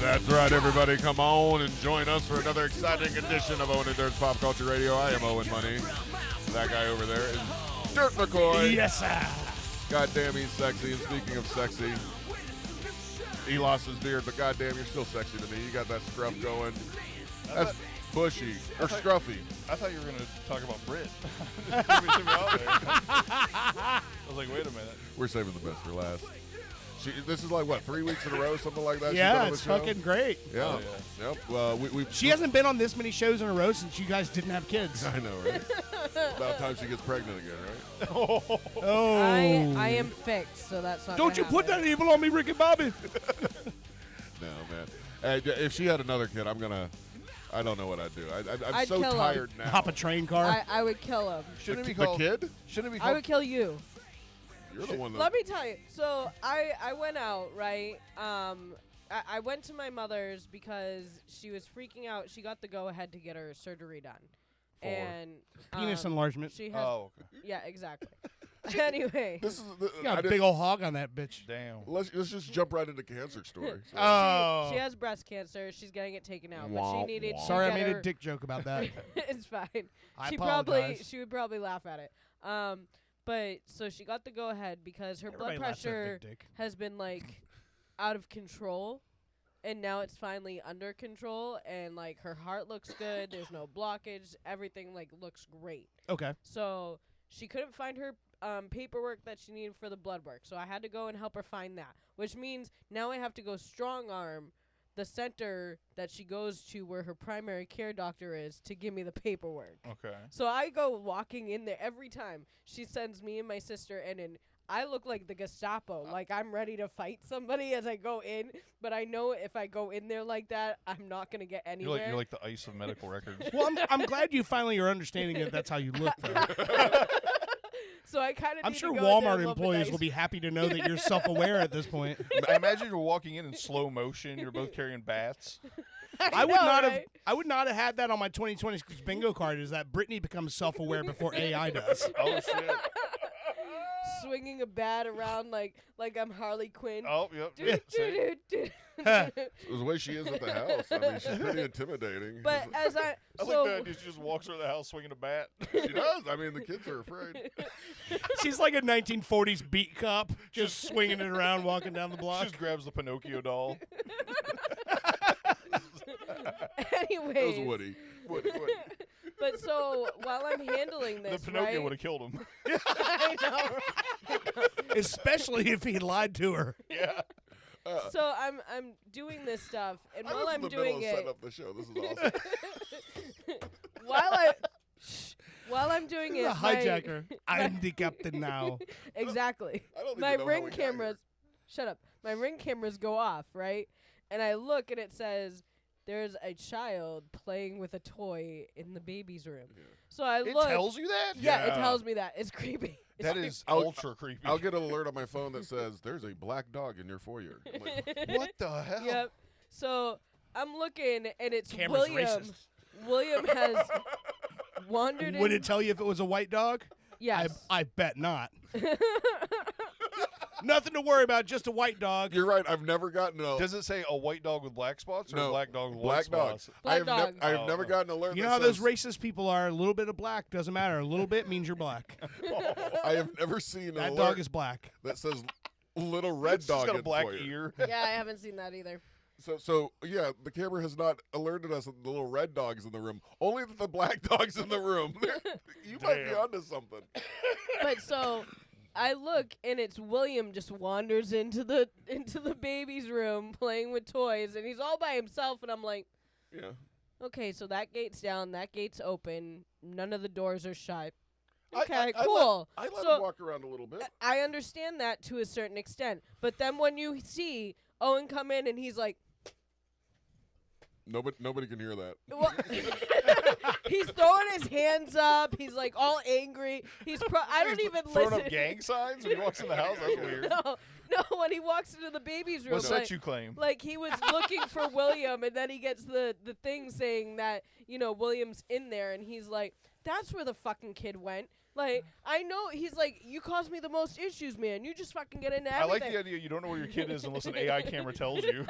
That's right, everybody. Come on and join us for another exciting edition of Owen and Dirt's Pop Culture Radio. I am Owen Money. That guy over there is Dirt McCoy. Yes, sir. Goddamn, he's sexy. And speaking of sexy, he lost his beard, but goddamn, you're still sexy to me. You got that scruff going. That's bushy or scruffy. I thought you were going to talk about Brit. I was like, wait a minute. We're saving the best for last. This is like, what, 3 weeks in a row, something like that? Yeah, it's fucking great. Yeah. Oh, yeah. Yep. She hasn't been on this many shows in a row since you guys didn't have kids. I know, right? About time she gets pregnant again, right? Oh. I am fixed, so that's not Don't you happen. put that evil on me, Ricky Bobby. No, man. If she had another kid, I don't know what I'd do. I'm I'd so kill him. tired now. Hop a train car. I would kill him. Shouldn't it be The called kid? Shouldn't it be I called? would kill you. You're the one that... Let me tell you. So I went out, right? I went to my mother's because she was freaking out. She got the go-ahead to get her surgery done. And Penis enlargement. She has, Oh, okay. yeah, exactly. Anyway. This is You got a big old hog on that bitch. Damn. Let's just jump right into cancer story. So. Oh. She has breast cancer. She's getting it taken out, but she needed. to Sorry, I get made her- a dick joke about that. It's fine. I She apologize. would probably laugh at it. But so she got the go ahead because her Everybody blood laughs at pressure big dick. has been like out of control, and now it's finally under control, and like her heart looks good. There's no blockage. Everything like looks great. Okay. So she couldn't find her paperwork that she needed for the blood work, so I had to go and help her find that, which means now I have to go strong arm the center that she goes to where her primary care doctor is to give me the paperwork. Okay. So I go walking in there every time. She sends me and my sister in, and I look like the Gestapo. Like I'm ready to fight somebody as I go in, but I know if I go in there like that, I'm not going to get anywhere. You're like the ice of medical records. Well, I'm glad you finally are understanding that that's how you look. Though. So I kind of I'm sure Walmart employees will be happy to know that you're self-aware at this point. I imagine you're walking in slow motion. You're both carrying bats. I would not have had that on my 2020 bingo card. Is that Brittany becomes self-aware before AI does? Oh shit. swinging a bat around like I'm Harley Quinn. Oh, yep. The way she is at the house, I mean, she's pretty intimidating. But as I I so like that. She just walks around the house swinging a bat. She does. I mean, the kids are afraid. She's like a 1940s beat cop, just swinging it around, walking down the She block. just grabs the Pinocchio doll. anyway, That was Woody. But so while I'm handling The this, Pinocchio right? would have killed him. I know. Especially if he lied to her. Yeah. So I'm doing this stuff, and I while was I'm in the doing middle of setting it, up the show. This is awesome. while I'm doing it, The hijacker. I'm the captain now. Exactly. I don't even My know how ring we got cameras. Shut up. My ring cameras go off, right? And I look, and it says there's a child playing with a toy in the baby's room. Yeah. So I It look. tells you that? Yeah, it tells me that. It's creepy. That is I'll- ultra creepy. I'll get an alert on my phone that says, there's a black dog in your foyer. I'm like, What the hell? Yep. So I'm looking, and it's Camera's William. racist. William has wandered in. Would it tell you if it was a white dog? Yes. I bet not. Nothing to worry about, just a white dog. you're right. I've never gotten a... Does it say a white dog with black spots or no, a black dog with black white dog. spots? Black I have, dog. I have never gotten an alert You that know how those says- racist people are? A little bit of black doesn't matter. A little bit means you're black. I have never seen an That alert dog is black. that says little red It's dog just got a in black foyer. ear. Yeah, I haven't seen that either. So yeah, the camera has not alerted us that the little red dog's in the room. Only that the black dog's in the room. You might be Damn. onto something. But so I look, and it's William just wanders into the baby's room playing with toys, and he's all by himself, and I'm like, Yeah. okay, so that gate's down, that gate's open, none of the doors are shut. I- Okay, I cool. I let So- him walk around a little bit. I understand that to a certain extent, but then when you see Owen come in and he's like, Nobody can hear that. well, He's throwing his hands up. He's like all angry. I don't even throwing listen. up gang signs when he walks in the house. That's weird. No, when he walks into the baby's room. What's that you claim? Like he was looking for William, and then he gets the thing saying that, William's in there, and he's like, that's where the fucking kid went. Like, I know, he's like, you caused me the most issues, man. You just fucking get into everything. I like the idea you don't know where your kid is unless an AI camera tells you.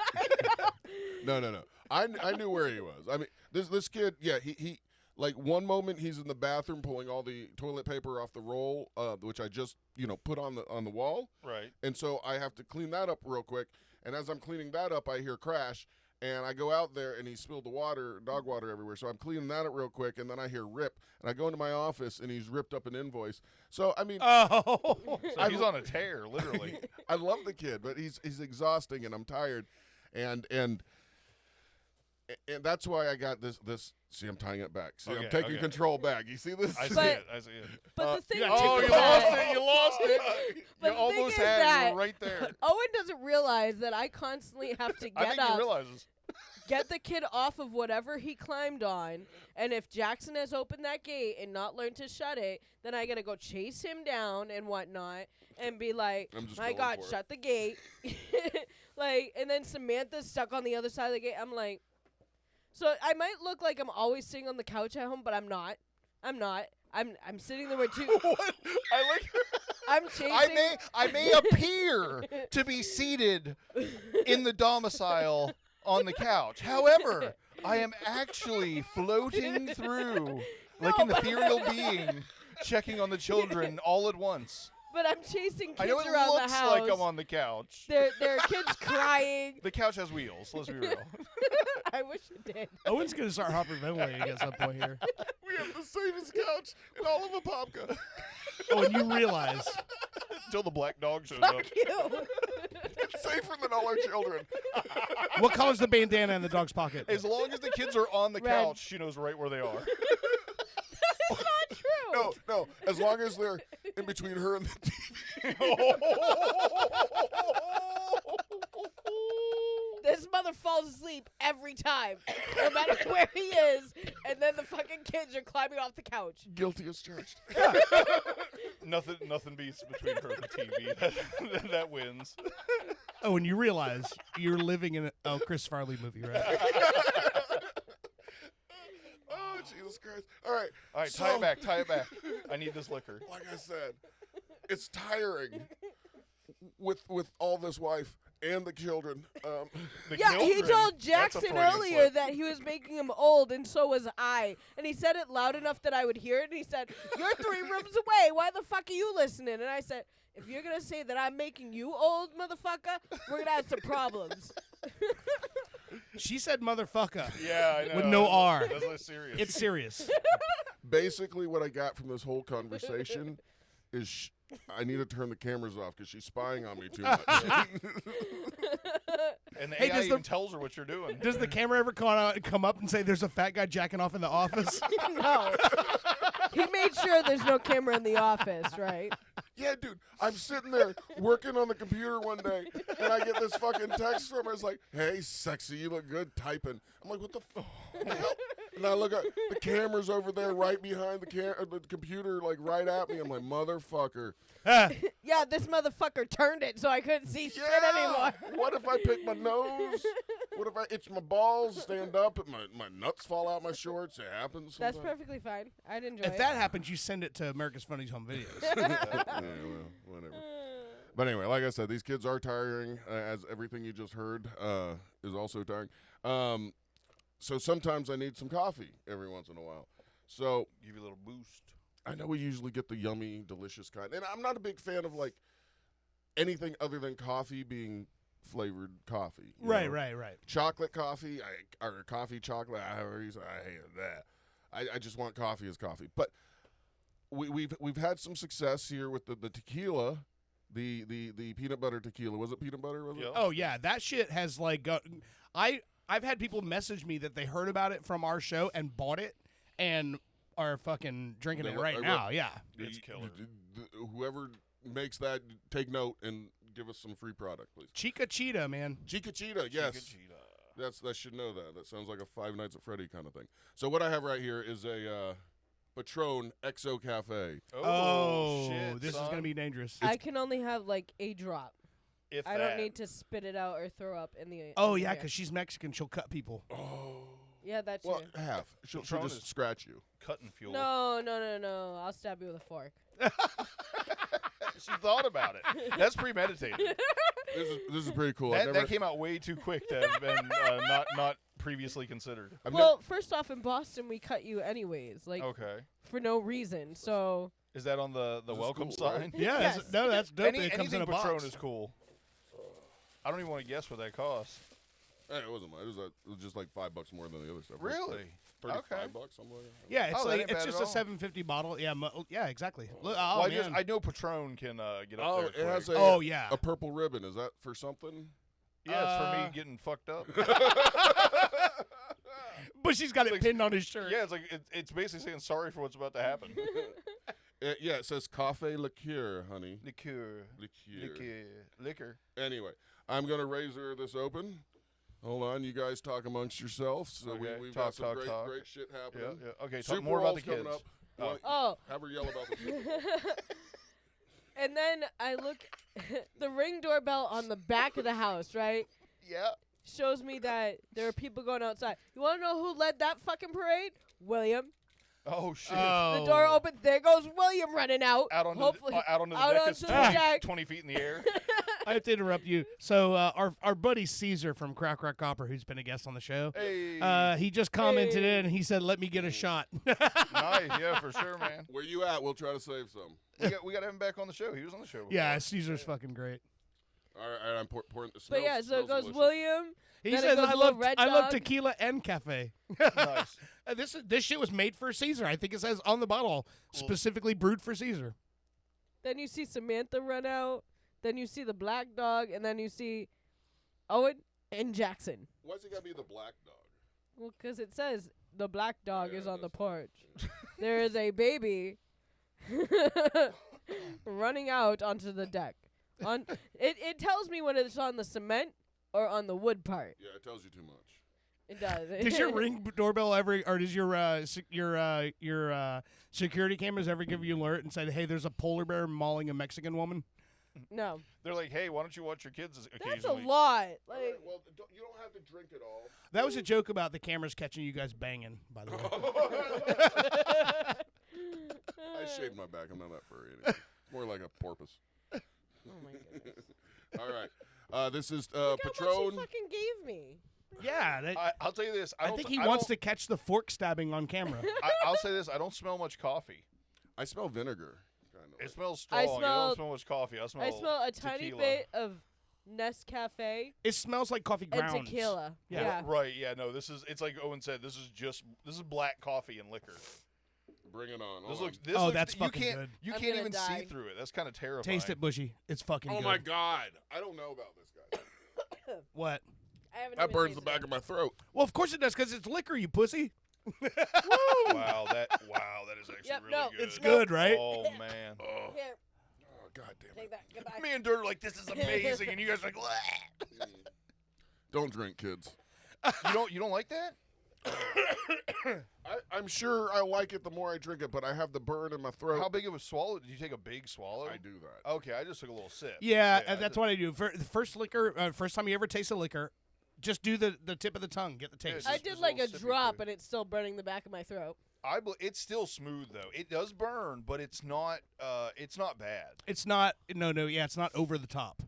No. I knew where he was. I mean, this kid, yeah, he like one moment he's in the bathroom pulling all the toilet paper off the roll, which I just, put on the wall. Right. And so I have to clean that up real quick. And as I'm cleaning that up, I hear crash. And I go out there, and he spilled the dog water everywhere. So I'm cleaning that up real quick, and then I hear rip. And I go into my office, and he's ripped up an invoice. So, I mean. Oh. So he's on a tear, literally. I love the kid, but he's exhausting, and I'm tired. And that's why I got this. See, I'm tying it back. See, I'm taking control back. You see this? I see it. But the thing you is lost it. You lost it. But You the almost thing is had it. that You were right there. Owen doesn't realize that I constantly have to I get think up, he realizes. get the kid off of whatever he climbed on, and if Jackson has opened that gate and not learned to shut it, then I gotta go chase him down and whatnot, and be like, my God, shut the gate. And then Samantha's stuck on the other side of the gate. I'm like, so I might look like I'm always sitting on the couch at home, but I'm not. I'm sitting there with two. What? I like. I'm chasing. I may appear to be seated in the domicile on the couch. However, I am actually floating through like an ethereal being, checking on the children all at once. But I'm chasing kids I know it around looks the house. like I'm on the couch. There are kids crying. The couch has wheels. Let's be real. I wish it did. Owen's going to start hyperventilating at some point here. We have the safest couch in all of Apopka. Oh, and you realize. Until the black dog shows up. Fuck you. It's safer than all our children. What color's the bandana in the dog's pocket? As long as the kids are on the Red. couch, she knows right where they are. That's not true. No. As long as they're in between her and the TV. This mother falls asleep every time, no matter where he is, and then the fucking kids are climbing off the couch. Guilty as charged. Nothing beats between her and the TV. That wins. Oh, and you realize you're living in a Chris Farley movie, right? Oh, Jesus Christ. All right, tie it back. I need this liquor. Like I said, it's tiring with all this wife and the children. He told That's a Jackson Freudian earlier slip. that he was making him old, and so was I. And he said it loud enough that I would hear it, and he said, you're 3 rooms away. Why the fuck are you listening? And I said, if you're going to say that I'm making you old, motherfucker, we're going to have some problems. She said motherfucker. Yeah, I know. With no R. That's not serious. It's serious. Basically, what I got from this whole conversation is I need to turn the cameras off because she's spying on me too much. And the Hey, AI even tells her what you're doing. Does the camera ever come up and say there's a fat guy jacking off in the office? No. He made sure there's no camera in the office, right? Yeah, dude, I'm sitting there working on the computer one day, and I get this fucking text from her. It's like, hey, sexy, you look good typing. I'm like, what the hell? And I look at the camera's over there right behind the computer, like right at me. I'm like, motherfucker. Yeah, this motherfucker turned it so I couldn't see shit anymore. What if I pick my nose? What if I itch my balls, stand up, and my nuts fall out my shorts? It happens sometimes. That's perfectly fine. I'd enjoy If it. that happens, you send it to America's Funniest Home Videos. Yeah, well, whatever. But anyway, like I said, these kids are tiring, as everything you just heard is also tiring. So sometimes I need some coffee every once in a while. So Give you a little boost. I know we usually get the yummy, delicious kind. And I'm not a big fan of, like, anything other than coffee being flavored coffee. you know? Right. Chocolate coffee, or coffee chocolate, however you say, I hate that. I just want coffee as coffee. But we've had some success here with the tequila, the peanut butter tequila. Was it peanut butter? Was it? Yeah. Oh, yeah. That shit has, like, I've had people message me that they heard about it from our show and bought it and are fucking drinking it right now. Yeah. It's killer. Whoever makes that, take note and give us some free product, please. Chica Cheetah, man. Chica Cheetah, yes. Chica Cheetah. That should know that. That sounds like a Five Nights at Freddy kind of thing. So what I have right here is a Patron XO Cafe. Oh, shit, this is son. gonna be dangerous. I can only have like a drop. If I that. don't need to spit it out or throw up in the. Oh in the yeah, air. because she's Mexican. She'll cut people. Oh. Yeah, that's Well, true. half. She'll Patron just is- scratch you. Cutting fuel. No. I'll stab you with a fork. She thought about it. That's premeditated. This is pretty cool. That came out way too quick to have been not previously considered. Well, first off, in Boston, we cut you anyways, like Okay. for no reason. So Is that on the This is welcome cool, right? sign? Yeah, Yes. that's dope. Any, It comes in anything a Patron box. is cool. I don't even want to guess what that costs. Hey, it wasn't much. It was just like $5 more than the other stuff. Really? $35, Okay. something like that. Yeah, it's Oh, that like ain't it's bad just at a all. 750 bottle. Yeah, yeah, exactly. Look, Well, oh I man. I know Patron can get up Oh, there. it has quick. Oh yeah. a purple ribbon. Is that for something? Yeah, it's for me getting fucked up. But she's got it like- pinned on his shirt. Yeah, it's like it's basically saying sorry for what's about to happen. Yeah, it says cafe liqueur, honey. Liqueur. Liqueur. Liquor. Anyway, I'm going to razor this open. Hold on, you guys talk amongst yourselves. So Okay, we've talk, got some talk. great shit Yeah, happening. yeah. Okay, talk Super more about the Bowl's kids. coming up. Oh. Why- oh, Have her yell about this. and then I look, the Ring doorbell on the back of the house, right, Yeah. shows me that there are people going outside. You want to know who led that fucking parade? William. Oh shit. Oh. The door opened. There goes William running out. out onto Hopefully, the, out onto the out deck. onto It's the 20, deck. 20 feet in the air. I have to interrupt you. So our buddy Caesar from Crack Rock Copper, who's been a guest on the show, Hey. he just commented Hey. in and he said, "Let me get a shot." Nice. Yeah, for sure, man. Where you at? We'll try to save some. We got him back on the show. He was on the show. Before. Yeah, Caesar's fucking great. All right, I'm pouring the But yeah, so it goes delicious. William. He Then it says, goes "I Little love Red I love Dog." tequila and cafe." Nice. This shit was made for Caesar. I think it says on the bottle, specifically brewed for Caesar. Then you see Samantha run out. Then you see the black dog, and then you see Owen and Jackson. Why's it got to be the black dog? Well, 'cause it says the black dog Yeah, is on the that's- porch. There is a baby running out onto the deck. It tells me when it's on the cement or on the wood part. Yeah, it tells you too much. It does. Does your Ring doorbell ever, or does your security cameras ever give you an alert and say, "Hey, there's a polar bear mauling a Mexican woman"? No, They're like, hey, why don't you watch your kids occasionally? that's a lot. All Like, right, well, you don't have to drink it all. That was a joke about the cameras catching you guys banging, by the way. I shaved my back. I'm not that furry anymore. It's more like a porpoise. oh my goodness. All right. This is Look how much Patron. he fucking gave me. Yeah, I'll tell you this. I think he wants to catch the fork stabbing on camera. I'll say this. I don't smell much coffee. I smell vinegar. Kind of. It smells strong. I I don't smell- smell much coffee. I smell. I smell a tiny tequila. bit of Nescafe It smells like coffee and grounds. tequila. Yeah. Yeah. Right. Yeah. No. This is. It's like Owen said. This is black coffee and liquor. Bring it on. This Hold looks. on. This Oh, looks, that's you fucking can't, good. You I'm can't gonna even die. see through it. That's kind of terrifying. Taste it, Bushy. It's fucking Oh good. my God! I don't know about this guy. What? I haven't That even burns the tasted back it. of my throat. Well, of course it does, because it's liquor, you pussy. Wow. That is actually Yep, really no, good. It's good, right? Oh man. Oh, Here, God damn take it! that. Goodbye. Me and Dirt are like, this is amazing, and you guys are like, "Bleh." Don't drink, kids. You don't like that? I'm sure I like it the more I drink it, but I have the burn in my throat. How big of a swallow? Did you take a big swallow? I do that. Okay, I just took a little sip. Yeah, I that's did- what I do. The first liquor, first time you ever taste a liquor, just do the tip of the tongue, get the taste. Yeah, I just did a like a little sippy drop, quick. and it's still burning the back of my throat. It's still smooth though. It does burn, but it's not. It's not bad. It's not, it's not over the top.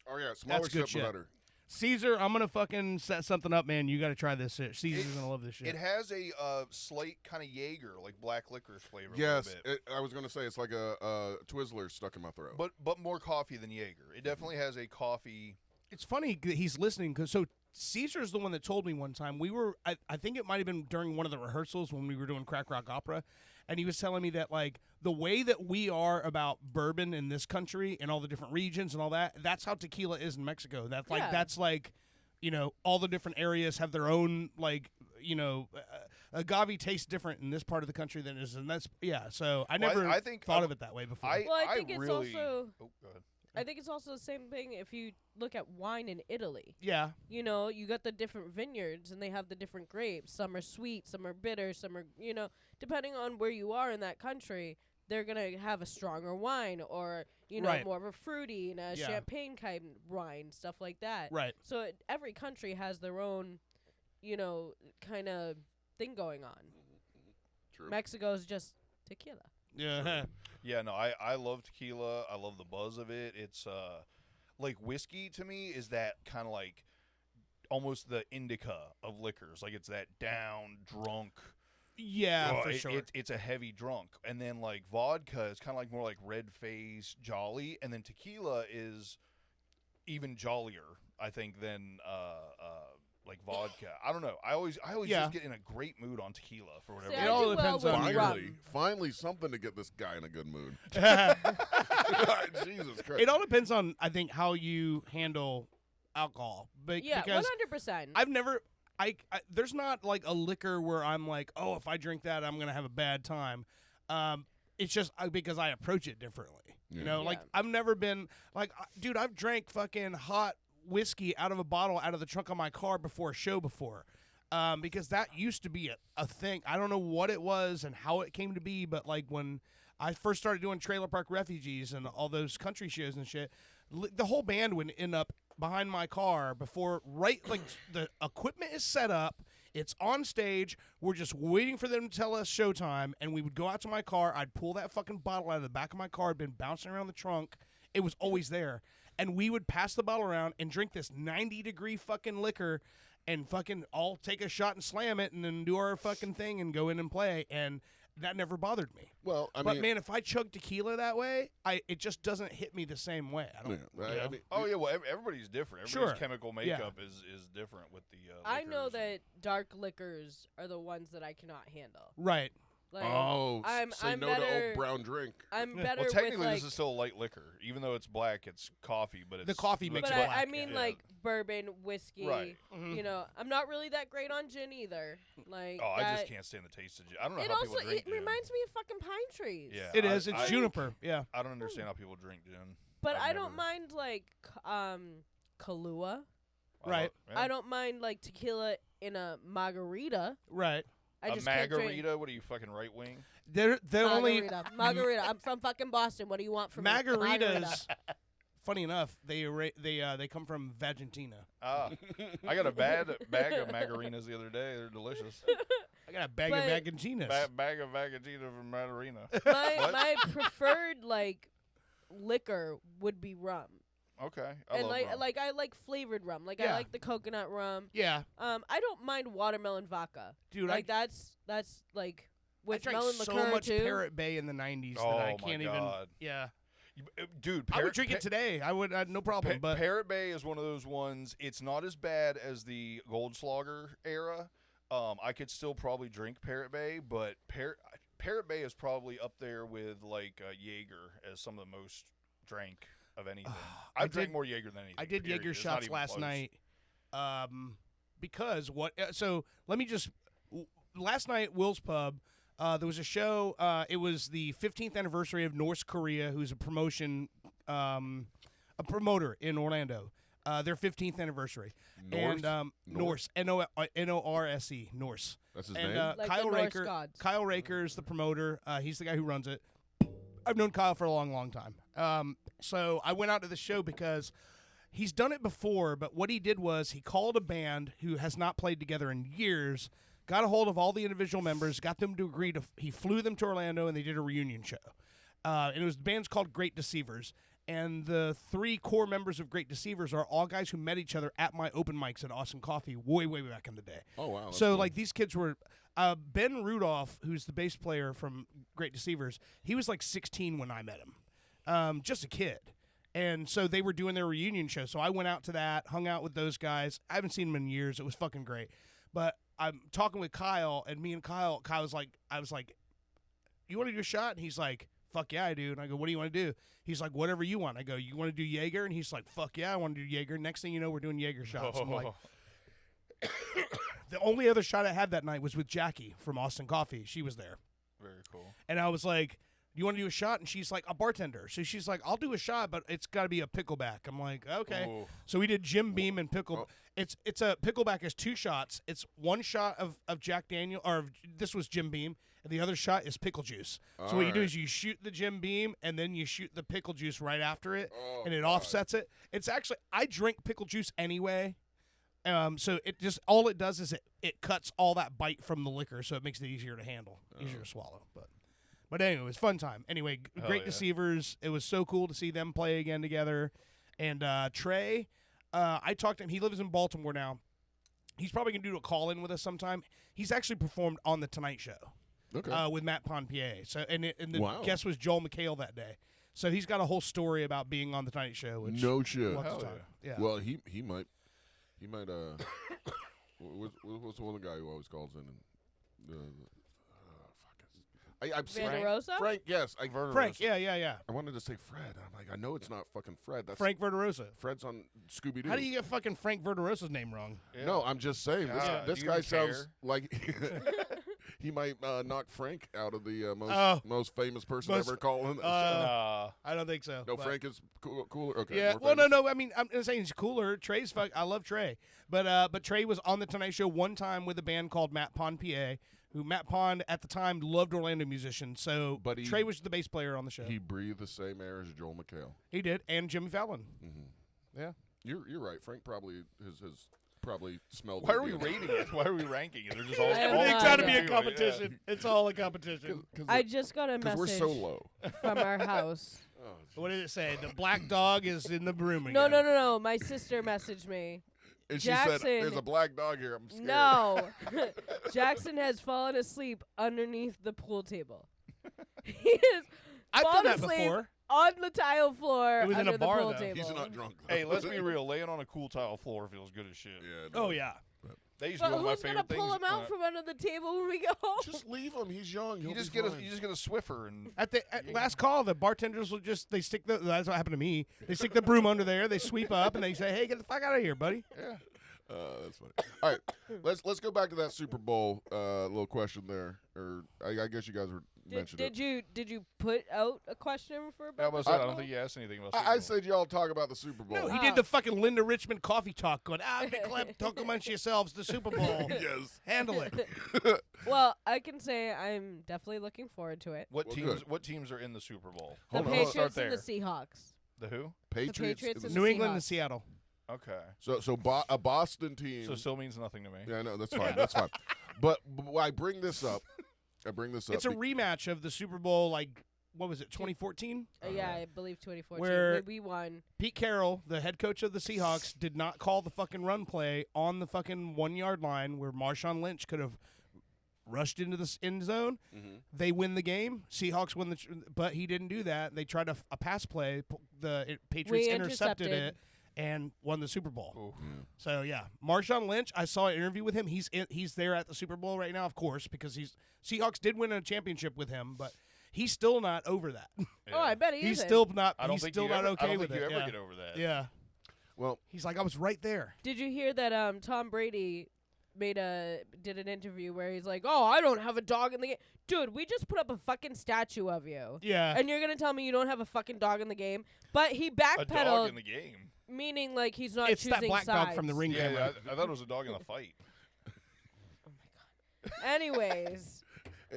Oh yeah, smaller That's good sip shit. better. Caesar, I'm gonna fucking set something up, man. You got to try this shit. Caesar's gonna love this shit. It has a slight kind of Jaeger, like black licorice flavor. Yes, a little bit. I was gonna say it's like a Twizzler stuck in my throat. But more coffee than Jaeger. It definitely has a coffee. It's funny that he's listening because Caesar's the one that told me one time I think it might have been during one of the rehearsals when we were doing Crack Rock Opera, and he was telling me that like the way that we are about bourbon in this country and all the different regions and all that's how tequila is in Mexico. That's like all the different areas have their own agave tastes different in this part of the country than it is, and that's so I never I think thought of it that way before. I Well, I think it's really, also- Oh, go ahead. I think it's also the same thing if you look at wine in Italy. Yeah. You know, you got the different vineyards and they have the different grapes. Some are sweet, some are bitter, some are, you know, depending on where you are in that country, they're going to have a stronger wine or, you know, Right. more of a fruity and a Yeah. champagne kind of wine, stuff like that. Right. So every country has their own, you know, kind of thing going on. True. Mexico's just tequila. Yeah. Yeah, no, I love tequila. I love the buzz of it. It's like whiskey to me is that kind of like almost the indica of liquors. Like it's that down drunk. Yeah, for sure. It's a heavy drunk. And then like vodka is kind of like more like red face jolly, and then tequila is even jollier, I think, than like vodka. I don't know. I always Yeah. just get in a great mood on tequila for whatever See, It reason. I all do well depends with on- Finally, rum. finally, something to get this guy in a good mood. Jesus Christ! It all depends on, I think, how you handle alcohol. Yeah, Because 100%. I've never, there's not like a liquor where I'm like, oh, if I drink that, I'm gonna have a bad time. It's just because I approach it differently. You know, like Yeah. I've never been like, dude, I've drank fucking hot whiskey out of a bottle out of the trunk of my car before a show before. Because that used to be a thing. I don't know what it was and how it came to be, but like when I first started doing Trailer Park Refugees and all those country shows and shit, the whole band would end up behind my car before, right, like the equipment is set up, it's on stage, we're just waiting for them to tell us showtime, and we would go out to my car, I'd pull that fucking bottle out of the back of my car, it'd been bouncing around the trunk, it was always there, and we would pass the bottle around and drink this 90-degree fucking liquor and fucking all take a shot and slam it and then do our fucking thing and go in and play, and that never bothered me. Well, I But mean, man, if I chug tequila that way, it just doesn't hit me the same way. I don't. yeah, you I know? mean, Oh yeah, well everybody's different. Sure. Everybody's chemical makeup is different with the. I know liquors. that dark liquors are the ones that I cannot handle. Right. Like, oh, I'm say no better. to old brown drink. I'm Yeah. better Well, technically, with like. this is still a light liquor, even though it's black. It's coffee, but it's The coffee makes but it I black, mean, yeah. like bourbon, whiskey. Right. Mhm. You know, I'm not really that great on gin either. Like, Oh, I just that- can't stand the taste of gin. I don't know It how also people drink it gin. reminds me of fucking pine trees. Yeah, It is. It's I, juniper. Yeah. I don't understand how people drink gin. But I've I don't never- mind like Kahlua. Right. I don't mind like tequila in a margarita. Right. I A just can't drink margarita? What are you, fucking right wing? They're only margarita. I'm from fucking Boston. What do you want from me? margaritas. Funny enough, they come from Vagentina. Ah, I got a bag of margaritas the other day. They're delicious. I got a bag But- of Vagentinas. Bag of Vagentina from Margarina. My my preferred like liquor would be rum. Okay, I And love rum. like I like flavored rum. Like I Yeah. like the coconut rum. Yeah, I don't mind watermelon vodka. dude. Like that's like I with drank melon so liqueur much too. Parrot Bay in the '90s Oh that I my can't even. God. Yeah, Dude, I would drink it today. I would. No problem. But Parrot Bay is one of those ones. It's not as bad as the Goldschlager era. I could still probably drink Parrot Bay, but Parrot Bay is probably up there with like Jaeger as some of the most drank of anything. I I've drank did- more Jaeger than anything. I did period. Jaeger It's not shots even last close. night. Because what? So let me just. Last night, Will's Pub. There was a show. It was the 15th anniversary of North Korea, who's a promoter in Orlando. Their 15th anniversary. North? And Norse, Norse, Norse. That's his And name. Like Kyle the Norse Raker, gods. Kyle Raker's the promoter. He's the guy who runs it. I've known Kyle for a long, long time. So I went out to the show because he's done it before, but what he did was he called a band who has not played together in years, got a hold of all the individual members, got them to agree to. He flew them to Orlando, and they did a reunion show. And it was the band's called Great Deceivers. And the three core members of Great Deceivers are all guys who met each other at my open mics at Austin Coffee way, way back in the day. Oh wow. that's So cool. like these kids were Ben Rudolph, who's the bass player from Great Deceivers. He was like 16 when I met him, just a kid. And so they were doing their reunion show. So I went out to that, hung out with those guys. I haven't seen them in years. It was fucking great. But I'm talking with Kyle, and me and Kyle was like, I was like, "You want to do a shot?" And he's like, "Fuck yeah, I do." And I go, "What do you want to do?" He's like, "Whatever you want." I go, "You want to do Jaeger?" And he's like, "Fuck yeah, I want to do Jaeger." Next thing you know, we're doing Jaeger shots. I'm like, the only other shot I had that night was with Jackie from Austin Coffee. She was there. Very cool. And I was like, you want to do a shot? And she's like, a bartender. So she's like, I'll do a shot, but it's got to be a pickleback. I'm like, okay. Ooh. So we did Jim Beam and pickle. Oh. It's a pickleback is 2 shots. It's 1 shot of Jack Daniel, or this was Jim Beam, and the other shot is pickle juice. So what you do is you shoot the Jim Beam, and then you shoot the pickle juice right after it, and it offsets it. It's actually, I drink pickle juice anyway. So it just, all it does is it cuts all that bite from the liquor, so it makes it easier to handle, easier to swallow. But anyway, it was fun time. Anyway, great Deceivers. It was so cool to see them play again together. And Trey, I talked to him. He lives in Baltimore now. He's probably going to do a call-in with us sometime. He's actually performed on The Tonight Show with Matt Ponpier. So, and the guest was Joel McHale that day. So he's got a whole story about being on The Tonight Show. Which No shit. we'll have to talk. Yeah. Well, he might what's the one guy who always calls in and I'm Vanda Rosa? Frank, yes. Frank, yeah. I wanted to say Fred. I'm like, I know it's not fucking Fred. That's Frank Verderosa. Fred's on Scooby-Doo. How do you get fucking Frank Verderosa's name wrong? Yeah. No, I'm just saying. This do guy you sounds care? like he might knock Frank out of the most famous person most- ever calling. I don't think so. No, but- Frank is cooler. Okay. Yeah. more Well, famous? no. I mean, I'm saying he's cooler. Trey's I love Trey, but Trey was on the Tonight Show one time with a band called Matt Ponpier, who Matt Pond at the time loved Orlando musicians. So, But Trey was the bass player on the show. He breathed the same air as Joel McHale. He did, and Jimmy Fallon. Mm-hmm. Yeah. You're right. Frank probably has probably smelled. Why the are we DNA. rating it? Why are we ranking it? They're just all. Everything's all gotta be a anyway, competition. It's all a competition. I just got a Because we're message so low. from our house. Oh, What did it say? The black dog is in the room again. No. My sister messaged me. and she Jackson- said, "There's a black dog here. I'm scared." No. Jackson has fallen asleep underneath the pool table. He is I've done fallen that asleep before. on the tile floor It was in under a the bar, pool though. table. He's not drunk. Hey, let's be real. Laying on a cool tile floor feels good as shit. Yeah. Oh yeah. They used to But be one of my who's gonna favorite pull things. him out from under the table when we go home? Just leave him. He's young. He'll you just be get a fine. you just get a Swiffer and At last call, the bartenders will just stick the. That's what happened to me. They stick the broom under there. They sweep up and they say, "Hey, get the fuck out of here, buddy." yeah. That's funny. All right, let's go back to that Super Bowl little question there, or I guess you guys were mentioned it. Did you put out a question for? I was. I- I don't think you asked anything about. I Super Bowl. said y'all talk about the Super Bowl. No, he did the fucking Linda Richmond coffee talk, going, "Big clip, talk amongst yourselves, the Super Bowl, Yes. handle it." Well, I can say I'm definitely looking forward to it. What Well, teams? good. What teams are in the Super Bowl? The Hold on, Let's Patriots start and the there. Seahawks. The who? Patriots. Patriots and and the- New England and Seahawks. Seattle. Okay. a Boston team. So still means nothing to me. Yeah, I know that's fine. That's fine. But I bring this up. It's a rematch of the Super Bowl, like what was it, 2014? Yeah, I believe 2014. Where- we won. Pete Carroll, the head coach of the Seahawks, did not call the fucking run play on the fucking 1 yard line where Marshawn Lynch could have rushed into the end zone. Mhm. They win the game. Seahawks win but he didn't do that. They tried a pass play. The Patriots We intercepted intercepted. it and won the Super Bowl. Ooh. So yeah, Marshawn Lynch. I saw an interview with him. He's there at the Super Bowl right now, of course, because Seahawks did win a championship with him, but he's still not over that. Oh, I bet he he's isn't. still not. I don't he's think still you not ever, okay I don't with think it. you ever yeah. get over that. Yeah. Well, He's like, I was right there. Did you hear that Tom Brady did an interview where he's like, "Oh, I don't have a dog in the game." Dude, we just put up a fucking statue of you. Yeah. And you're going to tell me you don't have a fucking dog in the game? But he A dog backpedaled, in the game. meaning like he's not It's choosing that black sides. dog from the ring Yeah, camera. I thought it was a dog in the fight. Anyways.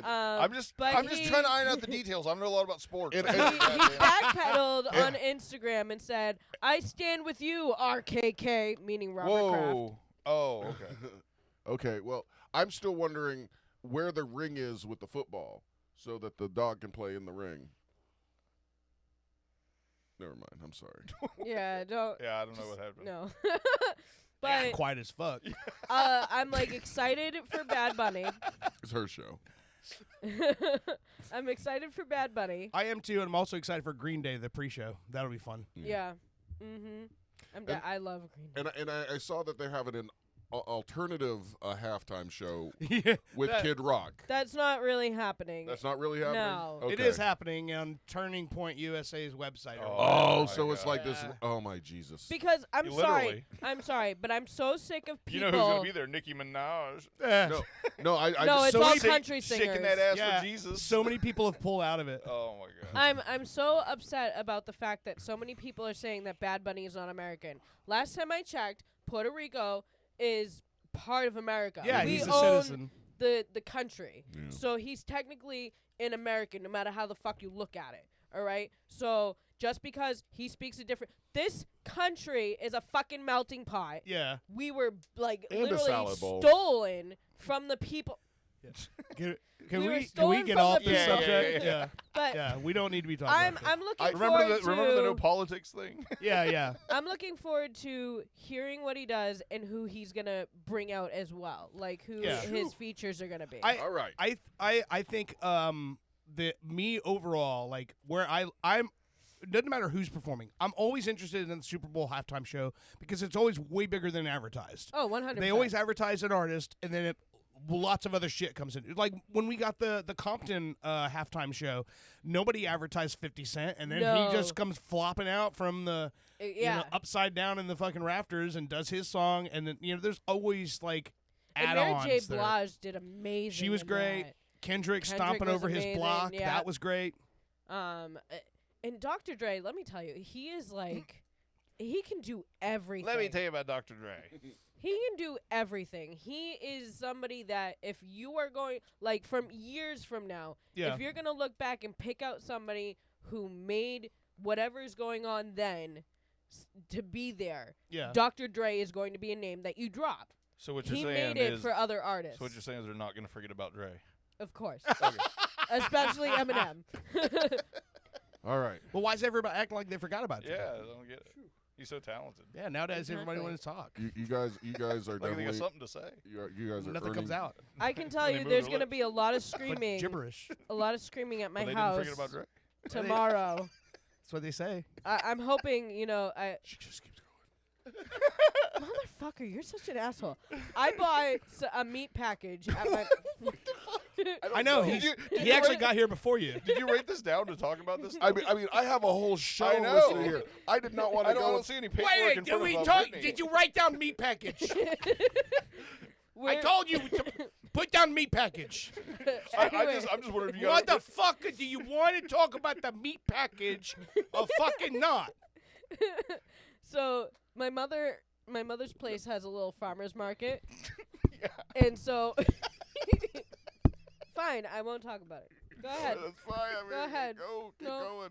I'm just but trying he- to iron out the details. I don't know a lot about sports. It- I it- know he that, backpedaled Yeah. on Instagram and said, "I stand with you, RKK," meaning Robert Kraft. Whoa. Oh, okay. okay. Well, I'm still wondering where the ring is with the football, so that the dog can play in the ring. Never mind. I'm sorry. Yeah, don't. Yeah, I don't know what happened. No. Yeah, but quiet as fuck. I'm like excited for Bad Bunny. It's her show. I'm excited for Bad Bunny. I am too, and I'm also excited for Green Day, the pre-show. That'll be fun. Yeah. Mm-hmm. I love Green Day. And I saw that they're having an alternative halftime show Yeah, with that- Kid Rock. That's not really happening. That's not really happening. No. Okay. It is happening on Turning Point USA's website. or Oh, my so it's like this. God. Oh my Jesus. Because I'm Literally. sorry, but I'm so sick of You people. know who's gonna be there? Nicki Minaj. No, no, I No, just, it's so all many- country shaking singers. that ass Yeah, for Jesus. so many people have pulled out of it. Oh my God. I'm so upset about the fact that so many people are saying that Bad Bunny is not American. Last time I checked, Puerto Rico is part of America. Yeah, we he's a own citizen. the country. Yeah. So he's technically an American no matter how the fuck you look at it. All right? So just because he speaks a different this country is a fucking melting pot. Yeah. We were like And a literally salad bowl. stolen from the people. Can We were we stolen get from off the the people. subject? Yeah. But Yeah, we don't need to be talking I'm about I'm looking Remember forward the no to politics thing? Yeah. I'm looking forward to hearing what he does and who he's gonna bring out as well, like who Yeah. his features are gonna be. all right. I think the me overall, like where I'm it doesn't matter who's performing. I'm always interested in the Super Bowl halftime show because it's always way bigger than advertised. Oh, 100%. They always advertise an artist, and then lots of other shit comes in. Like when we got the Compton halftime show, nobody advertised 50 Cent, and then No. he just comes flopping out from the yeah. upside down in the fucking rafters and does his song, and then there's always like And Mary add-ons J. there. Blige did amazing. She was in great. that. Kendrick Kendrick stomping was over his amazing, block. yeah. That was great. And Dr. Dre, let me tell you, he is like, he can do everything. Let me tell you about Dr. Dre. He can do everything. He is somebody that if you are going, like from years from now, Yeah. if you're going to look back and pick out somebody who made whatever is going on then to be there, Yeah. Dr. Dre is going to be a name that you drop. So what you're He saying made it is, for other artists. so what you're saying is they're not going to forget about Dre. Of course. Okay. Especially Eminem. All right. Well, why is everybody acting like they forgot about you? Yeah, I don't get it. He's so talented. Yeah, nowadays everybody Exactly. wants to talk. You guys are Like, I think definitely. of something to say. You guys are Nothing earning, comes out. I can tell They you move there's their going to lips. be a lot of But screaming. gibberish. A lot of screaming at my But they house didn't forget about Dre. tomorrow. That's what they say. I'm hoping, She just keeps going. Motherfucker, you're such an asshole. I bought a meat package at my. I know. Did you He actually write- got here before you. Did you write this down to talk about this? I mean, I have a whole show I know. listed here. I did not want I to don't go. see any paperwork in front of Brittany. Did you write down meat package? We're- told you to put down meat package. Anyway, I'm just wondering if you What got the fuck do you want to talk about the meat package or fucking not? so my mother's place has a little farmer's market, Yeah. and so fine, I won't talk about it. Go ahead. That's fine. I mean, Go ahead. Keep No. going.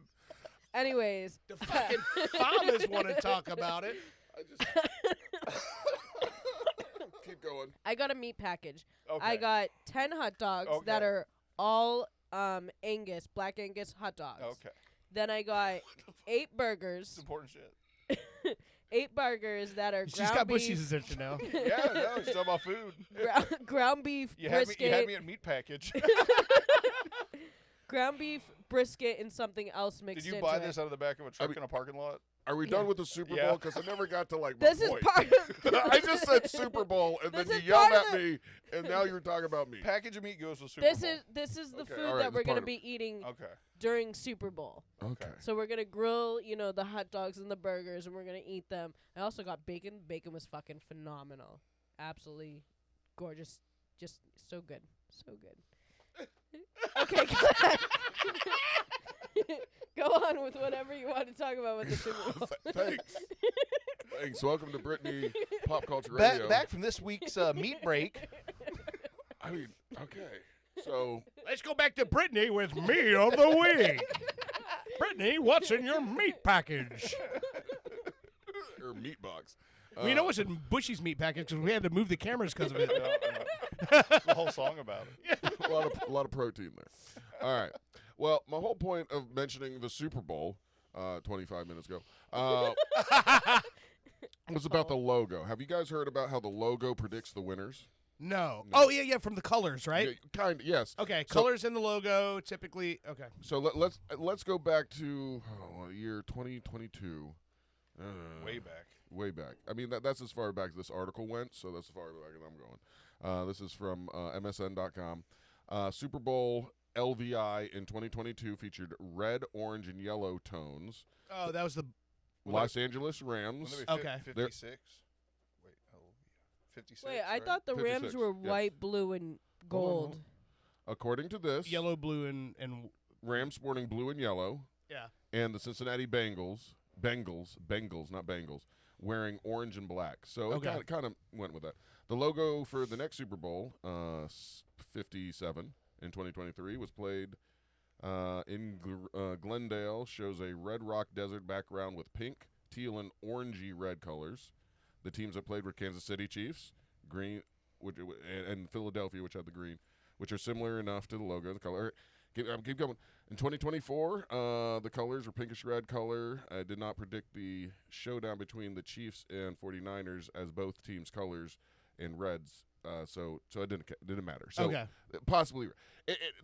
Anyways, The fucking farmers want to talk about it. I just keep going. I got a meat package. Okay. I got 10 hot dogs that Okay. are all Angus, black Angus hot dogs. Okay. Then I got 8 It's burgers. important shit. 8 burgers that are She's ground got beef, Bushey's attention now. Yeah, no, she's talking about food. ground beef You had brisket, me at meat package. ground beef brisket, and something else mixed Did you into buy it. this out of the back of a truck mean- in a parking lot? Are we Yeah. done with the Super Yeah. Bowl? Because I never got to like. This my is point. part of. I just said Super Bowl, and This then is you yelled part at of me, and now you're talking about me. Package of meat goes with Super This Bowl. is the Okay, food all right, that we're it's gonna part be eating Okay. during Super Bowl. Okay. So we're gonna grill, the hot dogs and the burgers, and we're gonna eat them. I also got bacon. Bacon was fucking phenomenal, absolutely gorgeous, just so good, so good. Okay, go ahead. Go on with whatever you want to talk about with the Super Bowl. Thanks. Thanks. Welcome to Brittany Pop Culture Back, Radio. back from this week's meat break. I mean, okay. So Let's go back to Brittany with Meat of the Week. Brittany, what's in your meat package? or meat box. We know what's in Bushey's meat package because we had to move the cameras because of it. The whole song about it. a lot of protein there. All right. Well, my whole point of mentioning the Super Bowl 25 minutes ago was about the logo. Have you guys heard about how the logo predicts the winners? No. Oh, yeah, from the colors, right? Yeah, yes. Okay, So- colors in the logo typically. Okay. So let's go back to the year 2022. Way back. Way back. I mean, that's as far back as this article went, so that's as far back as I'm going. This is from MSN.com. Super Bowl LVI in 2022 featured red, orange, and yellow tones. Oh, that was the Los Angeles Rams. Okay. 56. Wait, 56. Wait, I right? thought the 56, Rams were yes. white, blue, and gold. According to this, yellow, blue, and Rams sporting blue and yellow, yeah. and the Cincinnati Bengals, not Bengals, wearing orange and black. So Okay. it kind of went with that. The logo for the next Super Bowl, 57 in 2023, was played in Glendale. Shows a red rock desert background with pink, teal, and orangey red colors. The teams that played were Kansas City Chiefs, green, and Philadelphia, which had the green, which are similar enough to the logo, the color. Keep going. In 2024, the colors were pinkish red color. I did not predict the showdown between the Chiefs and 49ers as both teams' colors in reds. So it didn't matter. So Okay. possibly,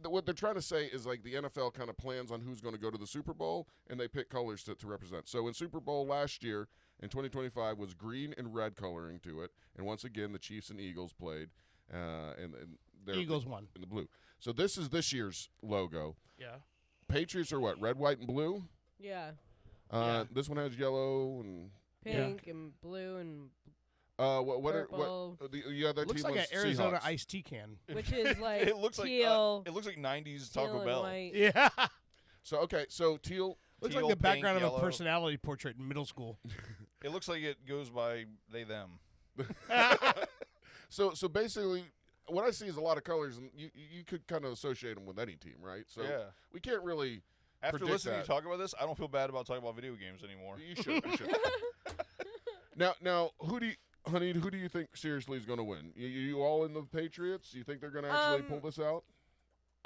what they're trying to say is like the NFL kind of plans on who's going to go to the Super Bowl, and they pick colors to represent. So in Super Bowl last year, in 2025, was green and red coloring to it, and once again the Chiefs and Eagles played, and Eagles won. in the blue. So this is this year's logo. Yeah. Patriots are what? Red, white, and blue. Yeah, Yeah. This one has yellow and pink and blue and what the other Looks team like was an Arizona Seahawks. iced tea can. which is like It looks like teal, it looks like 90s teal Taco and Bell. white. Yeah. So okay, so teal. Looks Teal, like the pink, background of yellow. a personality portrait in middle school. It looks like it goes by they them. So basically, what I see is a lot of colors, and you could kind of associate them with any team, right? So Yeah. we can't really. After predict listening to that. you talk about this, I don't feel bad about talking about video games anymore. You should. You should. Now, who do you think seriously is going to win? You all in the Patriots? You think they're going to actually pull this out?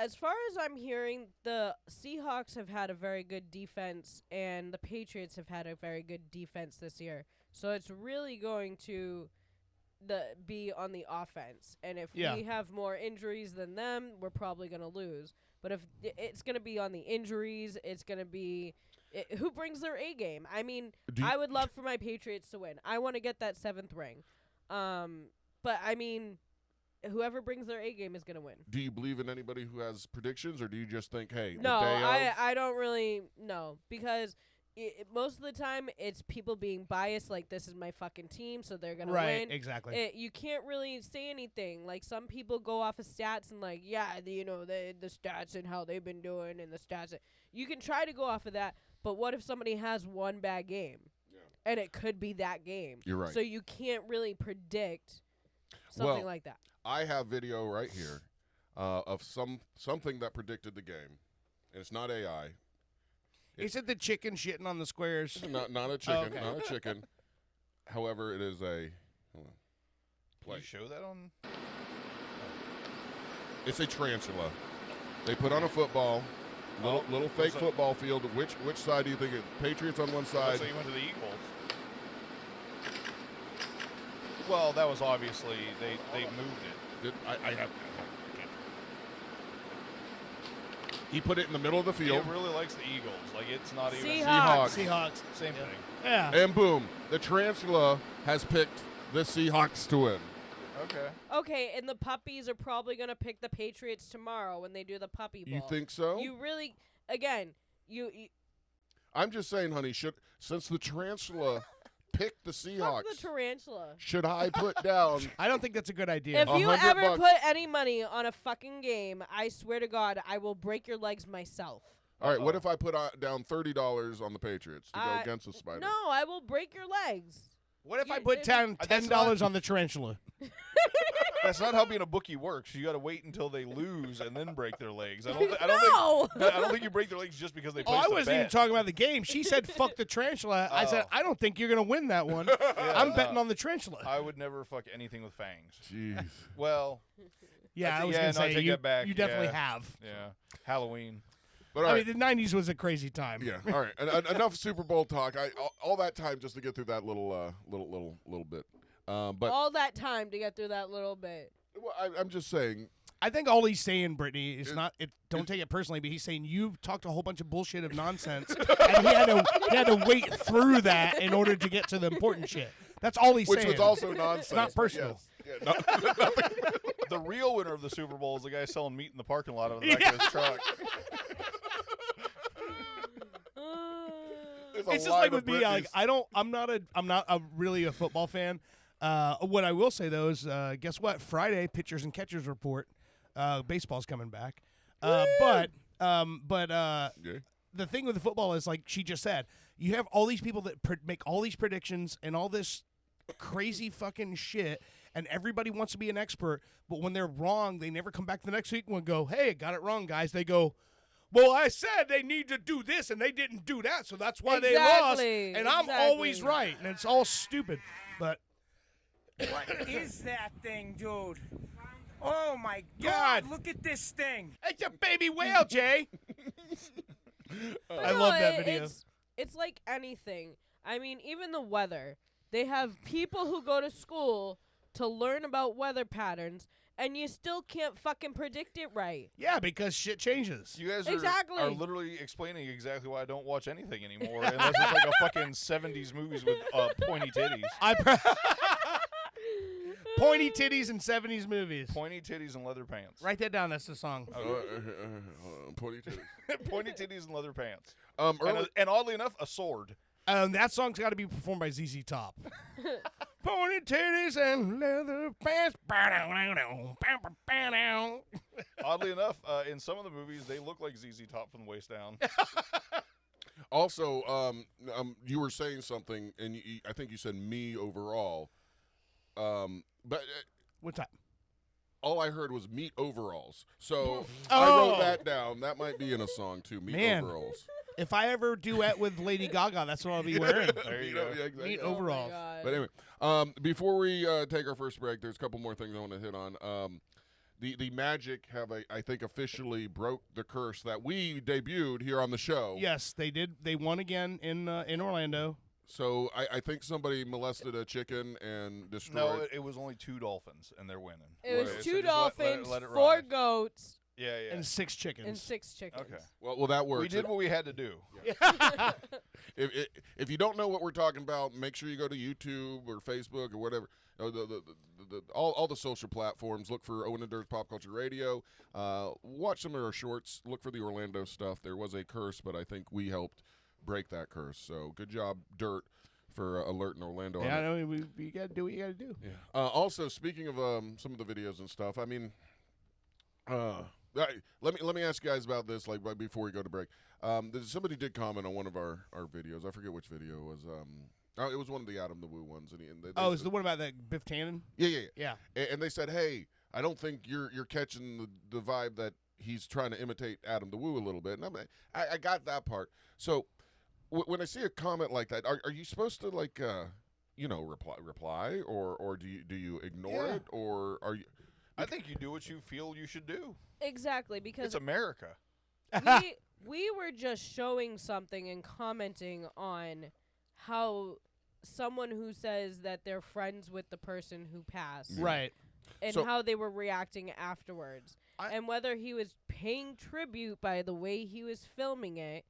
As far as I'm hearing, the Seahawks have had a very good defense, and the Patriots have had a very good defense this year. So it's really going to be on the offense. And if Yeah. we have more injuries than them, we're probably going to lose. But if it's going to be on the injuries, it's going to be who brings their A game. I mean, I would love for my Patriots to win. I want to get that 7th ring. But I mean, whoever brings their A game is going to win. Do you believe in anybody who has predictions, or do you just think, hey, No, the day of? I don't really know, because most of the time it's people being biased, like this is my fucking team, so they're gonna Right, win. exactly. You can't really say anything. Like some people go off of stats and like, yeah, the stats and how they've been doing and the stats. You can try to go off of that, but what if somebody has one bad game, and it could be that game? You're right. So you can't really predict something like that. I have video right here of something that predicted the game, and it's not AI. Is it the chicken shitting on the squares? Not a chicken. okay. Not a chicken. However, it is a. Hold on. Can Play. you show that on? It's a tarantula. They put on a football, little fake so- football field. Which side do you think it? Patriots on one side. So you went to the Eagles. Well, that was obviously they moved it. I have. He put it in the middle of the field, It really likes the Eagles. Like it's not even Seahawks. Seahawks. same thing. Yeah. and boom, the tarantula has picked the Seahawks to win. Okay. Okay, and the puppies are probably gonna pick the Patriots tomorrow when they do the puppy ball. You think so? You really, again, you I'm just saying, honey. Since the tarantula picked the fuck Seahawks, the tarantula. should I put down? I don't think that's a good idea. If you $100 ever put any money on a fucking game, I swear to God, I will break your legs myself. All right, what if I put down $30 on the Patriots to go against the Spider? No, I will break your legs. What if I You- put down That's $10 on the tarantula? That's not how being a bookie works. You got to wait until they lose and then break their legs. I don't No! think you break their legs just because they Oh, placed I a wasn't even bet. talking about the game. She said, fuck the tarantula. I said, Oh. I don't think you're going to win that one. Yeah, I'm no. betting on the tarantula. I would never fuck anything with fangs. Jeez. Well, yeah, I was yeah, going to no, I say, take you, that back. you definitely Yeah. have. yeah, Halloween. But all I right. mean, the 90s was a crazy time. Yeah. All right. Enough Super Bowl talk. All that time just to get through that little bit. But All that time to get through that little bit. well, I'm just saying, I think all he's saying, Brittany, is not. Don't take it personally, but he's saying you talked a whole bunch of bullshit of nonsense, and he had to wait through that in order to get to the important shit. That's all he's Which saying. was also nonsense. It's not personal. Yes. Yeah, The real winner of the Super Bowl is the guy selling meat in the parking lot of the back of his truck. It's just like with me. Like I'm not really a football fan. What I will say though is, guess what? Friday, pitchers and catchers report. Baseball's coming back. But the thing with the football is, like she just said, you have all these people that make all these predictions and all this crazy fucking shit, and everybody wants to be an expert. But when they're wrong, they never come back the next week and go, "Hey, I got it wrong, guys." They go, "Well, I said they need to do this, and they didn't do that, so that's why they lost." And I'm always right, and it's all stupid. But what is that thing, dude? Oh my God! Look at this thing. It's a baby whale, Jay. I No, love that video. It's like anything. I mean, even the weather. They have people who go to school to learn about weather patterns, and you still can't fucking predict it right. Yeah, because shit changes. You guys Exactly. are literally explaining exactly why I don't watch anything anymore, unless it's like a fucking 70s movies with pointy titties. Pointy titties in 70s movies. Pointy titties and leather pants. Write that down. That's the song. Pointy titties. Pointy titties and leather pants. Early, And oddly enough, a sword. That song's got to be performed by ZZ Top. Pointy titties and leather pants. Oddly enough, in some of the movies, they look like ZZ Top from the waist down. also, you were saying something, and I think you said me overall. But What time? all I heard was meat overalls. So Oh. I wrote that down. That might be in a song too. Meat Man. overalls. If I ever duet with Lady Gaga, that's what I'll be wearing. There you know, go. yeah, exactly. Meat Oh my overalls. God. But anyway, before we take our first break, there's a couple more things I want to hit on. The Magic have, I think, officially broke the curse that we debuted here on the show. Yes, they did. They won again in Orlando. So I think somebody molested a chicken and destroyed. No, it was only 2 dolphins, and they're winning. It was Right. 2 So just dolphins, let it 4 ride. goats, Yeah, yeah. And 6 chickens. and 6 chickens. Okay. Well, that works. We did what we had to do. If you don't know what we're talking about, make sure you go to YouTube or Facebook or whatever. All the social platforms. Look for Owen and Dirt's Pop Culture Radio. Watch some of our shorts. Look for the Orlando stuff. There was a curse, but I think we helped break that curse. So good job, Dirt, for alerting Orlando. Yeah, on I it. know. You got to do what you got to do. Yeah. Also, speaking of some of the videos and stuff, I mean, let me ask you guys about this, like right before we go to break. Somebody did comment on one of our videos. I forget which video it was. It was one of the Adam the Woo ones. And they It's the one about that Biff Tannen? Yeah. Yeah. And they said, hey, I don't think you're catching the vibe that he's trying to imitate Adam the Woo a little bit. And I got that part. So when I see a comment like that, are you supposed to like reply or do you ignore it, or are you? I think you do what you feel you should do. Exactly, because It's America. we were just showing something and commenting on how someone who says that they're friends with the person who passed Right. and So- how they were reacting afterwards, and whether he was paying tribute by the way he was filming it.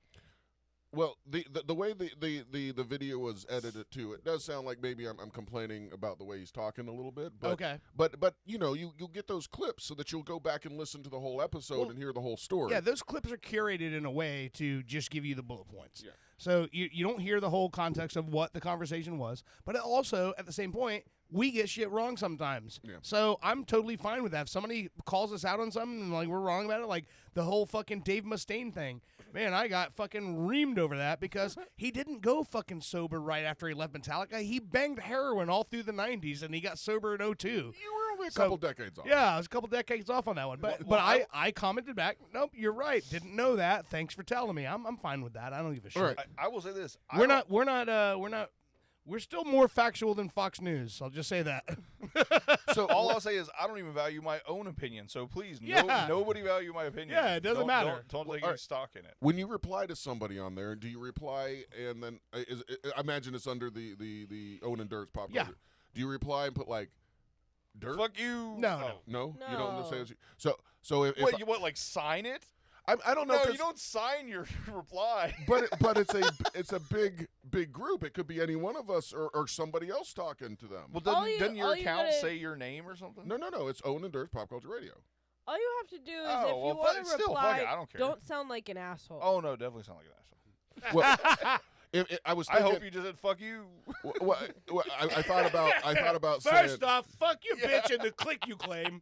Well, the way the video was edited too, it does sound like maybe I'm complaining about the way he's talking a little bit. But, Okay. But you'll get those clips so that you'll go back and listen to the whole episode and hear the whole story. Yeah, those clips are curated in a way to just give you the bullet points. Yeah. So you don't hear the whole context of what the conversation was, but it also, at the same point, we get shit wrong sometimes. Yeah. So I'm totally fine with that. If somebody calls us out on something and like we're wrong about it, like the whole fucking Dave Mustaine thing, man, I got fucking reamed over that because he didn't go fucking sober right after he left Metallica. He banged heroin all through the 90s and he got sober in 02. You were only a So- couple decades off. Yeah, I was a couple decades off on that one, but I commented back. Nope, you're right. Didn't know that. Thanks for telling me. I'm fine with that. I don't give a shit. All right. I will say this. We're still more factual than Fox News. I'll just say that. So all I'll say is I don't even value my own opinion. So please, Yeah. nobody value my opinion. Yeah, it doesn't matter. Don't take All any right. stock in it. When you reply to somebody on there, do you reply and then I imagine it's under the Owen and Dirt's Pop Yeah. Culture. Do you reply and put like Dirt? Fuck you. No. No, No. you don't say. So if What, you want, like, sign it? I don't know. No, 'cause- you don't sign your reply. But it's a big group. It could be any one of us or somebody else talking to them. Well, All doesn't you your account gotta- say your name or something? No. It's Owen and Dirt's Pop Culture Radio. All you have to do is Oh, if well, you want to still, fuck reply, it, I don't care. don't sound like an asshole. Oh, no, definitely sound like an asshole. Well, I was. I Thinking, hope you just said fuck you. I thought about First saying. off, fuck you, bitch, and the click you claim.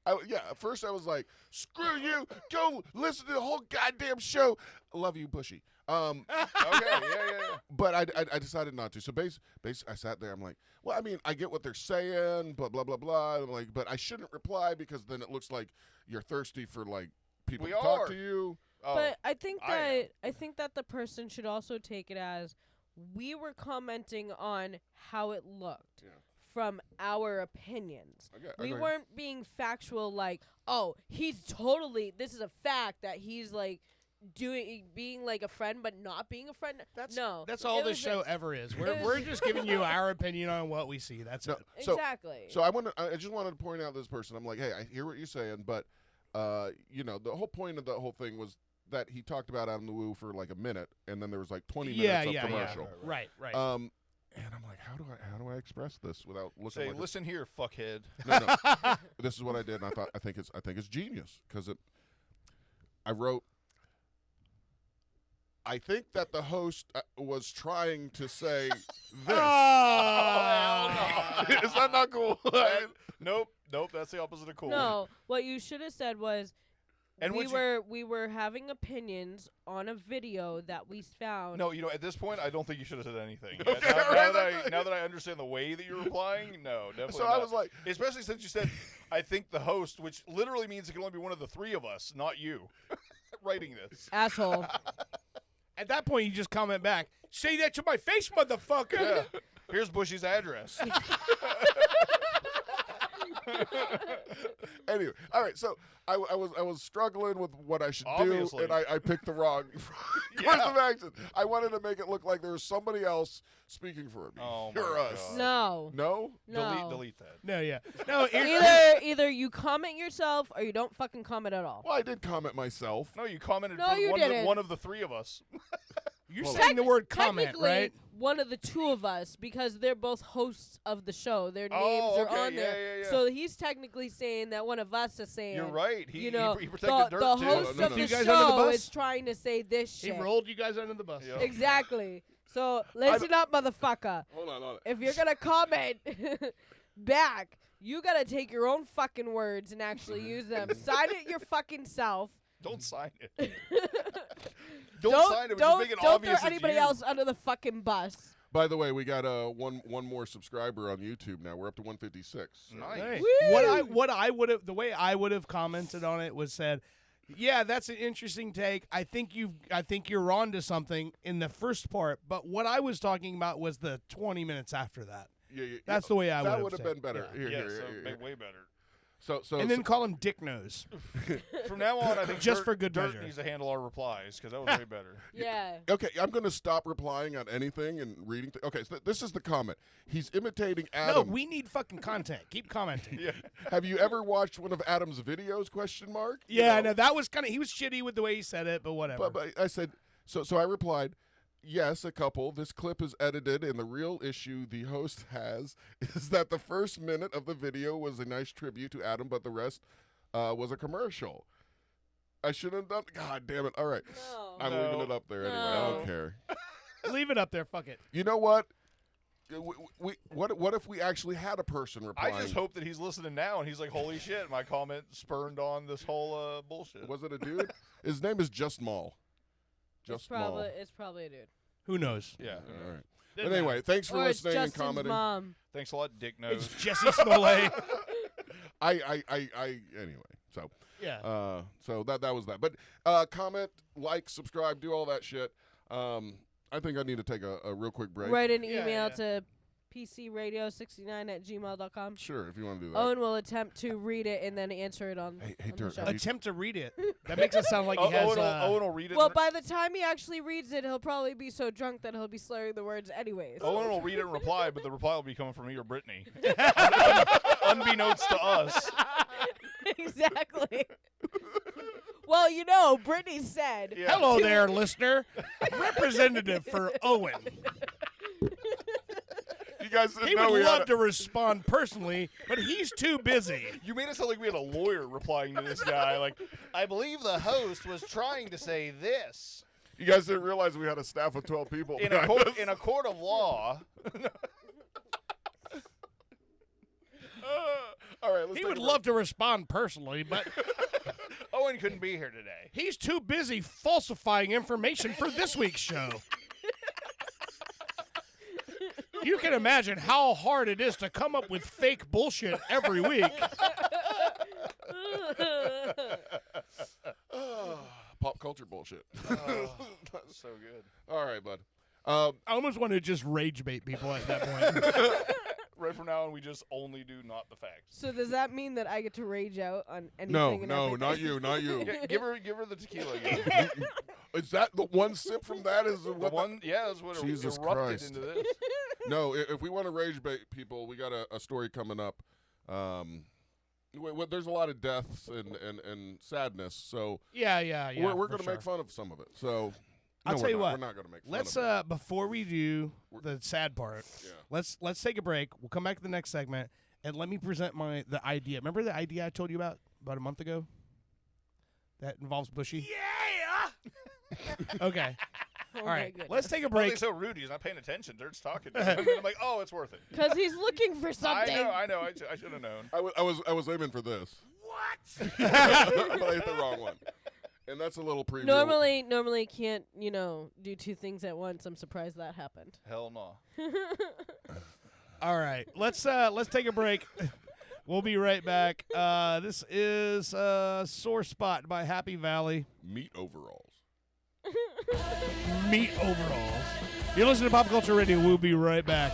At first I was like, "Screw you! Go listen to the whole goddamn show." I love you, Bushey. Okay, yeah. But I decided not to. So I sat there. I'm like, well, I mean, I get what they're saying, blah blah blah blah. I'm like, but I shouldn't reply because then it looks like you're thirsty for like people We to talk are. to you. Oh, But I think I that the person should also take it as we were commenting on how it looked Yeah. from our opinions. We Okay. weren't being factual like, oh, this is a fact that he's like being like a friend but not being a friend. That's no. That's all It this was show a- ever is. it We're was- just giving you our opinion on what we see. That's No, it. so Exactly. so I just wanted to point out to this person. I'm like, hey, I hear what you're saying, but the whole point of the whole thing was that he talked about Adam the Woo for like a minute, and then there was like 20 minutes of commercial. Right. And I'm like, how do I express this without looking Say, like a- listen here, fuckhead. No. This is what I did, and I think it's genius because I wrote. I think that the host was trying to say this. Oh, Is that not cool? Nope, that's the opposite of cool. No, what you should have said was And we what were having opinions on a video that we found. No, at this point, I don't think you should have said anything. Okay, Now that I understand the way that you're replying, no, definitely So not. I was like, Especially since you said, I think the host, which literally means it can only be one of the three of us, not you, writing this. Asshole. At that point, you just comment back, "Say that to my face, motherfucker." Yeah. Here's Bushey's address. anyway, all right. So I was struggling with what I should Obviously. do, and I picked the wrong course of action. I wanted to make it look like there was somebody else speaking for me. Oh, my You're us. God. No. No. No. Delete that. No, yeah, no. Here, Either you comment yourself or you don't fucking comment at all. Well, I did comment myself. No, you commented No, for you one didn't. of the three of us. you're Well, saying the word comment, Technically, right? one of the two of us because they're both hosts of the show. Their names Oh, are okay, on there. yeah. So he's technically saying that one of us is saying. You're right. He You know, he protected the dirt, too. host No, of no, the no. You guys under the show bus? is trying to say this He shit. rolled you guys under the bus. Yep. Exactly. So listen up, motherfucker. Hold on. If you're gonna comment back, you gotta take your own fucking words and actually use them. Sign it your fucking self. Don't sign it. Don't sign it. But just make it don't obvious throw it's anybody you. else under the fucking bus. By the way, we got one more subscriber on YouTube now. We're up to 156. So. Nice. Hey, Woo! what I would have, the way I would have commented on it was said, yeah, that's an interesting take. I think you're on to something in the first part, but what I was talking about was the 20 minutes after that. Yeah, That's the way I would have That would have said. been better. Yeah. Here, Yeah, here, so here, make here. way better. So And then call him Dick Nose. From now on, I think Just Dirt- for good Dirt measure. needs to handle our replies because that was way better. Yeah. okay, I'm going to stop replying on anything and reading. Okay, so this is the comment. He's imitating No, Adam. we need fucking content. Keep commenting. Yeah. Have you ever watched one of Adam's videos? Question mark. You Yeah, know? no, that was kind of, he was shitty with the way he said it, but whatever. But I said, so I replied, yes, a couple. This clip is edited, and the real issue the host has is that the first minute of the video was a nice tribute to Adam, but the rest was a commercial. I shouldn't have done. God damn it! All right, No. I'm No. leaving it up there anyway. I No. don't care. Leave it up there, fuck it. You know what? What if we actually had a person I replying? just hope that he's listening now and he's like, holy shit, my comment spurned on this whole bullshit. Was it a dude? His name is Just Mall. Just Mall. It's probably a dude. Who knows? Yeah. All right. Doesn't But anyway, thanks for Or it's listening and Justin's commenting. mom. Thanks a lot, Dick It's Nose. Jesse Smollett. I anyway. So. Yeah. So that was that. But comment, like, subscribe, do all that shit. I think I need to take a real quick break. Write an Yeah, email yeah. to pcradio69@gmail.com. Sure, if you want to do that. Owen will attempt to read it and then answer it on, Hey, on the Dirk, show. have you- Attempt to read it. That makes it sound like he has. Owen will read it. Well, by the time he actually reads it, he'll probably be so drunk that he'll be slurring the words anyways. Owen will read it and reply, but the reply will be coming from me or Brittany. unbeknownst to us. Exactly. Well, you know, Brittany said. Yeah. Hello there, listener. Representative for Owen. You guys didn't He know would we love had to respond personally, but he's too busy. You made it sound like we had a lawyer replying to this guy. Like, I believe the host was trying to say this. You guys didn't realize we had a staff of 12 people. In a court of law. All right, let's He take would a love to respond personally, but Owen couldn't be here today. he's too busy falsifying information for this week's show. You can imagine how hard it is to come up with fake bullshit every week. Pop culture bullshit. So good. All right, bud. I almost want to just rage bait people at that point. Right from now on, we just only do not the facts. So does that mean that I get to rage out on anything? No, and no, everything? not you, not you. Give her the tequila again. Is that the one sip from that? Is The what one, yeah, that's what Jesus erupted Christ. into this. No, if we want to rage bait people, we got a story coming up. There's a lot of deaths and sadness, so Yeah. we're for going to sure. make fun of some of it. So I'll no, tell you we're what. not, we're not going to make fun Let's of it. before we do the sad part, Yeah. let's take a break. We'll come back to the next segment and let me present the idea. Remember the idea I told you about a month ago? That involves Bushey? Yeah! Okay. Oh All my right. goodness. Let's take a Well, break. he's so rude. He's not paying attention. Dirt's talking to him. And I'm like, oh, it's worth it. Because he's looking for something. I know. I should have known. I was aiming for this, What? but I hit the wrong one. And that's a little preview. Normally can't, do two things at once. I'm surprised that happened. Hell no. All right. Let's take a break. We'll be right back. This is Sore Spot by Happy Valley. Meat overalls. Meat overalls. You're listening to Pop Culture Radio. We'll be right back.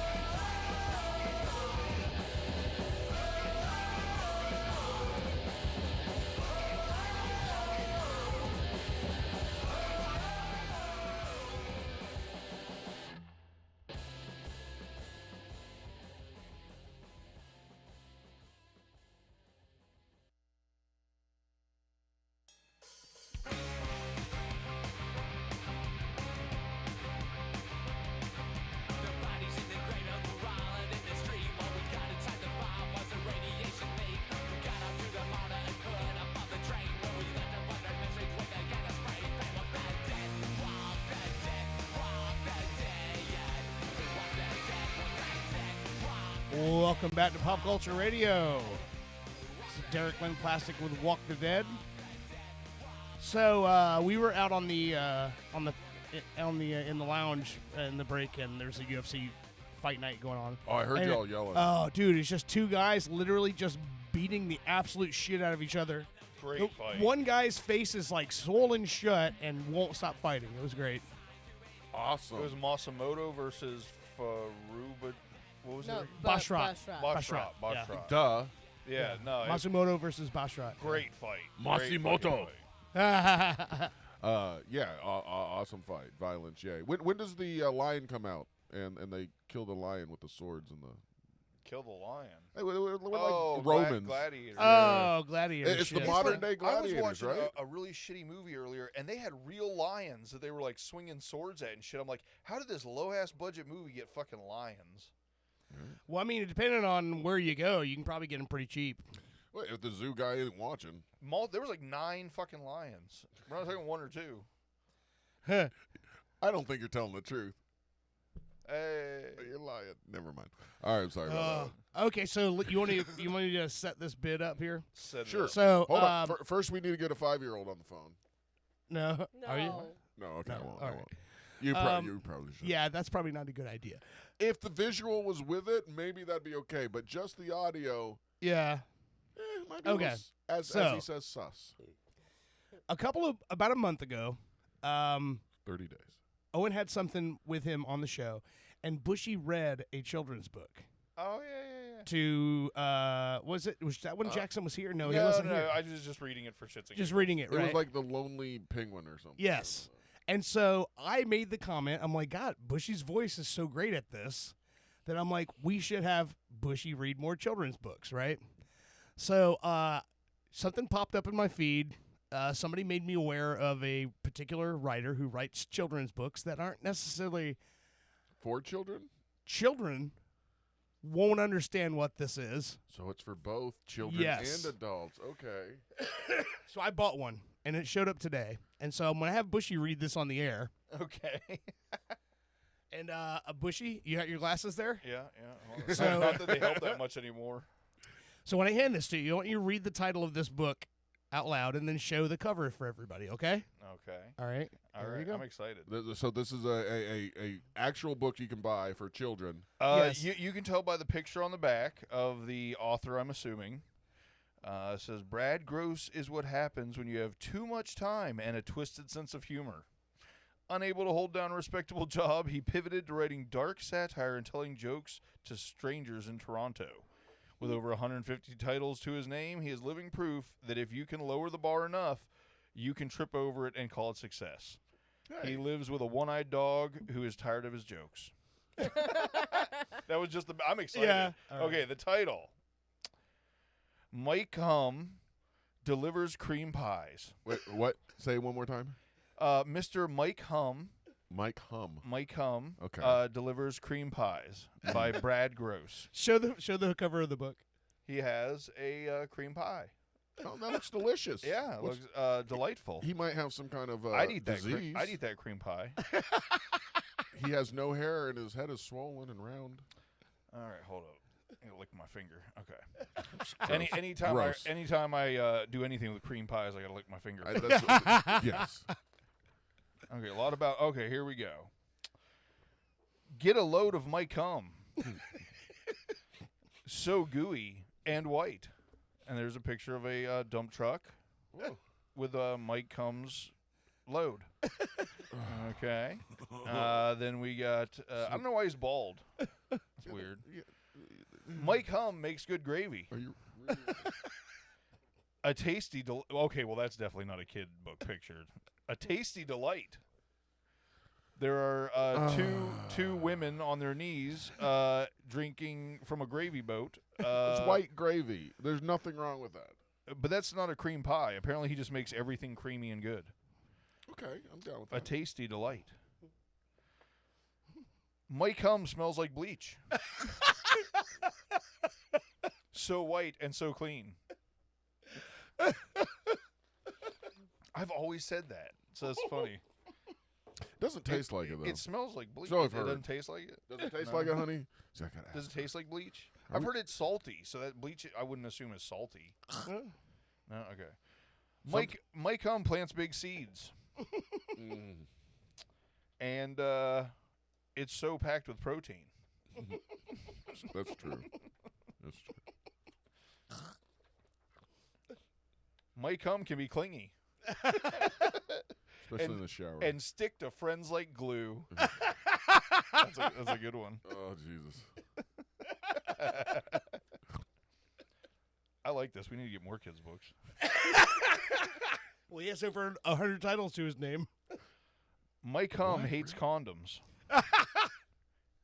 Welcome back to Pop Culture Radio. This is Derek Lynn Plastic with Walk the Dead. So we were out in the lounge in the break, and there's a UFC fight night going on. Oh, I heard And y'all yelling. Oh, dude, it's just two guys literally just beating the absolute shit out of each other. Great fight. One guy's face is like swollen shut and won't stop fighting. It was great. Awesome. It was Masamoto versus Faruba. What was No, it? Bashrat. Bashrat. Yeah. Duh. Yeah, no. it was Masumoto versus Bashrat. Great fight. Masimoto. Great fucking fight. Yeah, awesome fight. Violence, yay. When does the lion come out? And they kill the lion with the swords and the... Kill the lion. Hey, we're Oh, like Romans. Gladiator. Oh, Gladiator. It's the shit. modern day I was gladiators, watching right? a really shitty movie earlier, and they had real lions that they were like swinging swords at and shit. I'm like, how did this low ass budget movie get fucking lions? Well, I mean, depending on where you go, you can probably get them pretty cheap. Well, if the zoo guy isn't watching. There was like 9 fucking lions. We're not talking 1 or 2. I don't think you're telling the truth. Hey. You're lying. Never mind. All right, I'm sorry about Okay, so you want to set this bid up here? Said that. Sure. So Hold on. First, we need to get a 5-year-old on the phone. no, No. are you? No, okay, No, I won't. all I right. won't. You probably should. Yeah, that's probably not a good idea. If the visual was with it, maybe that'd be okay. But just the audio, Yeah, might be Okay, as so- he says, sus. about a month ago, 30 days. Owen had something with him on the show, and Bushey read a children's book Oh, yeah. to was that when Jackson was here? No, he No, wasn't here. I was just reading it for shits and Just giggles. reading it, It right? was like the Lonely Penguin or something. Yes. And so I made the comment, I'm like, God, Bushey's voice is so great at this that I'm like, we should have Bushey read more children's books, right? So something popped up in my feed. Somebody made me aware of a particular writer who writes children's books that aren't necessarily For children? children won't understand what this is. So it's for both children Yes. and adults. Okay. So I bought one, and it showed up today. And so I'm going to have Bushey read this on the air. Okay. And Bushey, you got your glasses there? Yeah. Hold on. So- Not that they help that much anymore. So when I hand this to you, I want you to read the title of this book out loud and then show the cover for everybody, okay? Okay. All right. All There you right. go. I'm excited. So this is a actual book you can buy for children. Yes. You can tell by the picture on the back of the author, I'm assuming. It says, Brad Gross is what happens when you have too much time and a twisted sense of humor. Unable to hold down a respectable job, he pivoted to writing dark satire and telling jokes to strangers in Toronto. With over 150 titles to his name, he is living proof that if you can lower the bar enough, you can trip over it and call it success. He lives with a one-eyed dog who is tired of his jokes. That was just I'm excited. Yeah. All right. Okay, the title. Mike Hum delivers cream pies. Wait, what? Say it one more time. Mr. Mike Hum Mike Hum. Okay. delivers cream pies by Brad Gross. Show the cover of the book. He has a cream pie. Oh, that looks delicious. Yeah, it What's- looks delightful. He might have some kind of I'd eat that. disease. I'd eat that cream pie. He has no hair and his head is swollen and round. All right, hold up. I'm gonna lick my finger. Okay. Gross. Anytime I do anything with cream pies, I gotta lick my finger. Yes. Okay, a lot about. Okay, here we go. Get a load of Mike Hum. So gooey and white, and there's a picture of a dump truck Whoa. with Mike Hum's load. Okay. Then we got. I don't know why he's bald. It's weird. Mike Hum makes good gravy. Are you? A tasty. Okay, well that's definitely not a kid book picture. A tasty delight. There are two women on their knees drinking from a gravy boat. It's white gravy. There's nothing wrong with that. But that's not a cream pie. Apparently he just makes everything creamy and good. Okay, I'm down with A that. tasty delight. Mike Hum smells like bleach. So white and so clean. I've always said that, so it's funny. Doesn't taste like it though. It smells like bleach. So I've It heard. doesn't taste like it. Does it taste No. like it, honey? See, I gotta Does ask it taste like bleach? Are I've we- heard it's salty, so that bleach I wouldn't assume is salty. No, okay. Mike Hum plants big seeds, Mm. and it's so packed with protein. That's true. That's true. Mike Hum can be clingy Especially in the shower. and stick to friends like glue. That's a good one. Oh Jesus. I like this. We need to get more kids' books. Well, he has over 100 titles to his name. Mike Hum What? hates condoms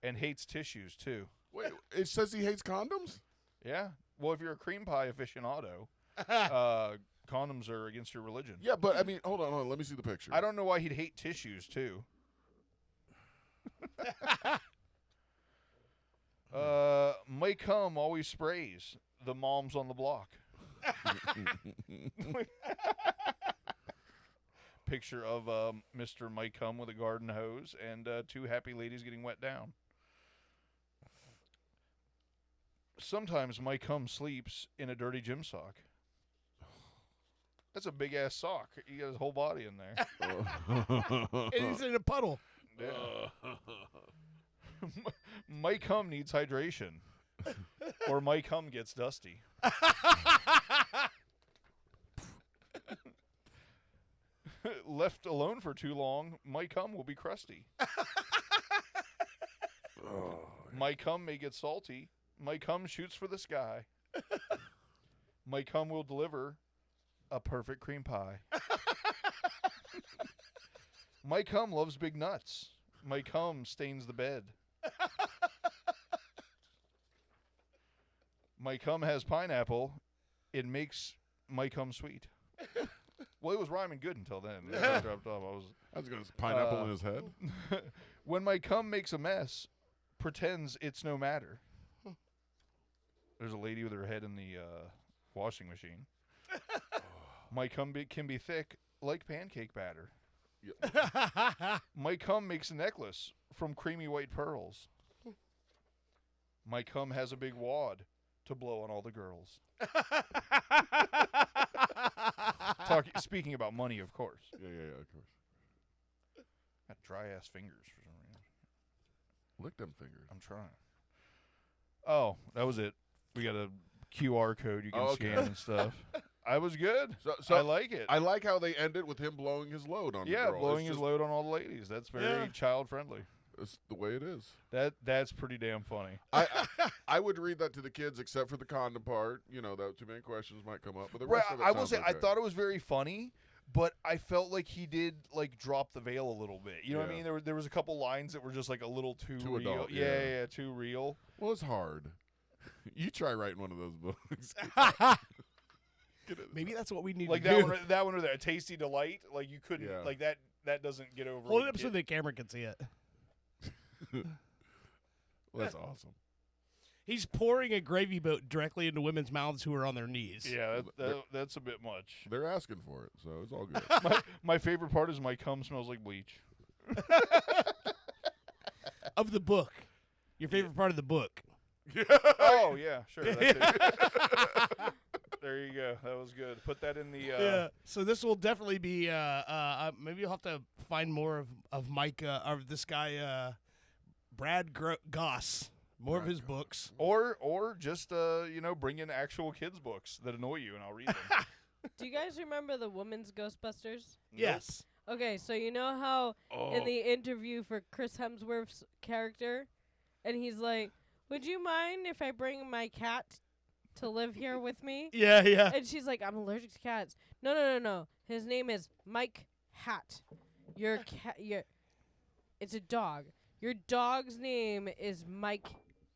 and hates tissues too. Wait, it says he hates condoms? Yeah. Well, if you're a cream pie aficionado, condoms are against your religion. Yeah, but I mean, hold on. Let me see the picture. I don't know why he'd hate tissues too. Mike Hum always sprays the moms on the block. Picture of Mr. Mike Hum with a garden hose and two happy ladies getting wet down. Sometimes Mike Hum sleeps in a dirty gym sock. That's a big ass sock. He got his whole body in there. And he's in a puddle. Yeah. Mike Hum needs hydration, or Mike Hum gets dusty. Left alone for too long, Mike Hum will be crusty. Mike Hum may get salty. Mike Hum shoots for the sky. Mike Hum will deliver a perfect cream pie. Mike Hum loves big nuts. Mike Hum stains the bed. My cum has pineapple. It makes my cum sweet. Well, it was rhyming good until then. I dropped off. I was going to pineapple in his head. When my cum makes a mess, pretends it's no matter. There's a lady with her head in the washing machine. My cum can be thick like pancake batter. My cum makes a necklace from creamy white pearls. My cum has a big wad to blow on all the girls. Speaking about money, of course. Yeah, of course. Got dry ass fingers for some reason. Lick them fingers. I'm trying. Oh, that was it. We got a QR code you can scan and stuff. I was good. So I like it. I like how they ended with him blowing his load on the girl. Blowing his load on all the ladies. That's very child friendly. That's the way it is. That's pretty damn funny. I would read that to the kids, except for the condom part. You know, that too many questions might come up. But the Right, rest of it I will sounds say, okay. I thought it was very funny, but I felt like he did like drop the veil a little bit. You know what I Yeah. mean? There was a couple lines that were just like a little too real. adult, Yeah, too real. Well, it's hard. You try writing one of those books. Maybe that's what we need Like to that do. one, that one or that Tasty Delight. Like you couldn't Yeah. like that doesn't get over. Hold it up so the camera can see it. Well, that's awesome. He's pouring a gravy boat directly into women's mouths who are on their knees. Yeah, that's a bit much. They're asking for it, so it's all good. My favorite part is my cum smells like bleach. Of the book. Your favorite part of the book. Oh yeah, sure. That's it. There you go. That was good. Put that in the. Yeah. So this will definitely be. Maybe you'll have to find more of Mike or this guy, Brad Goss. More of his books. Or just bring in actual kids' books that annoy you, and I'll read them. Do you guys remember the women's Ghostbusters? Yes. Okay, so you know how in the interview for Chris Hemsworth's character, and he's like, "Would you mind if I bring my cat to live here with me?" Yeah, yeah. And she's like, "I'm allergic to cats." No. His name is Mike Hat. Your cat. It's a dog. Your dog's name is Mike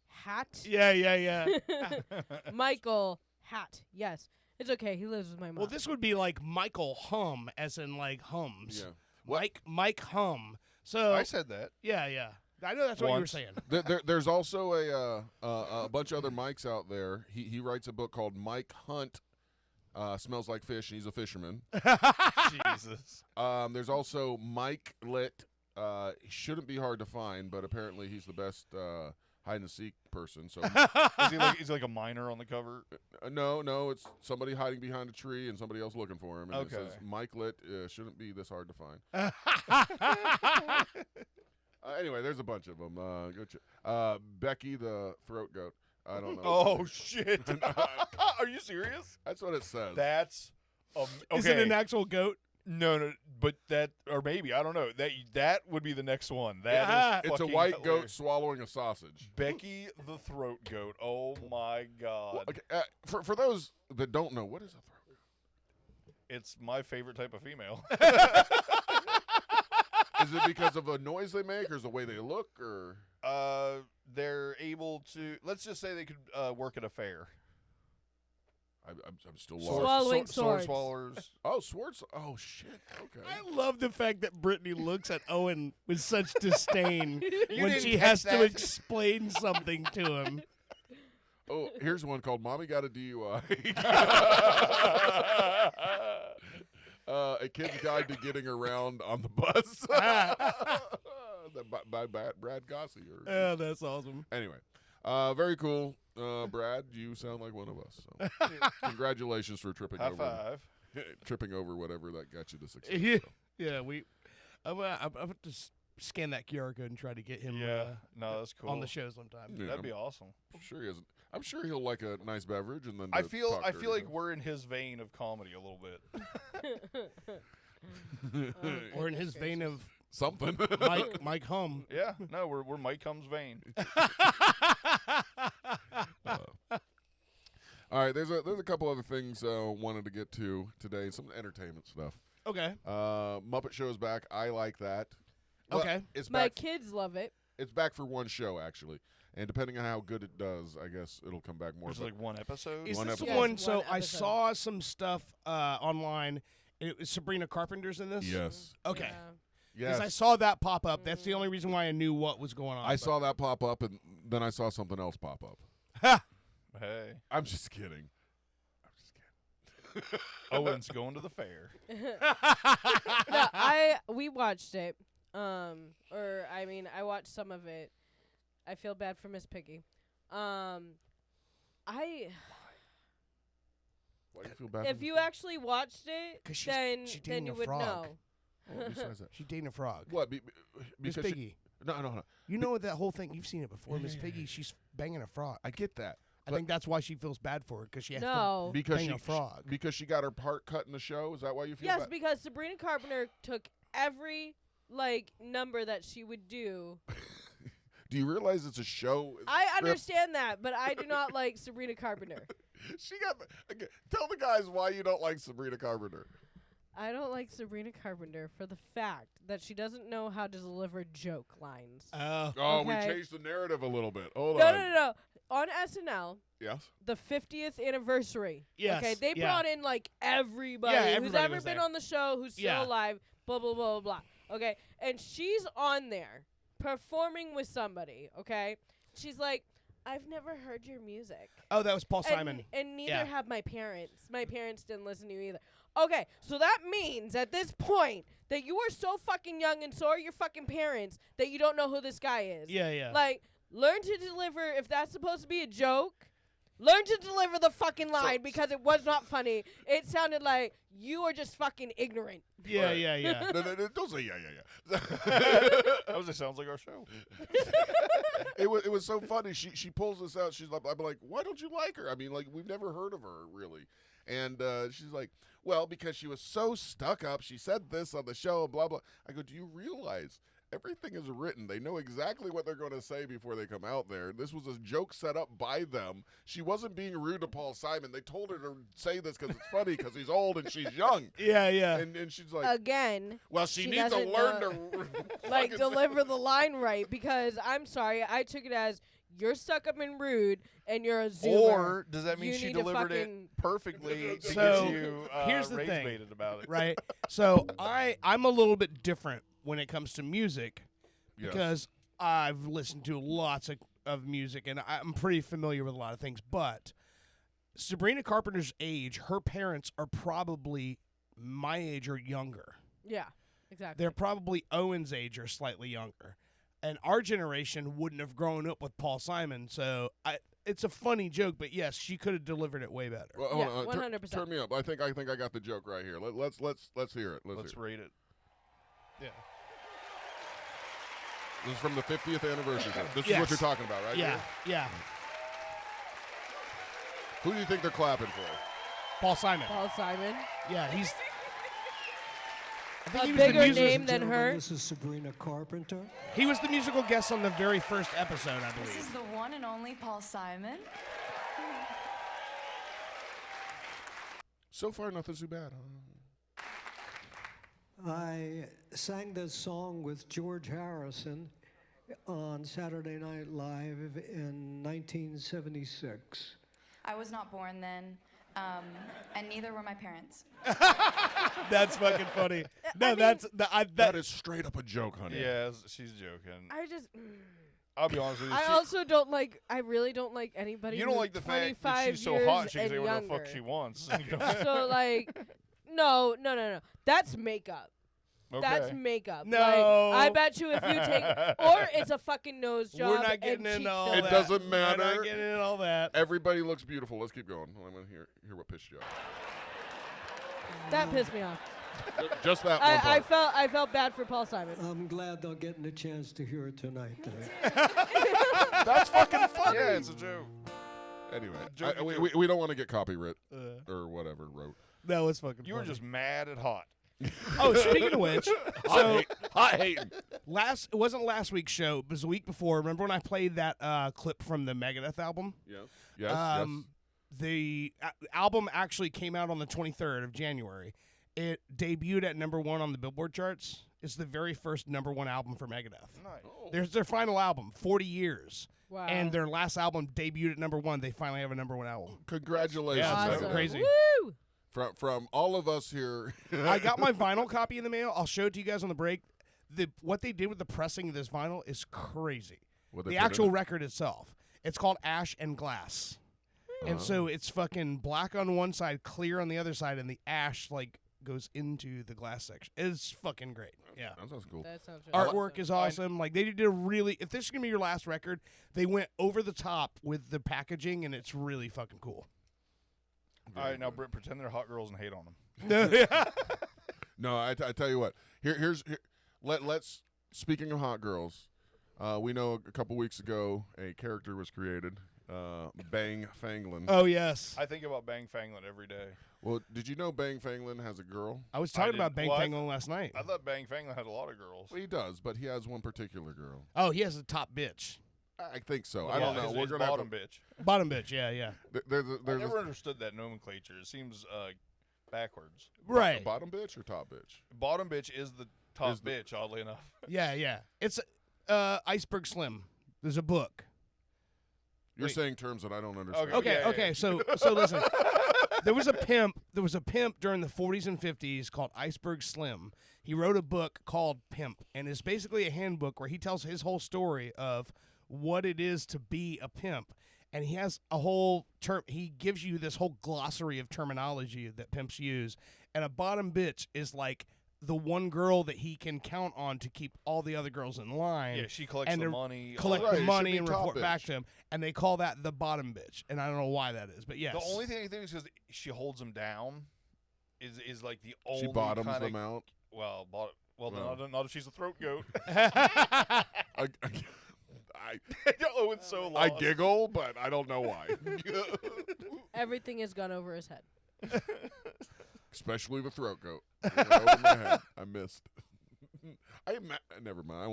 Hat. Yeah. Michael Hat. Yes. It's okay. He lives with my mom. Well, this would be like Michael Hum, as in like hums. Yeah. Mike Hum. So I said that. Yeah. I know that's what you were saying. There's also a bunch of other Mikes out there. He writes a book called Mike Hunt. Smells like fish, and he's a fisherman. Jesus. There's also Mike Lit. He shouldn't be hard to find, but apparently he's the best hide and seek person. So is he like a miner on the cover? No, it's somebody hiding behind a tree and somebody else looking for him. And Okay. it says Mike Lit shouldn't be this hard to find. Anyway, there's a bunch of them. Becky the throat goat. I don't know. Oh shit! Are you serious? That's what it says. That's okay. Is it an actual goat? No, but that, or maybe, I don't know. That would be the next one. That is It's a fucking white goat hilarious. swallowing a sausage. Becky the throat goat. Oh my god. Well, okay, for those that don't know, what is a throat goat? It's my favorite type of female. Is it because of the noise they make, or is it the way they look, or? They're able to, let's just say they could work at a fair. I'm still Sword- lost. Swallowing sword swords. swallowers. Oh, swords. Oh shit. Okay. I love the fact that Brittany looks at Owen with such disdain when didn't she catch has to that? explain something to him. Oh, here's one called "Mommy Got a DUI." A kid's guide to getting around on the bus. by Brad Gossey. Oh, that's awesome. Anyway, very cool. Brad, you sound like one of us. So. Congratulations for tripping High over five. whatever that got you to success. Yeah, I'm have to scan that QR code and try to get him No, that's cool. on the show sometime. Yeah, That'd be awesome. I'm sure he'll like a nice beverage, and then I to feel talk dirty like to we're in his vein of comedy a little bit. Or in his vein of something. Mike Hum. Yeah, no, we're Mike Hum's vein. All right, there's a couple other things wanted to get to today. Some entertainment stuff. Okay. Muppet Show's back. I like that. Well, Okay. it's My back. kids love it. It's back for one show actually, and depending on how good it does, I guess it'll come back more. It's but like one episode. Is One this the episode. one? Yes, So one I episode. saw some stuff online. It was Sabrina Carpenter's in this. yes, Okay. Yeah. Because yes. I saw that pop up. That's the only reason why I knew what was going on. I saw that pop up, and then I saw something else pop up. Ha! Hey, I'm just kidding. Owen's going to the fair. No, we watched it. I watched some of it. I feel bad for Miss Piggy. Why do you feel bad? If you actually watched it, 'Cause she's then dating you a would frog. know. besides that, She's dating a frog. what? Miss Because Piggy. no. You know that whole thing. You've seen it before. Miss Yeah. Piggy. She's banging a frog. I get that. I But- think that's why she feels bad for it because she has No. Because bang she a frog. because she got her part cut in the show. Is that why you feel Yes, bad? because Sabrina Carpenter took every number that she would do. Do you realize it's a show? I script? understand that, but I do not like Sabrina Carpenter. She got. Okay, tell the guys why you don't like Sabrina Carpenter. I don't like Sabrina Carpenter for the fact that she doesn't know how to deliver joke lines. Oh, Okay. we changed the narrative a little bit. Hold No, on. no, no, no. On SNL, Yes. the 50th anniversary. Yes, Okay, they yeah. brought in everybody Yeah, who's everybody ever was been there. on the show, who's still Yeah. alive, blah, blah, blah, blah, blah. Okay, and she's on there performing with somebody, okay? She's like, I've never heard your music. Oh, that was Paul Simon. And neither Yeah. have my parents. My parents didn't listen to you either. Okay, so that means at this point that you are so fucking young and so are your fucking parents that you don't know who this guy is. Yeah, yeah. Like, learn to deliver, if that's supposed to be a joke, learn to deliver the fucking line because it was not funny. It sounded like you are just fucking ignorant. yeah, Right. yeah, yeah. No, don't say yeah. That sounds like our show. It was so funny. She pulls this out. She's like, I'm like, why don't you like her? I mean, like, we've never heard of her really. And she's like, well, because she was so stuck up. She said this on the show, blah blah. I go, do you realize everything is written? They know exactly what they're going to say before they come out there. This was a joke set up by them. She wasn't being rude to Paul Simon. They told her to say this because it's funny because he's old and she's young. Yeah, yeah. And she's like, Again, well, she she needs to doesn't learn know- to like, fucking deliver the line right because I'm sorry, I took it as you're stuck up and rude and you're a zoomer. Or does that mean You she need to delivered it fucking- perfectly to So, get you here's the rage thing. baited about it? Right. So I'm a little bit different when it comes to music Yes. because I've listened to lots of music and I'm pretty familiar with a lot of things. But Sabrina Carpenter's age, her parents are probably my age or younger. Yeah, exactly. They're probably Owen's age or slightly younger. And our generation wouldn't have grown up with Paul Simon, so it's a funny joke, but yes, she could have delivered it way better. Well, Yeah, hold on, 100%. Turn me up. I think I got the joke right here. Let's hear it. Let's hear it. rate it. Yeah. This is from the 50th anniversary. This is Yes. what you're talking about, right? Yeah, yeah. Who do you think they're clapping for? Paul Simon. Paul Simon. Yeah, he's. I think A he was the bigger music- name than her. This is Sabrina Carpenter. He was the musical guest on the very first episode, I This is believe. the one and only Paul Simon. So far, nothing too bad. I sang this song with George Harrison on Saturday Night Live in 1976. I was not born then, and neither were my parents. That's fucking funny. No, mean- That is straight up a joke, honey. Yeah, she's joking. I just. I'll be honest with you. I also don't like. I really don't like anybody. You don't who's like the fact that 25 she's so years hot she can and say whatever the fuck younger. she wants. So no. That's makeup. That's Okay. makeup. No. Like, I bet you if you take, or it's a fucking nose job. We're not getting and into cheek all filler. It that. doesn't We're matter. not getting into all that. Everybody looks beautiful. Let's keep going. I want to hear what pissed you off. That pissed me off. Just that one I part. felt bad for Paul Simon. I'm glad they're getting a chance to hear it tonight. That's fucking funny. Yeah, it's a joke. Anyway, Joke, we don't want to get copyright Uh, or whatever wrote. that was fucking You were funny. just mad and hot. Oh, speaking of which, so Hot hating. it wasn't last week's show, it was the week before. Remember when I played that clip from the Megadeth album? Yes. Yes. The album actually came out on the 23rd of January. It debuted at #1 on the Billboard charts. It's the very first #1 album for Megadeth. Nice. Oh. There's their final album, 40 years. Wow. And their last album debuted at #1. They finally have a #1 album. Congratulations. Yeah, it's awesome. crazy. Woo! From all of us here. I got my vinyl copy in the mail. I'll show it to you guys on the break. What they did with the pressing of this vinyl is crazy. What they The put in actual it? record itself. It's called Ash and Glass. And so it's fucking black on one side, clear on the other side, and the ash like goes into the glass section. It's fucking great. Yeah. That sounds cool. That sounds really Artwork is awesome. Like they did a really. If this is gonna be your last record, they went over the top with the packaging, and it's really fucking cool. All right, now Brit, pretend they're hot girls and hate on them. No, I tell you what. Let's. Speaking of hot girls, we know a couple weeks ago a character was created, Bang Fanglin. Oh yes, I think about Bang Fanglin every day. Well, did you know Bang Fanglin has a girl? I was talking did- about Bang what? Fanglin last night. I thought Bang Fanglin had a lot of girls. Well, he does, but he has one particular girl. Oh, he has a top bitch, I think so. I don't know. His, We're his gonna have bottom to, bitch. bottom bitch. Yeah, yeah. There's I a never understood that nomenclature. It seems backwards. Right. bottom bitch or top bitch. Bottom bitch is the top Is the- bitch, oddly enough. Yeah, yeah. It's Iceberg Slim. There's a book. You're Wait. saying terms that I don't understand. Okay. Okay, Yeah, okay. yeah. So listen. There was a pimp during the 40s and 50s called Iceberg Slim. He wrote a book called Pimp, and it's basically a handbook where he tells his whole story of what it is to be a pimp. And he has a whole term. He gives you this whole glossary of terminology that pimps use. And a bottom bitch is like the one girl that he can count on to keep all the other girls in line. Yeah, she collects and the to money. collect Right, it the should money be and top report back bitch. to him. And they call that the bottom bitch. And I don't know why that is, but yes. The only thing I think is because she holds them down. Is like the only She bottoms kinda, them out. Well, Well. not if she's a throat goat. I, Oh, it's so I lost. giggle, but I don't know why. Everything has gone over his head. Especially the throat goat. It went over my head. I missed. Never mind. I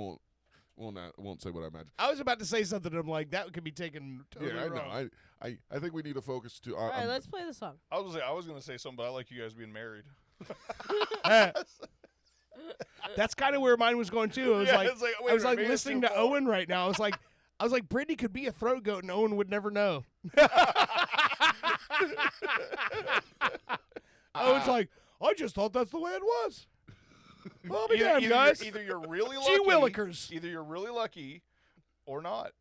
won't say what I imagine. I was about to say something. I'm like, that could be taken totally Yeah, I wrong. know. I think we need to focus to. All right, let's play the song. I was gonna say something, but I like you guys being married. That's kind of where mine was going too. I was Yeah, like, it's like, wait I a was minute, like maybe it's listening too to far. Owen right now. I was like, Brittany could be a throat goat and Owen would never know. Owen's like, I just thought that's the way it was. Well, I'll be damned, guys. Either you're really Gee lucky. willikers. Either you're really lucky, or not.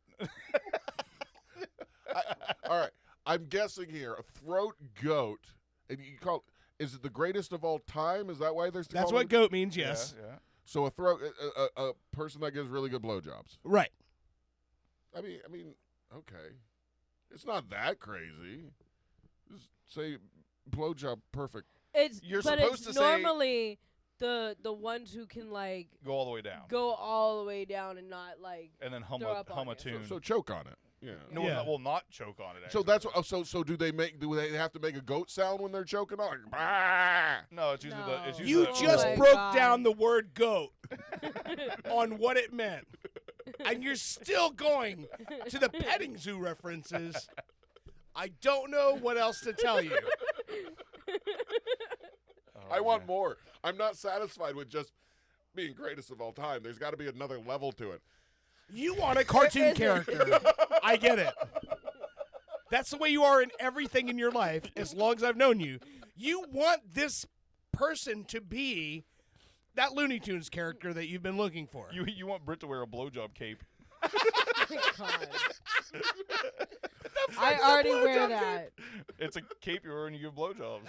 All right. I'm guessing here a throat goat, and you call. Is it the greatest of all time? Is that why there's? That's what goat means, yes. Yeah. So a person that gives really good blowjobs. Right. I mean, okay, it's not that crazy. Just say blowjob perfect. You're but supposed it's to say- normally the ones who can like Go all the way down, go all the way down and not like and then hum throw up on a you. tune. So choke on it. Yeah. No, Yeah. not choke on it. So Actually. that's what. So do they have to make a goat sound when they're choking on? Like, bah! No, it's usually the. It's No. usually You the, just my broke God. down the word goat on what it meant. And you're still going to the petting zoo references. I don't know what else to tell you. I want more. I'm not satisfied with just being greatest of all time. There's got to be another level to it. You want a cartoon character. I get it. That's the way you are in everything in your life, as long as I've known you. You want this person to be that Looney Tunes character that you've been looking for. You want Brit to wear a blowjob cape. God. I already wear that. It's a cape you wear when you give blowjobs.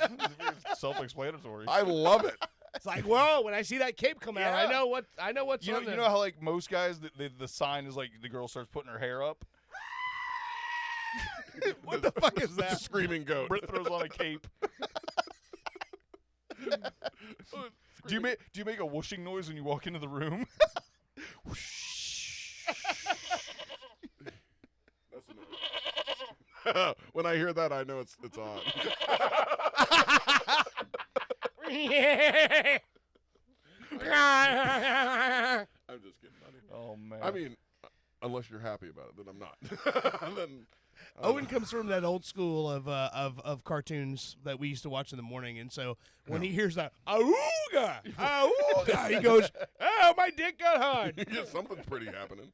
It's self-explanatory. I love it. It's like, whoa, when I see that cape come out, I Yeah. know what's You know, on there. you know how like most guys, the sign is like the girl starts putting her hair up. What the fuck is that? Screaming goat. Brit throws on a cape. Do you make a whooshing noise when you walk into the room? When I hear that, I know it's on. I'm just kidding. Oh man. I mean, unless you're happy about it, then I'm not. then Owen comes from that old school of cartoons that we used to watch in the morning, and so when he hears that "Auga, auga," he goes, "Oh, my dick got hard." Yeah, something's pretty happening.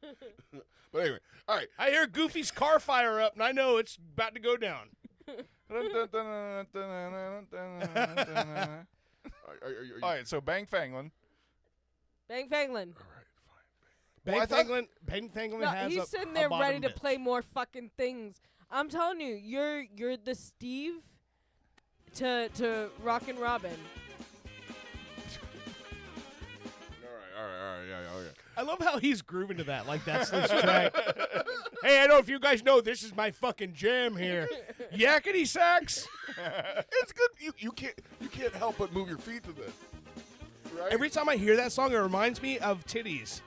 But anyway, all right. I hear Goofy's car fire up, and I know it's about to go down. All right, so Bang Fanglin. Bang Fanglin. All right, fine. Bang Fanglin No, has he's a sitting there bottom ready to bitch. play more fucking things. I'm telling you, you're the Steve to Rockin' Robin. All right, yeah, okay. I love how he's grooving to that, like that's this track. Hey, I don't know if you guys know, this is my fucking jam here. Yakety sax. It's good. You can't help but move your feet to this. Right? Every time I hear that song, it reminds me of Titties.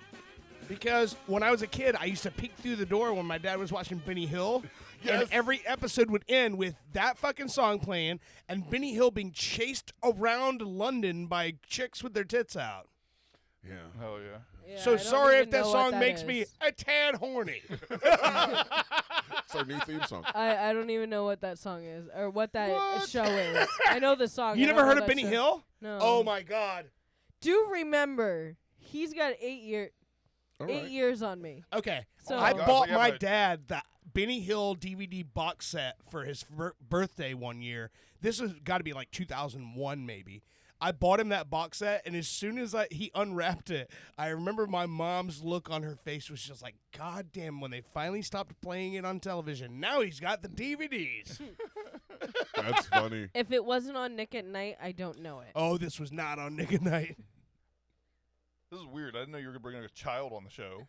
Because when I was a kid, I used to peek through the door when my dad was watching Benny Hill. Yes. And every episode would end with that fucking song playing and Benny Hill being chased around London by chicks with their tits out. Yeah. Hell yeah. Yeah, So I don't sorry even if that know what song that makes me is. a tad horny. It's our new theme song. I don't even know what that song is or what that show is. I know the song. You I never don't know heard of that Benny show. Hill? No. Oh my God. Do remember, he's got 8 All right. years on me. Okay. So I God, bought so you my have a- dad the Benny Hill DVD box set for his birthday one year. This has got to be like 2001 maybe. I bought him that box set, and as soon as he unwrapped it, I remember my mom's look on her face was just like, God damn, when they finally stopped playing it on television. Now he's got the DVDs. That's funny. If it wasn't on Nick at Night, I don't know it. Oh, this was not on Nick at Night. This is weird. I didn't know you were going to bring a child on the show.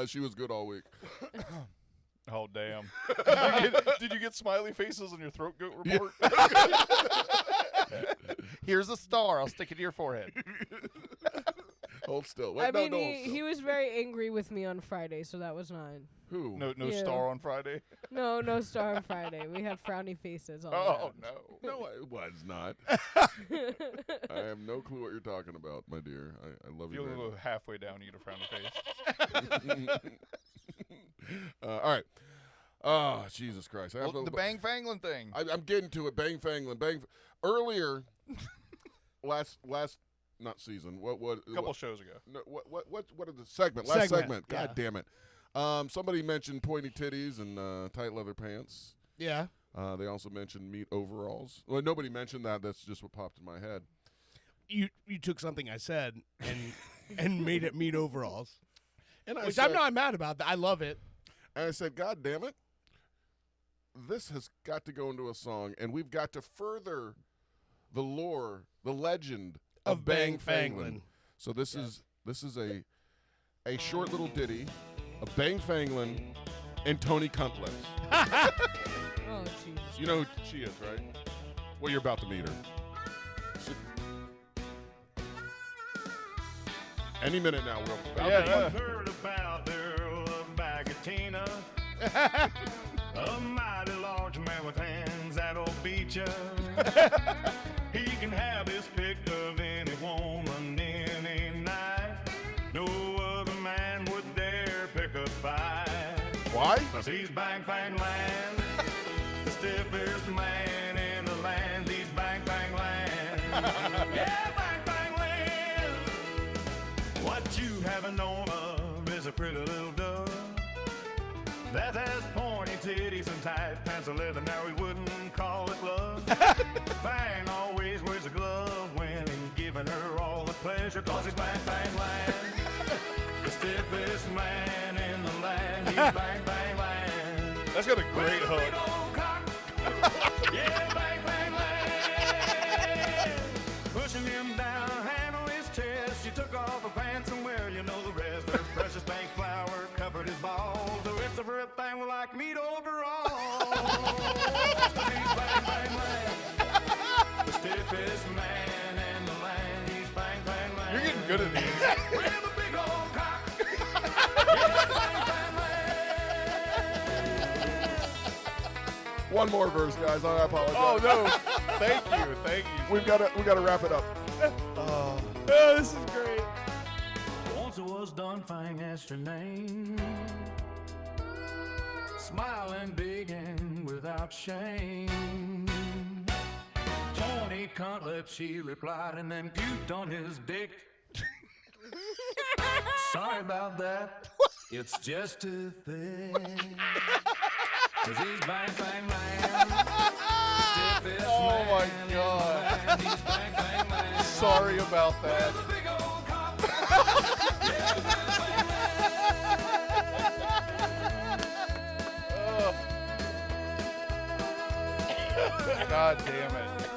She was good all week. Oh, damn. Did you get smiley faces on your throat goat report? Here's a star. I'll stick it to your forehead. Hold still. Wait, I mean, no, hold still. he was very angry with me on Friday, so that was not. Who? No Yeah. star on Friday. No star on Friday. We had frowny faces all Oh, around. no. No, it was not. I have no clue what you're talking about, my dear. I love If you you very go much. halfway down, you get a frowny face. All right. Oh, Jesus Christ. I have Well, to- the Bang Fanglin thing. I'm getting to it. Bang Fanglin. Earlier, last not season. What? A couple shows ago. No, what is the segment? Last segment. yeah. God damn it. Somebody mentioned pointy titties and tight leather pants. Yeah. They also mentioned meat overalls. Well, nobody mentioned that. That's just what popped in my head. You took something I said and made it meat overalls. And I Which said, I'm not mad about. I love it. And I said, God damn it. This has got to go into a song, and we've got to further the lore, the legend of Bang Fanglin. So this is a short little ditty of Bang Fanglin and Tony Cuntless. Oh, Jesus. You know who she is, right? Well, you're about to meet her. Any minute now, we're about to Yeah. Heard about their love bag of Tina. A mighty large man with hands that'll beat ya. He can have his pick of any woman any night. No other man would dare pick a fight. Why? 'Cause he's Bang Fang Land, the stiffest man in the land. He's Bang Fang Land. Yeah, Bang Fang Land. What you haven't known of is a pretty little dove that has pointy titties and tight pants of leather. Now we wouldn't call it love. Fang always wears a glove when he's giving her all the pleasure, 'cause he's Bang Fang Land, the stiffest man in the land. He's Bang Fang Land. That's got a great With a hook. big old cock. Yeah, Bang Bang Land. Pushing him down, hand on his chest. She took off her pants and well, you know the rest. Her precious pink flower covered his balls. So it's a real thing like meat overalls. 'Cause he's Bang Bang Land, the stiffest man in the land. He's Bang Bang Land. You're getting good at these. With a big old cock. Yeah, Bang Bang Land. One more verse, guys. I apologize. Oh, no. Thank you. We gotta wrap it up. Oh, this is great. Once once was Dunfang, asked her name. Smiling big and without shame. 20 cutlets, she replied, and then puked on his dick. Sorry about that. It's just a thing. 'Cause he's bang, bang, man. Stiffest Oh my man in the God. land. He's bang, bang, man. Sorry about that. With a big old cock. God damn it.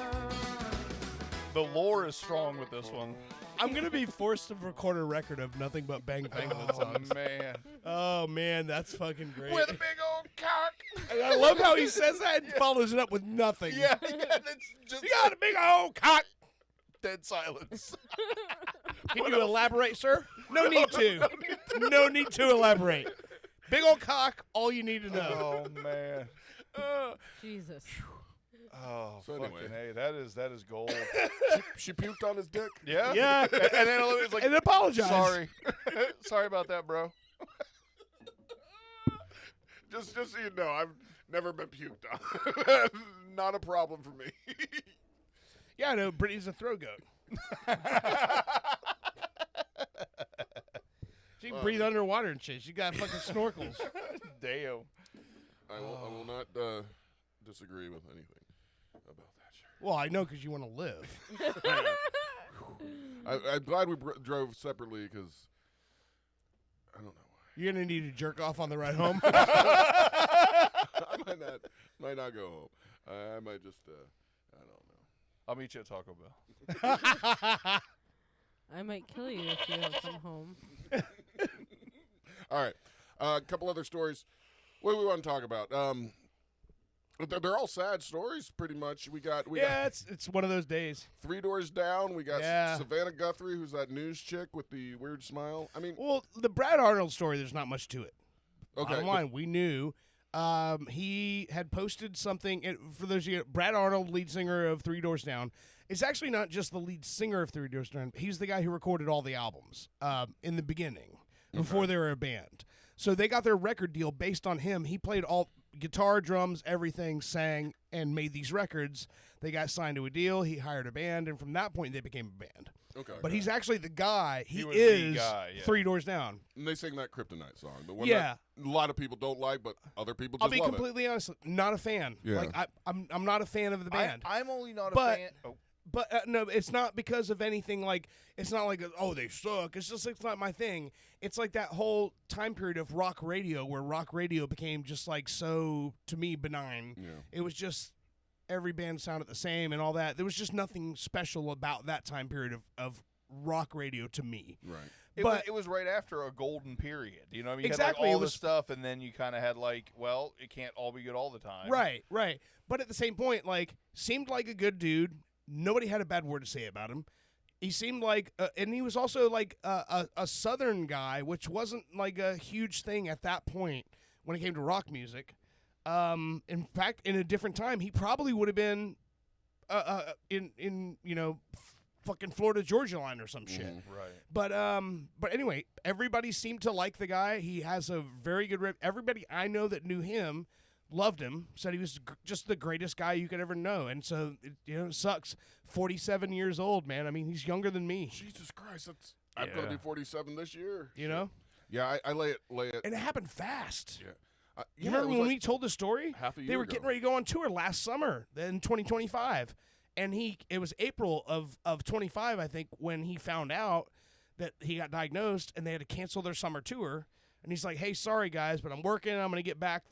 The lore is strong with this one. I'm gonna be forced to record a record of nothing but Bang Bangling Oh, songs. man. Oh man, that's fucking great. With a big old cock. And I love how he says that and follows it up with nothing. Yeah, that's just You got a big old cock. dead silence. Can you elaborate, sir? No need to. No need to elaborate. Big old cock, all you need to know. Oh, man. Jesus. Oh, So fucking anyway. A. That is gold. She puked on his dick. Yeah? Yeah. And then it's like, And apologize. sorry. Sorry about that, bro. Just so you know, I've never been puked on. Not a problem for me. Yeah, I know. Brittany's a throw goat. She can breathe underwater and shit. She got fucking snorkels. Damn. I will not disagree with anything about that. Sure. Well, I know because you want to live. I'm glad we drove separately because I don't know why. You're gonna need to jerk off on the ride home. I might not go home. I might just I don't know. I'll meet you at Taco Bell. I might kill you if you don't come home. All right, a couple other stories. What do we want to talk about? They're all sad stories, pretty much. We got it's one of those days. Three Doors Down. We got Yeah. Savannah Guthrie, who's that news chick with the weird smile. I mean, Well, the Brad Arnold story, there's not much to it. okay, Bottom line, we knew. He had posted something. For those of you, Brad Arnold, lead singer of Three Doors Down, is actually not just the lead singer of Three Doors Down. He's the guy who recorded all the albums in the beginning, before they were a band. So they got their record deal based on him. He played all guitar, drums, everything, sang, and made these records. They got signed to a deal. He hired a band, and from that point, they became a band. okay. But he's actually the guy. He was the is guy, yeah. Three Doors Down. And they sing that Kryptonite song, the one Yeah. that a lot of people don't like, but other people just I'll be love completely honest, not a fan. Yeah. Like I'm not a fan of the band. I'm only not a But- fan. Oh, But no, it's not because of anything like, it's not like, oh, they suck. It's just, it's not my thing. It's like that whole time period of rock radio where rock radio became just like so, to me, benign. Yeah. It was just every band sounded the same and all that. There was just nothing special about that time period of rock radio to me. Right. it was right after a golden period. You know what I mean? You Exactly, had it like all was- this stuff, and then you kind of had like, well, it can't all be good all the time. Right, right. But at the same point, like, seemed like a good dude. Nobody had a bad word to say about him. He seemed like, and he was also like a Southern guy, which wasn't like a huge thing at that point when it came to rock music. In fact, in a different time, he probably would have been in fucking Florida Georgia line or some shit. Right. But anyway, everybody seemed to like the guy. He has a very good rep. Everybody I know that knew him loved him, said he was just the greatest guy you could ever know. And so, it sucks. 47 years old, man. I mean, he's younger than me. Jesus Christ, I'm going to be 47 this year. You know? Yeah, I lay it. And it happened fast. Yeah. You remember it was when like we told the story? half a They year were ago. getting ready to go on tour last summer, in 2025. And it was April of 25, I think, when he found out that he got diagnosed and they had to cancel their summer tour. And he's like, hey, sorry, guys, but I'm working. I'm going to get back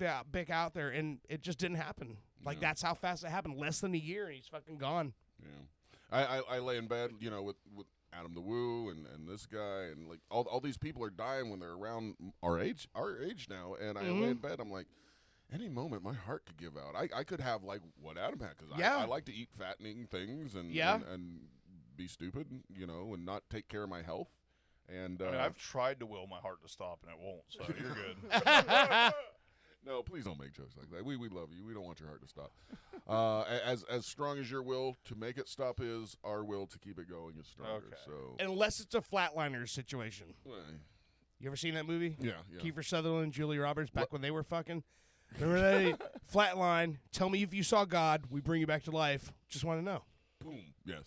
out there. And it just didn't happen. Like, that's how fast it happened. Less than a year, and he's fucking gone. Yeah. I lay in bed, with Adam the Woo and this guy. And, like, all these people are dying when they're around our age now. And I lay in bed. I'm like, any moment, my heart could give out. I could have, like, what Adam had. Because I like to eat fattening things and be stupid, and not take care of my health. And I mean, I've tried to will my heart to stop, and it won't, so you're good. No, please don't make jokes like that. We love you. We don't want your heart to stop. As strong as your will to make it stop is, our will to keep it going is stronger. Okay. So Unless it's a Flatliners situation. You ever seen that movie? Yeah. Kiefer Sutherland, Julia Roberts, back when they were fucking. Remember that? Flatline. Tell me if you saw God. We bring you back to life. Just want to know. Boom. Yes.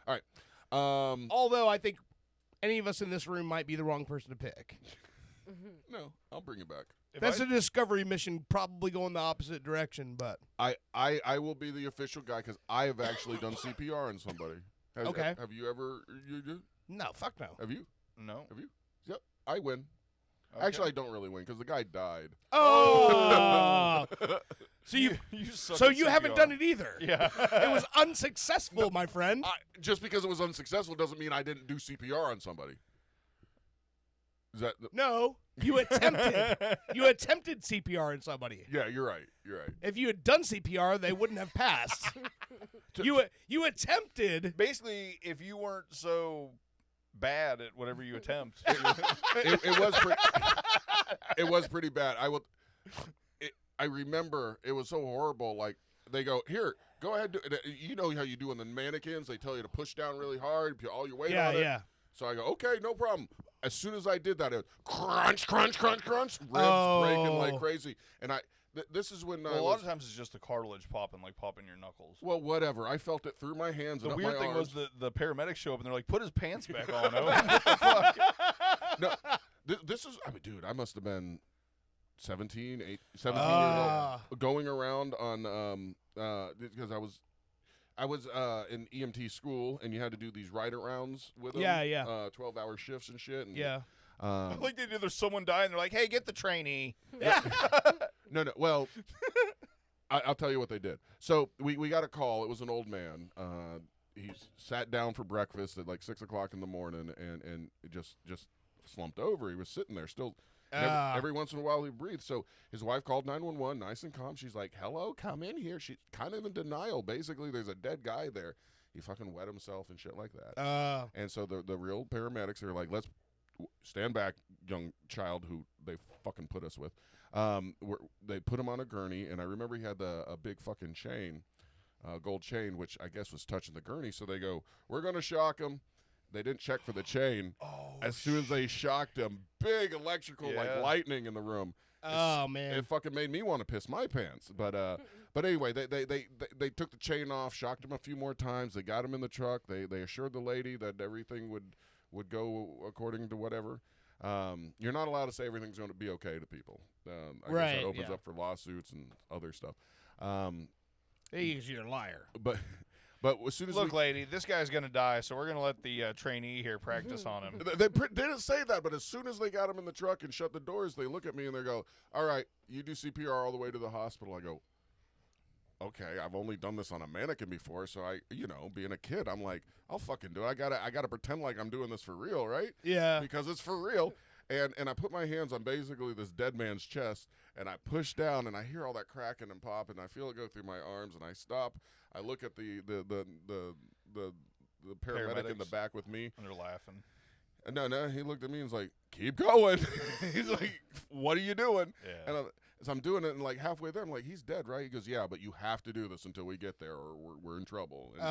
All right. Although I think any of us in this room might be the wrong person to pick. No, I'll bring it back. That's a discovery mission, probably going the opposite direction, but. I will be the official guy because I have actually done CPR on somebody. Okay. Have you ever? You do? No, fuck no. Have you? No. Have you? Yep. I win. Okay. Actually, I don't really win because the guy died. Oh! So you suck at haven't CPR. done it either. Yeah. It was unsuccessful, my friend. Just because it was unsuccessful doesn't mean I didn't do CPR on somebody. Is that No, you attempted. You attempted CPR on somebody. Yeah, you're right. If you had done CPR, they wouldn't have passed. You attempted. Basically, if you weren't so bad at whatever you attempt, it was pretty bad. I remember it was so horrible. Like they go, here, go ahead. You know how you do on the mannequins? They tell you to push down really hard, put all your weight on it. Yeah. So I go, okay, no problem. As soon as I did that, it crunch, crunch, crunch, crunch, ribs breaking like crazy. And this is when a lot of times it's just the cartilage popping your knuckles. Well, whatever. I felt it through my hands. The and weird up my thing arms. was the paramedics show up and they're like, put his pants back on. What the fuck? No, this is. I mean, dude, I must have been 17 years old, going around on because I was in EMT school, and you had to do these ride-arounds with them. Yeah. 12-hour shifts and shit. And, Yeah. Like they do, there's someone dying. They're like, hey, get the trainee. No. Well, I'll tell you what they did. So we got a call. It was an old man. He sat down for breakfast at like 6 o'clock in the morning, and it just slumped over. He was sitting there still. Every once in a while he breathed. So his wife called 911, nice and calm. She's like, hello, come in here. She's kind of in denial. Basically, there's a dead guy there. He fucking wet himself and shit like that. And so the real paramedics are like, let's stand back, young child who they fucking put us with. They put him on a gurney, and I remember he had a big fucking chain, gold chain, which I guess was touching the gurney. So they go, we're going to shock him. They didn't check for the chain. As soon as they shocked him, big electrical like lightning in the room. Man, it fucking made me want to piss my pants. But anyway, they took the chain off, shocked him a few more times. They got him in the truck. They assured the lady that everything would go according to whatever. You're not allowed to say everything's going to be okay to people. I guess that opens up for lawsuits and other stuff. you're a liar. But as soon as Look, lady, this guy's going to die, so we're going to let the trainee here practice on him. They didn't say that, but as soon as they got him in the truck and shut the doors, they look at me and they go, all right, you do CPR all the way to the hospital. I go, okay, I've only done this on a mannequin before, so being a kid, I'm like, I'll fucking do it. I gotta pretend like I'm doing this for real, right? Yeah. Because it's for real. And I put my hands on basically this dead man's chest, and I push down, and I hear all that cracking and popping. I feel it go through my arms, and I stop. I look at the paramedic in the back with me. And they're laughing. No, he looked at me and was like, keep going. He's like, what are you doing? Yeah. And so I'm doing it, and like halfway there, I'm like, he's dead, right? He goes, yeah, but you have to do this until we get there, or we're in trouble. And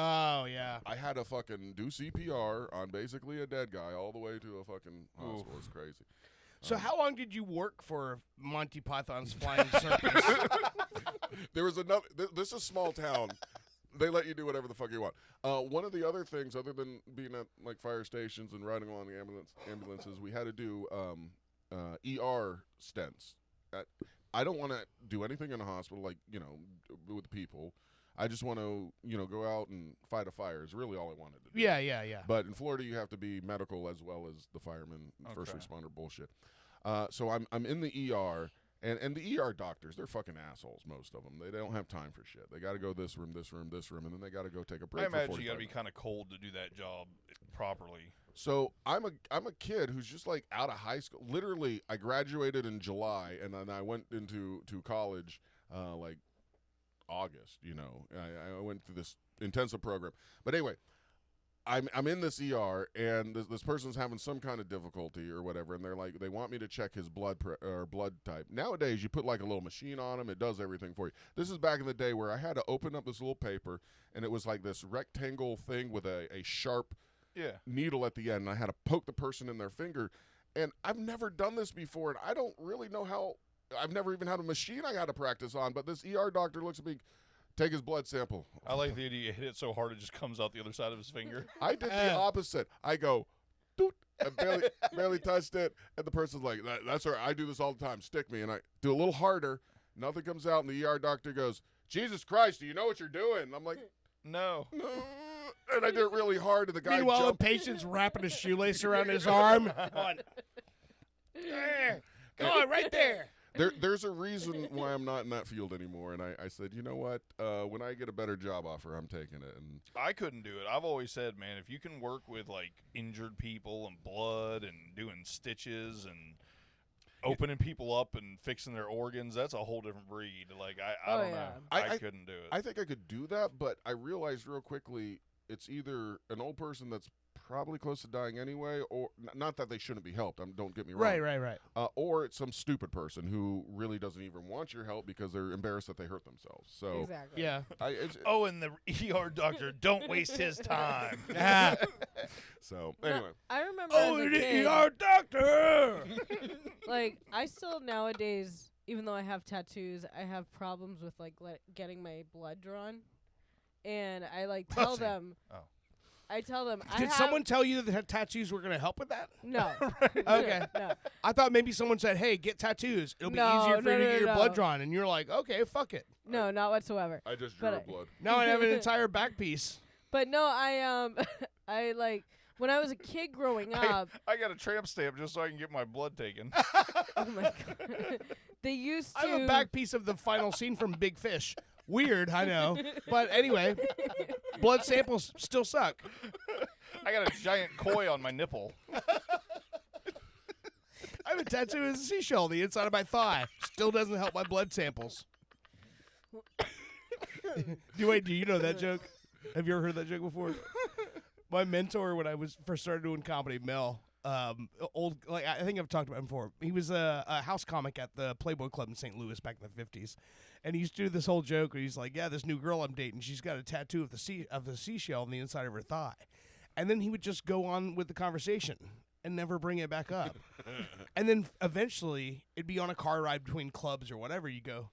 yeah. I had to fucking do CPR on basically a dead guy all the way to a fucking hospital. It's crazy. So how long did you work for Monty Python's Flying Circus? There was another. This is a small town. They let you do whatever the fuck you want. One of the other things, other than being at like fire stations and riding along the ambulances, we had to do ER stents. I don't want to do anything in a hospital, like with people. I just want to go out and fight a fire. Is really all I wanted to do. Yeah. But in Florida, you have to be medical as well as the fireman, first responder bullshit. So I'm in the ER. And the ER doctors, they're fucking assholes, most of them. They don't have time for shit. They got to go this room, and then they got to go take a break. I imagine for you got to be minutes. kind of cold to do that job properly. So I'm a kid who's just like out of high school. Literally, I graduated in July, and then I went into college like August. I went through this intensive program. But anyway, I'm in this ER, and this person's having some kind of difficulty or whatever, and they're like, they want me to check his blood type. Nowadays, you put like a little machine on him, it does everything for you. This is back in the day where I had to open up this little paper, and it was like this rectangle thing with a sharp needle at the end, and I had to poke the person in their finger. And I've never done this before, and I don't really know how. I've never even had a machine I got to practice on, but this ER doctor looks at me, take his blood sample. I like the idea you hit it so hard it just comes out the other side of his finger. I did the opposite. I go, doot, and barely touched it, and the person's like, that's all right. I do this all the time. Stick me, and I do a little harder. Nothing comes out, and the ER doctor goes, Jesus Christ, do you know what you're doing? And I'm like, no. And I did it really hard, and the guy Meanwhile, jumped. the patient's wrapping a shoelace around his arm. There. Come on, right there. There's a reason why I'm not in that field anymore, and I said, you know what? When I get a better job offer, I'm taking it. And I couldn't do it. I've always said, man, if you can work with like injured people and blood and doing stitches and opening people up and fixing their organs, that's a whole different breed. Like I don't know. I couldn't do it. I think I could do that, but I realized real quickly it's either an old person that's probably close to dying anyway, or not that they shouldn't be helped. Don't get me wrong. Right. Or it's some stupid person who really doesn't even want your help because they're embarrassed that they hurt themselves. So Exactly. Yeah. And the ER doctor, don't waste his time. So anyway. I remember as a kid, ER doctor. like I still nowadays, even though I have tattoos, I have problems with like getting my blood drawn, and I like tell Pussy. them. Oh. I tell them. Did someone tell you that the tattoos were going to help with that? No. Okay. No. I thought maybe someone said, hey, get tattoos. It'll be No, easier for you to no, get your no. blood drawn. And you're like, okay, fuck it. No, not whatsoever. I just drew But blood. Now I have an entire back piece. But no, I like when I was a kid growing up. I got a tramp stamp just so I can get my blood taken. Oh my god. They used to. I have a back piece of the final scene from Big Fish. Weird, I know. But anyway, blood samples still suck. I got a giant koi on my nipple. I have a tattoo as a seashell on the inside of my thigh. Still doesn't help my blood samples. Do you know that joke? Have you ever heard that joke before? My mentor when I was first started doing comedy, Mel, I think I've talked about him before. He was a house comic at the Playboy Club in St. Louis back in the 50s. And he used to do this whole joke where he's like, yeah, this new girl I'm dating, she's got a tattoo of the seashell on the inside of her thigh. And then he would just go on with the conversation and never bring it back up. And then eventually it'd be on a car ride between clubs or whatever. You go,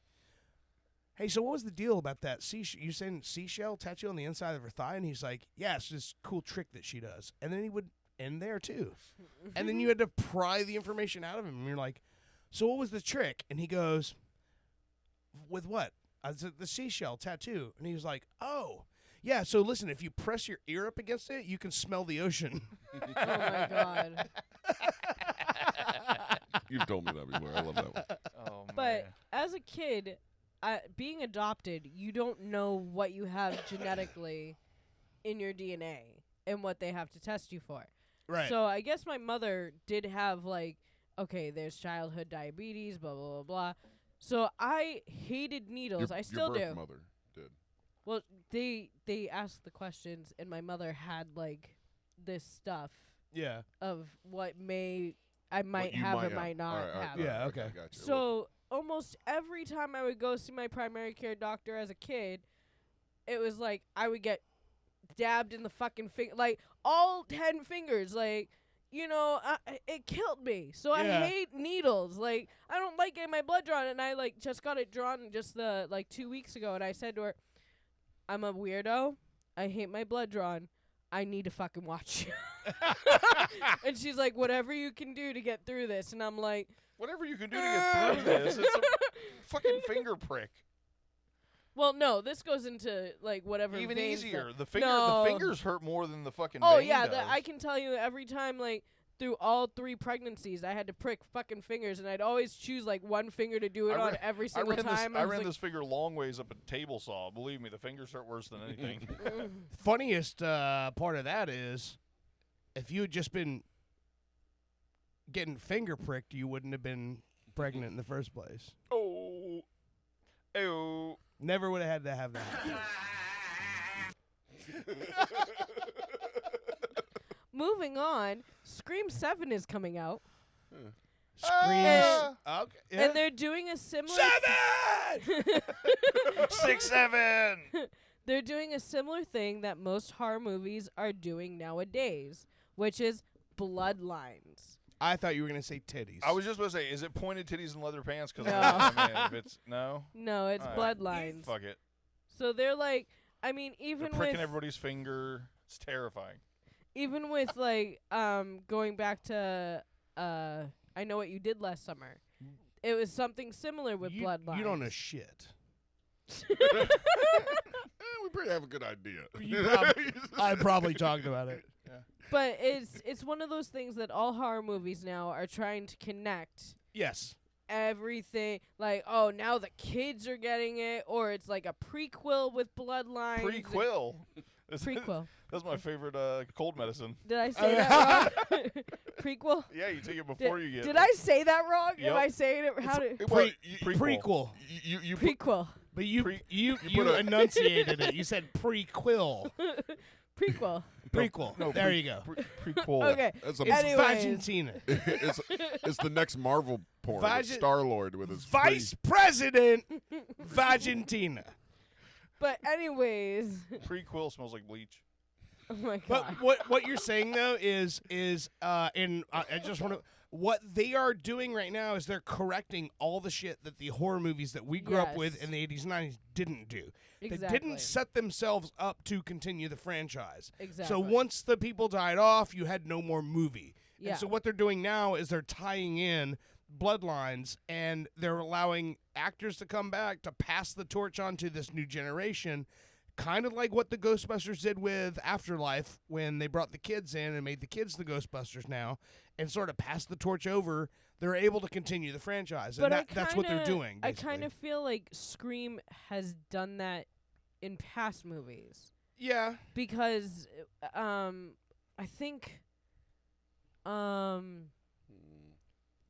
hey, so what was the deal about that you saying seashell tattoo on the inside of her thigh? And he's like, yeah, it's this cool trick that she does. And then he would end there too. And then you had to pry the information out of him. And you're like, so what was the trick? And he goes, with what? I said, the seashell tattoo. And he was like, oh, yeah, so listen, if you press your ear up against it, you can smell the ocean. Oh my god. You've told me that before. I love that one. Oh, man. But as a kid, being adopted, you don't know what you have genetically in your DNA and what they have to test you for. Right. So I guess my mother did have like, okay, there's childhood diabetes, blah blah blah blah. So I hated needles. I still your birth do. mother did. Well, they asked the questions, and my mother had like this stuff Yeah. of what I might you have might or have. might not All right, have. Yeah, okay. Gotcha. So almost every time I would go see my primary care doctor as a kid, it was like I would get dabbed in the fucking finger, like all 10 fingers, like, you know, it killed me. So I hate needles. Like, I don't like getting my blood drawn, and I like just got it drawn just 2 weeks ago, and I said to her, I'm a weirdo. I hate my blood drawn. I need to fucking watch you. And she's like, whatever you can do to get through this. And I'm like, whatever you can do to get through this, it's a fucking finger prick. well, no, this goes into like whatever. Even veins easier. that- The No. fingers hurt more than the fucking Oh vein yeah, does. I can tell you every time, like through all 3 pregnancies, I had to prick fucking fingers, and I'd always choose like one finger to do it on every single time. I was ran like, this finger long ways up a table saw. Believe me, the fingers hurt worse than anything. Funniest part of that is if you had just been getting finger pricked, you wouldn't have been pregnant in the first place. Oh. Ew. Never would have had to have that. moving on, Scream 7 is coming out. Screams. Okay. Yeah. And they're doing a similar 6, 7. They're doing a similar thing that most horror movies are doing nowadays, which is bloodlines. I thought you were gonna say titties. I was just about to say, is it pointed titties and leather pants? Because No. if it's no, No, it's All right. bloodlines. fuck it. So they're like, I mean, They're even pricking with everybody's finger. It's terrifying. even with like going back to I Know What You Did Last Summer. It was something similar with bloodlines. You don't know shit. We probably have a good idea. I probably talked about it. But it's one of those things that all horror movies now are trying to connect Yes. everything. Like, oh, now the kids are getting it, or it's like a prequel with bloodlines. Prequel. Prequel. That's my favorite cold medicine. Did I say that wrong? Prequel? Yeah, you take it before you get. Did I say that wrong? Yep. Am I saying it? How did Prequel. You prequel? But you put a- enunciated it. You said prequel. Prequel. Prequel. No, there you go. Prequel. Okay. That's a, It's Anyways. Vagentina. it's the next Marvel porn. Star-Lord with his Vice President Vagentina. But anyways, Prequel smells like bleach. oh my But god. what you're saying though is I just want to what they are doing right now is they're correcting all the shit that the horror movies that we grew up with Yes. in the 80s and 90s didn't do. They Exactly. didn't set themselves up to continue the franchise. Exactly. So once the people died off, you had no more movie. Yeah. And so what they're doing now is they're tying in bloodlines and they're allowing actors to come back to pass the torch on to this new generation, kind of like what the Ghostbusters did with Afterlife when they brought the kids in and made the kids the Ghostbusters now and sort of passed the torch over. They're able to continue the franchise, and But that's what they're doing. I Basically. kind of feel like Scream has done that in past movies yeah. because I think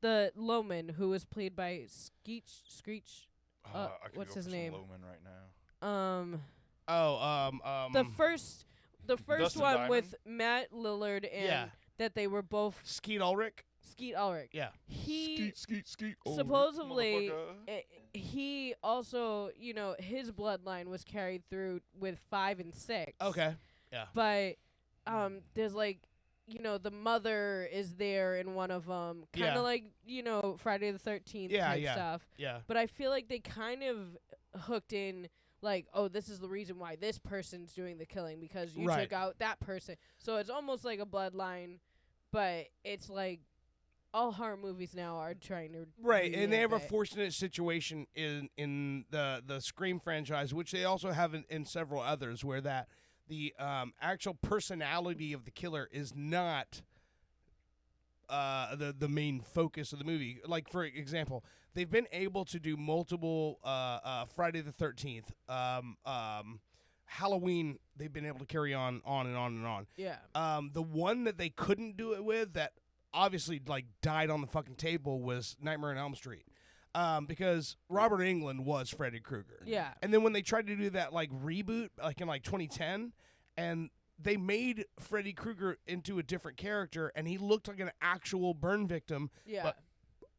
the Loman, who was played by Screech I could what's go his for some name? Loman right now. The first Dustin one Diamond? with Matt Lillard and Yeah. that they were both Skeet Ulrich. Skeet Ulrich. Yeah. He Skeet. supposedly Motherfucker. he also, his bloodline was carried through with 5 and 6. Okay. Yeah. But there's like, the mother is there in one of them, kind of Yeah. like, Friday the 13th Yeah, type yeah. stuff. Yeah. But I feel like they kind of hooked in, like, oh, this is the reason why this person's doing the killing because you Right. took out that person. So it's almost like a bloodline, but it's like all horror movies now are trying to Right, and they have a revamp it. fortunate situation in the Scream franchise, which they also have in several others, where that the actual personality of the killer is not the main focus of the movie. Like, for example, they've been able to do multiple Friday the 13th, Halloween. They've been able to carry on and on and on. Yeah. The one that they couldn't do it with that obviously like died on the fucking table was Nightmare on Elm Street. Because Robert Englund was Freddy Krueger. Yeah. And then when they tried to do that like reboot, like in like 2010, and they made Freddy Krueger into a different character, and he looked like an actual burn victim. Yeah. But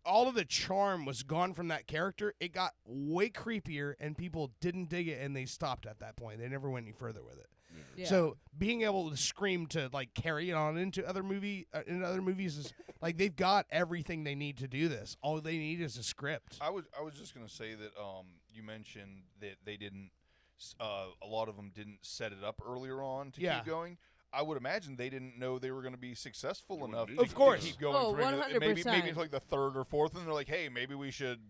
all of the charm was gone from that character. It got way creepier, and people didn't dig it, and they stopped at that point. They never went any further with it. Yeah. So being able to Scream to like carry it on into other movies is like they've got everything they need to do this. All they need is a script. I was just gonna say that you mentioned that they didn't. A lot of them didn't set it up earlier on to Yeah. keep going. I would imagine they didn't know they were going to be successful enough. Of To course. keep going. Oh, for maybe 100%. it's like the third or fourth, and they're like, "Hey, maybe we should."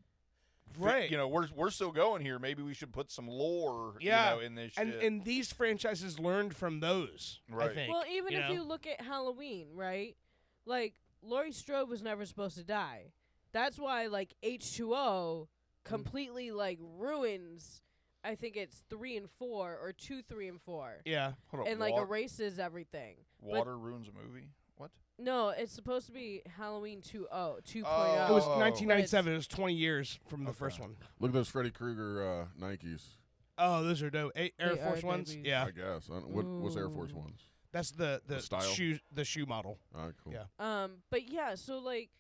Right. We're still going here. Maybe we should put some lore. Yeah. In this And shit. and these franchises learned from those. I Right. think. Well, even if know? you look at Halloween, right? Like, Laurie Strode was never supposed to die. That's why, like, H2O completely, like, ruins, I think it's 3 and 4, or 2, 3, and 4. Yeah. Hold up, And, like, erases everything. water ruins a movie. What? No, it's supposed to be Halloween 2.0. 2.0. It was Oh. 1997. It was 20 years from the first one. Look at those Freddy Krueger Nikes. Oh, those are dope. Air They Force are Ones. babies. Yeah. I guess. What's Air Force Ones? That's the style? shoe model. All right, cool. Yeah. But yeah, so like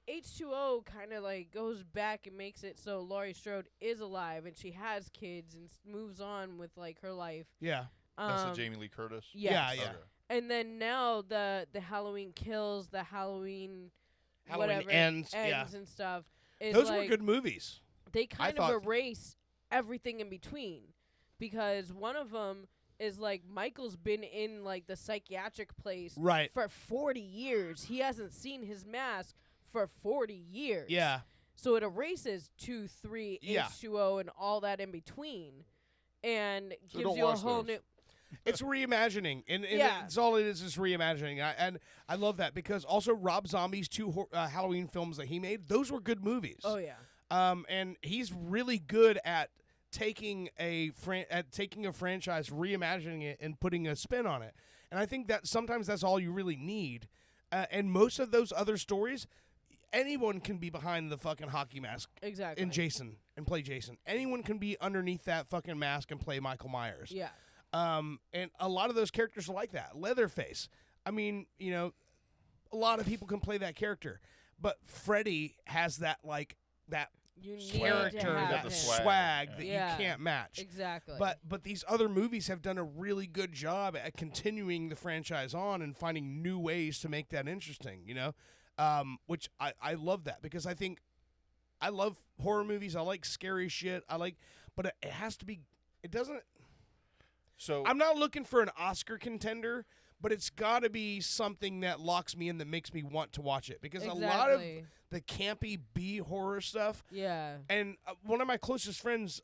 H2O kind of like goes back and makes it so Laurie Strode is alive and she has kids and moves on with like her life. Yeah. That's the Jamie Lee Curtis. Yes. Yeah, yeah. Okay. And then now the Halloween Kills, the Halloween whatever Ends, yeah. and stuff. Is Those like, were good movies. They kind thought- of erase everything in between, because one of them is like Michael's been in like the psychiatric place Right. for 40 years. He hasn't seen his mask for 40 years. Yeah. So it erases 2, 3, Yeah. H2O, and all that in between, and So gives don't you a watch whole those. new. It's reimagining, and Yeah. it's all it is reimagining. And I love that, because also Rob Zombie's 2 Halloween films that he made, those were good movies. Oh yeah. And he's really good at taking a franchise, reimagining it, and putting a spin on it. And I think that sometimes that's all you really need. And most of those other stories, anyone can be behind the fucking hockey mask Exactly. and Jason and play Jason. Anyone can be underneath that fucking mask and play Michael Myers. Yeah. And a lot of those characters are like that. Leatherface. I mean, you know, a lot of people can play that character, but Freddy has that like that You need character, to have that the him. swag that Yeah. you can't match. Exactly. But these other movies have done a really good job at continuing the franchise on and finding new ways to make that interesting, you know? Which I love that, because I think I love horror movies. I like scary shit. But it has to be, it doesn't, So I'm not looking for an Oscar contender, but it's got to be something that locks me in, that makes me want to watch it, because a lot of Exactly. the campy B horror stuff. Yeah. And one of my closest friends,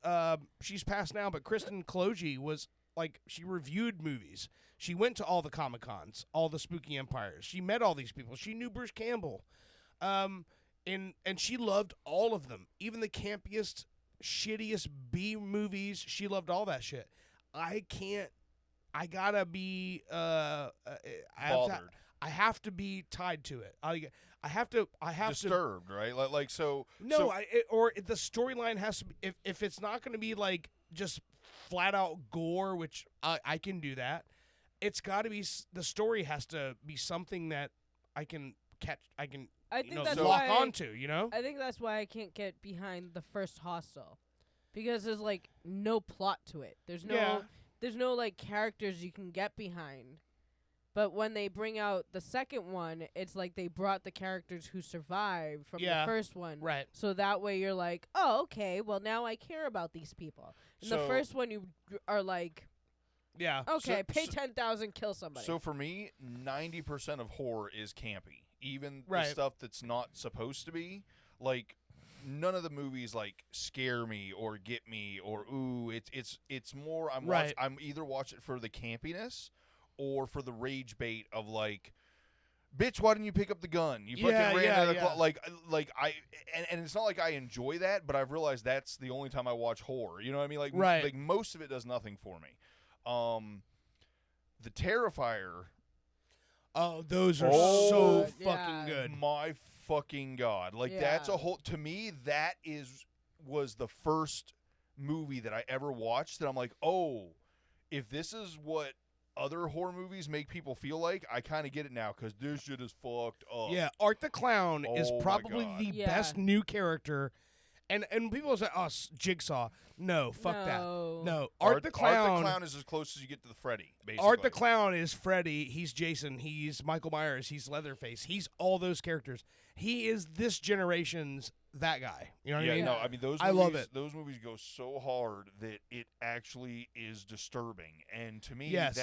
she's passed now, but Kristen Kloji was like, she reviewed movies. She went to all the Comic-Cons, all the Spooky Empires. She met all these people. She knew Bruce Campbell. And she loved all of them. Even the campiest, shittiest B movies, she loved all that shit. I gotta be, bothered. I have to be tied to it. I have to disturbed, right? Like so. no, so, or the storyline has to be, if it's not going to be like just flat out gore, which I can do that. It's got to be, the story has to be something that I can catch. I think that's lock why onto. You know. I think that's why I can't get behind the first Hostel, because there's like no plot to it. There's no like characters you can get behind. But when they bring out the second one, it's like they brought the characters who survived from the first one. Right. So that way you're like, oh, okay, well now I care about these people. In the So- first one you are like, Yeah. okay, pay so- 10,000, kill somebody. So for me, 90% of horror is campy. Even the Right. stuff that's not supposed to be. Like, none of the movies like scare me or get me or ooh. It's more Right. I'm either watch it for the campiness or for the rage bait of like, bitch, why didn't you pick up the gun? You fucking ran out of the clock. Like and it's not like I enjoy that, but I've realized that's the only time I watch horror. You know what I mean? Like, Right. like most of it does nothing for me. The Terrifier. Oh, those are Oh, so yeah. fucking good. My fucking God. Like, that's Yeah. a whole, to me, that was the first movie that I ever watched that I'm like, oh, if this is what other horror movies make people feel like, I kind of get it now, because this shit is fucked up. Yeah, Art the Clown is Oh my probably God. the Yeah. best new character. And people say, "Oh, Jigsaw." No, fuck that. No. No, Art the Clown. Art the Clown is as close as you get to the Freddy, basically. Art the Clown is Freddy. He's Jason. He's Michael Myers. He's Leatherface. He's all those characters. He is this generation's that guy. You know what I Yeah, mean? no, I mean, those I movies, love it. Those movies go so hard that it actually is disturbing. And to me, Yes.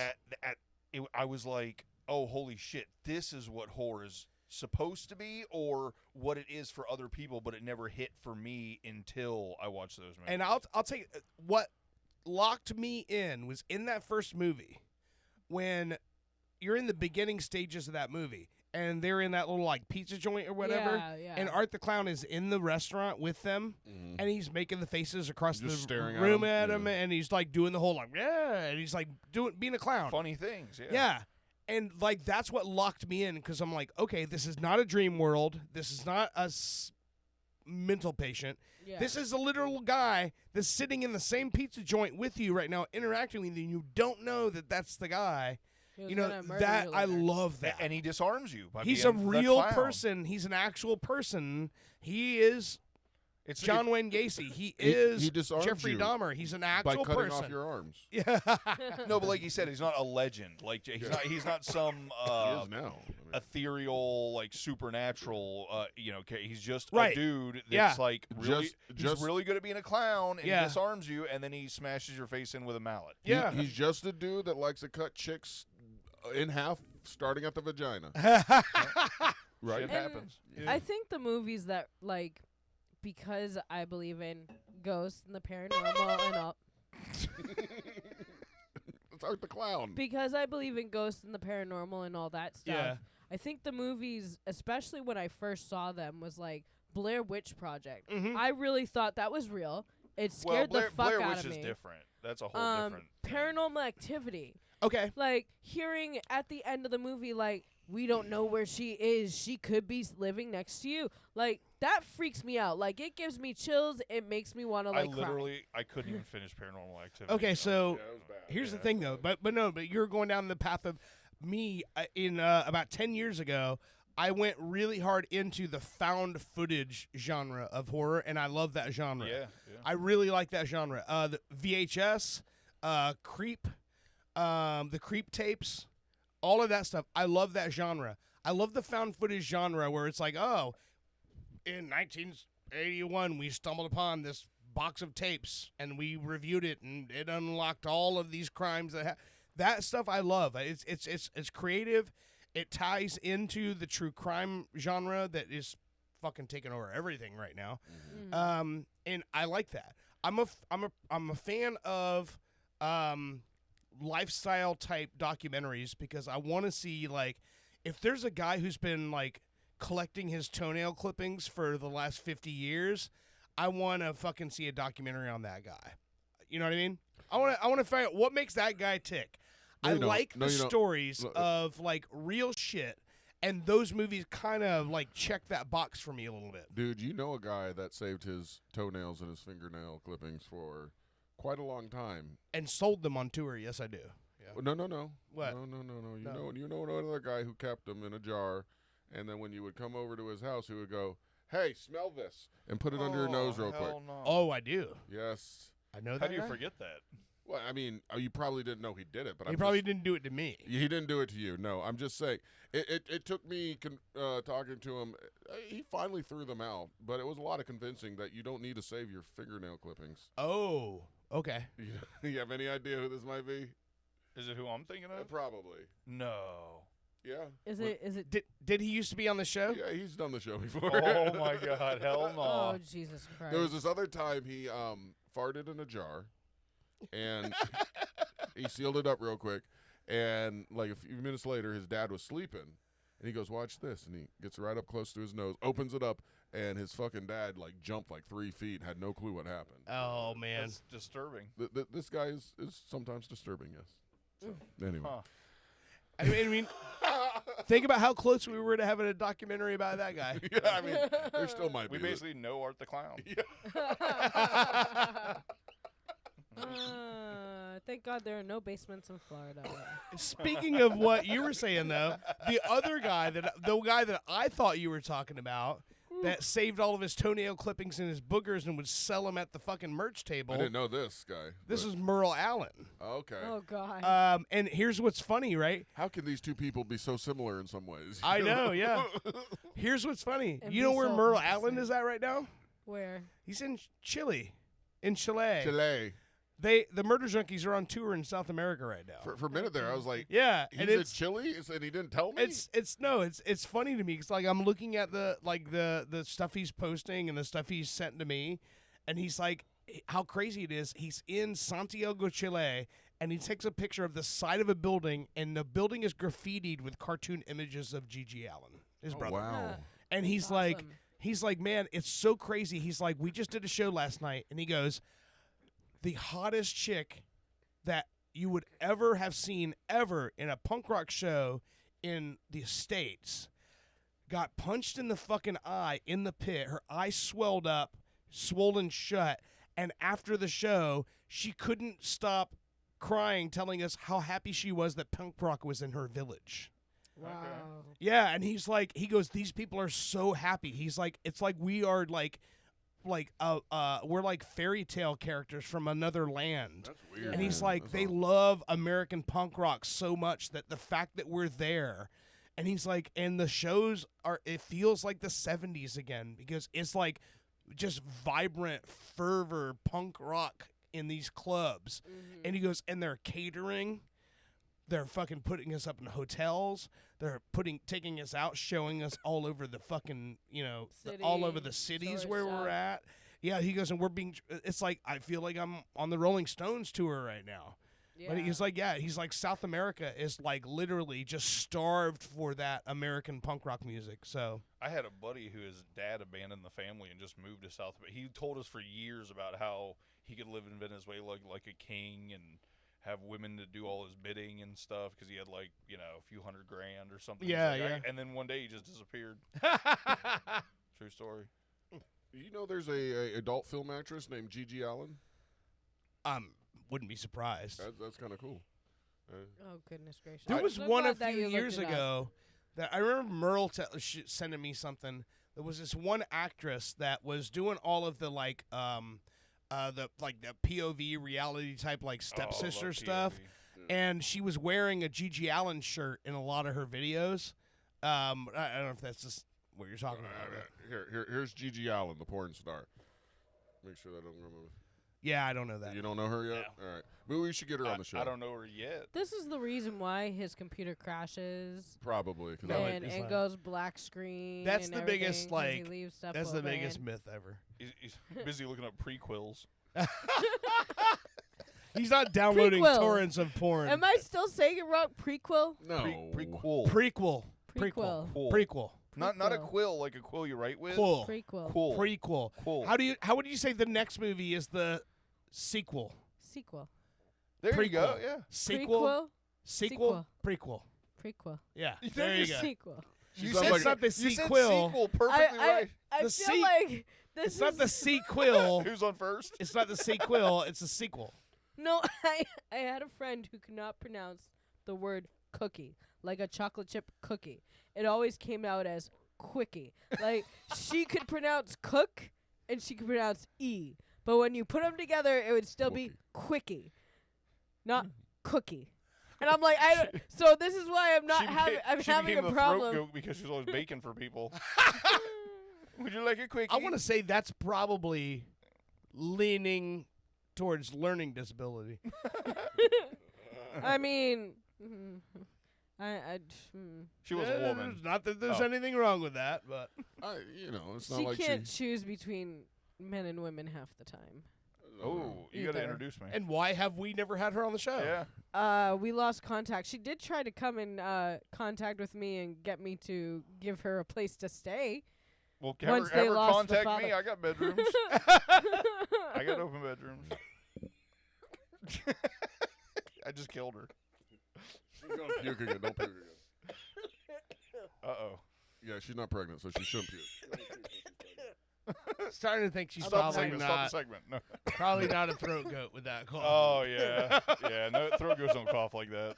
I was like, oh, holy shit, this is what horror is supposed to be, or what it is for other people, but it never hit for me until I watched those movies. And I'll take what locked me in was in that first movie, when you're in the beginning stages of that movie and they're in that little like pizza joint or whatever, Yeah. and Art the Clown is in the restaurant with them, and he's making the faces across Just the staring at room him, at yeah. him, and he's like doing the whole like and he's like being a clown. Funny things, yeah. Yeah. And, like, that's what locked me in, because I'm like, okay, this is not a dream world. This is not a mental patient. Yeah. This is a literal guy that's sitting in the same pizza joint with you right now, interacting with you, and you don't know that that's the guy. He was You know gonna murder that you I later. love that. And he disarms you by He's a being the real clown. person. He's an actual person. He is It's John Wayne Gacy. He He is disarms Jeffrey you Dahmer. He's an by actual cutting person. off your arms. Yeah. No, but like he said, he's not a legend. Like he's not some He is now. I mean, ethereal, like supernatural. He's just Right. a dude that's Yeah. like really Just- he's really good at being a clown, and Yeah. he disarms you, and then he smashes your face in with a mallet. Yeah. he's just a dude that likes to cut chicks in half, starting at the vagina. Right? Shit And happens. I think the movies that because I believe in ghosts and the paranormal and all. It's Art the Clown. Because I believe in ghosts and the paranormal and all that stuff. Yeah. I think the movies, especially when I first saw them, was like Blair Witch Project. Mhm. I really thought that was real. It Well, scared Blair, the fuck Blair out Witch of is me. different. That's a whole different. thing. Paranormal Activity. Okay. Like hearing at the end of the movie, like, we don't know where she is. She could be living next to you. Like, that freaks me out. Like, it gives me chills. It makes me want to, I like, cry. I couldn't even finish Paranormal Activity. Okay, so Yeah, it was bad. here's the thing, though. But you're going down the path of me. In about 10 years ago, I went really hard into the found footage genre of horror, and I love that genre. Yeah. I really like that genre. The VHS, Creep, the Creep tapes, all of that stuff. I love that genre. I love the found footage genre where it's like, oh, in 1981, we stumbled upon this box of tapes and we reviewed it, and it unlocked all of these crimes that stuff. I love. It's creative. It ties into the true crime genre that is fucking taking over everything right now. And I like that. I'm a fan of lifestyle type documentaries because I want to see, like, if there's a guy who's been like collecting his toenail clippings for the last 50 years, I want to fucking see a documentary on that guy. You know what I mean? I want to find out what makes that guy tick. No, I you don't. like No, the you don't. stories Look. of like real shit, and those movies kind of like check that box for me a little bit. Dude, you know a guy that saved his toenails and his fingernail clippings for quite a long time. And sold them on tour. Yes, I do. Yeah. No. What? No. You know another guy who kept them in a jar, and then when you would come over to his house, he would go, "Hey, smell this," and put it under your nose real quick. No. Oh, I do. Yes. I know that. How do you guy. forget that? Well, I mean, you probably didn't know he did it, but He I'm probably just, didn't do it to me. he didn't do it to you. No, I'm just saying. It took me talking to him. He finally threw them out, but it was a lot of convincing that you don't need to save your fingernail clippings. Oh, okay. You have any idea who this might be? Is it who I'm thinking of? Probably. No. Yeah. Is it? Did he used to be on the show? Yeah, he's done the show before. Oh my God! Hell no. Oh, Jesus Christ. There was this other time he farted in a jar, and he sealed it up real quick. And like a few minutes later, his dad was sleeping, and he goes, "Watch this!" And he gets right up close to his nose, opens it up, and his fucking dad like jumped like 3 feet, had no clue what happened. Oh man. That's disturbing. This guy is sometimes disturbing, yes. So, anyway. Huh. I mean, think about how close we were to having a documentary about that guy. Yeah, I mean, there still might We be. basically know Art the Clown. Thank God there are no basements in Florida. Speaking of what you were saying, though, the guy that I thought you were talking about, that saved all of his toenail clippings and his boogers and would sell them at the fucking merch table. I didn't know this guy. This but- is Merle Allen. okay. Oh God. And here's what's funny, right? How can these two people be so similar in some ways? I know, yeah. Here's what's funny. And You know be where so Merle opposite. Allen is at right now? Where? He's in Chile. In Chile. Chile. The Murder Junkies are on tour in South America right now. For a minute there, I was like, Yeah, he's and in it's Chile, and he didn't tell me. it's funny to me because like I'm looking at the stuff he's posting and the stuff he's sent to me, and he's like, how crazy it is. He's in Santiago, Chile, and he takes a picture of the side of a building, and the building is graffitied with cartoon images of G.G. Allen, his brother. Wow. And he's Awesome. like, man, it's so crazy. He's like, we just did a show last night, and he goes, the hottest chick that you would ever have seen ever in a punk rock show in the States got punched in the fucking eye in the pit. Her eye swelled up, swollen shut, and after the show, she couldn't stop crying, telling us how happy she was that punk rock was in her village. Wow. Yeah, and he goes, these people are so happy. He's like, it's like we are we're like fairy tale characters from another land. That's weird. And he's man. like, That's they awesome. love American punk rock so much that the fact that we're there, and he's like, and the shows it feels like the 70s again, because it's like just vibrant fervor punk rock in these clubs. And he goes, and they're catering. They're fucking putting us up in hotels. They're taking us out, showing us all over the fucking, all over the cities where we're at. Yeah, he goes, and it's like, I feel like I'm on the Rolling Stones tour right now. Yeah. But he's like, South America is like literally just starved for that American punk rock music. So I had a buddy who his dad abandoned the family and just moved to South America. He told us for years about how he could live in Venezuela like a king and have women to do all his bidding and stuff because he had like, a few $100,000 or something. Yeah, He's like, yeah. and then one day he just disappeared. True story. You know, there's a adult film actress named Gigi Allen. Wouldn't be surprised. That's kind of cool. Oh, goodness gracious. There I'm was so one a glad that few you looked years it up. ago that I remember Merle sending me something. There was this one actress that was doing all of the the POV reality type stepsister love stuff, POV. and she was wearing a Gigi Allen shirt in a lot of her videos. I don't know if that's just what you're talking about. Here's Gigi Allen, the porn star. Make sure that I don't remember. Yeah, I don't know that. You don't know her yet? No. All right. Maybe we should get her on the show. I don't know her yet. This is the reason why his computer crashes Probably. Cause No, I it- and goes black screen. That's and the biggest, everything 'cause he leaves stuff That's the open. biggest myth ever. He's busy looking up prequels. He's not downloading Prequel. torrents of porn. Am I still saying it wrong? Prequel? no. Prequel. Prequel. Prequel. Prequel. Not a Prequel. quill like a quill you write with. Cool. Prequel. Cool. Prequel. Cool. How would you say the next movie is the sequel? Sequel. There you go. Prequel. Yeah. Sequel. Prequel. Sequel. Prequel. Prequel. Yeah. You There you go. Sequel. You sounds said like it's not the You said sequel. sequel perfectly right. I The feel se- like this It's is not the sequel. Who's on first? It's not the sequel. It's a sequel. No, I had a friend who could not pronounce the word cookie, like a chocolate chip cookie. It always came out as quickie. Like, she could pronounce cook and she could pronounce E. But when you put them together, it would still be quickie, not cookie. And I'm like, so this is why I'm not having, I'm she having became a the problem. throat goat because she's always baking for people. Would you like a quickie? I want to say that's probably leaning towards learning disability. I mean, She was a woman. Not that there's Oh. anything wrong with that, but it's not she like can't choose between men and women half the time. Oh, you got to Either. introduce me. and why have we never had her on the show? Yeah. We lost contact. She did try to come in contact with me and get me to give her a place to stay. Well, Once have they her lost the contact father. me. I got bedrooms. I got open bedrooms. I just killed her. She's gonna puke again. Don't puke again. Uh-oh. Yeah, she's not pregnant, so she shouldn't puke. Starting to think she's Stop the probably segment. Stop not the segment. No. probably not a throat goat with that cough. Oh, yeah. Yeah, no, throat goes don't cough like that.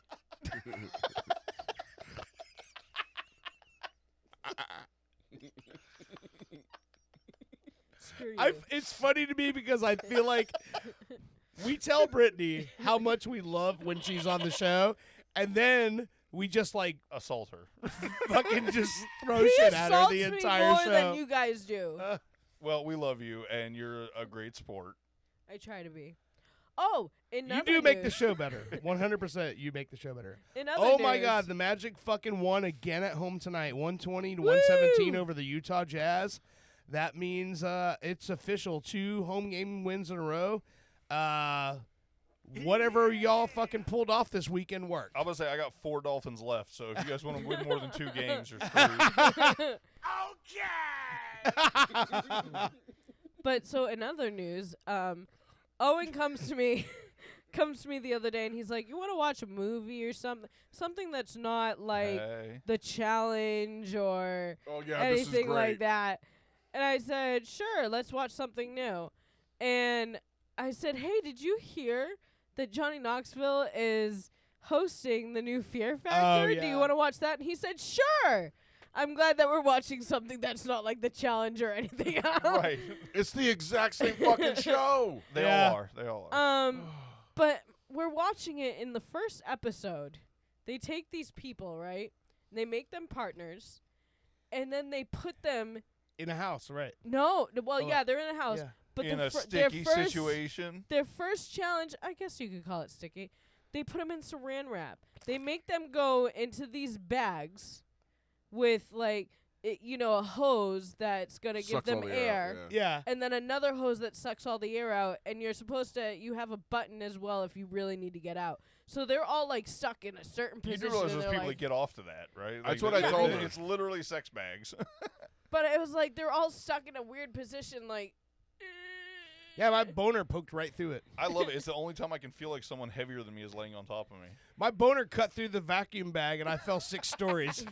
Screw you. It's funny to me because I feel like we tell Brittany how much we love when she's on the show, and then we just Assault her. fucking just throw He shit at her assaults the me entire more show. than you guys do. Well, we love you, and you're a great sport. I try to be. Oh, in You other do make the news- show better. 100% you make the show better. In other Oh my news- God, the Magic fucking won again at home tonight. 120 to 117 Woo! over the Utah Jazz. That means it's official. 2 home game wins in a row. Whatever y'all fucking pulled off this weekend worked. I was say I got 4 Dolphins left, so if you guys want to win more than 2 games, you're screwed. But so in other news, Owen comes to me the other day and he's like, "You want to watch a movie or something that's not like Hey. The Challenge or Oh yeah, this is anything great. like that?" And I said, "Sure, let's watch something new." And I said, "Hey, did you hear that Johnny Knoxville is hosting the new Fear Factor. Do yeah. you want to watch that? And he said, sure. I'm glad that we're watching something that's not like The Challenge or anything else. Right. It's the exact same fucking show. They Yeah. all are. They all are. But we're watching it in the first episode. They take these people, right? And they make them partners, and then they put them. In a house, right? No, well, Oh, yeah, they're in a house. yeah. But In the a their sticky first, situation. Their first challenge, I guess you could call it sticky. They put them in saran wrap. They make them go into these bags with like, a hose that's gonna give Sucks all them the air. out, Yeah. And then another hose that sucks all the air out, and you have a button as well if you really need to get out. So they're all like stuck in a certain You position. do realize and those they're people like, that get off to that, right? That's Like, what I told it- her. It's literally sex bags. but it was like they're all stuck in a weird position, like. Yeah, my boner poked right through it. I love it. It's the only time I can feel like someone heavier than me is laying on top of me. My boner cut through the vacuum bag, and I fell 6 stories.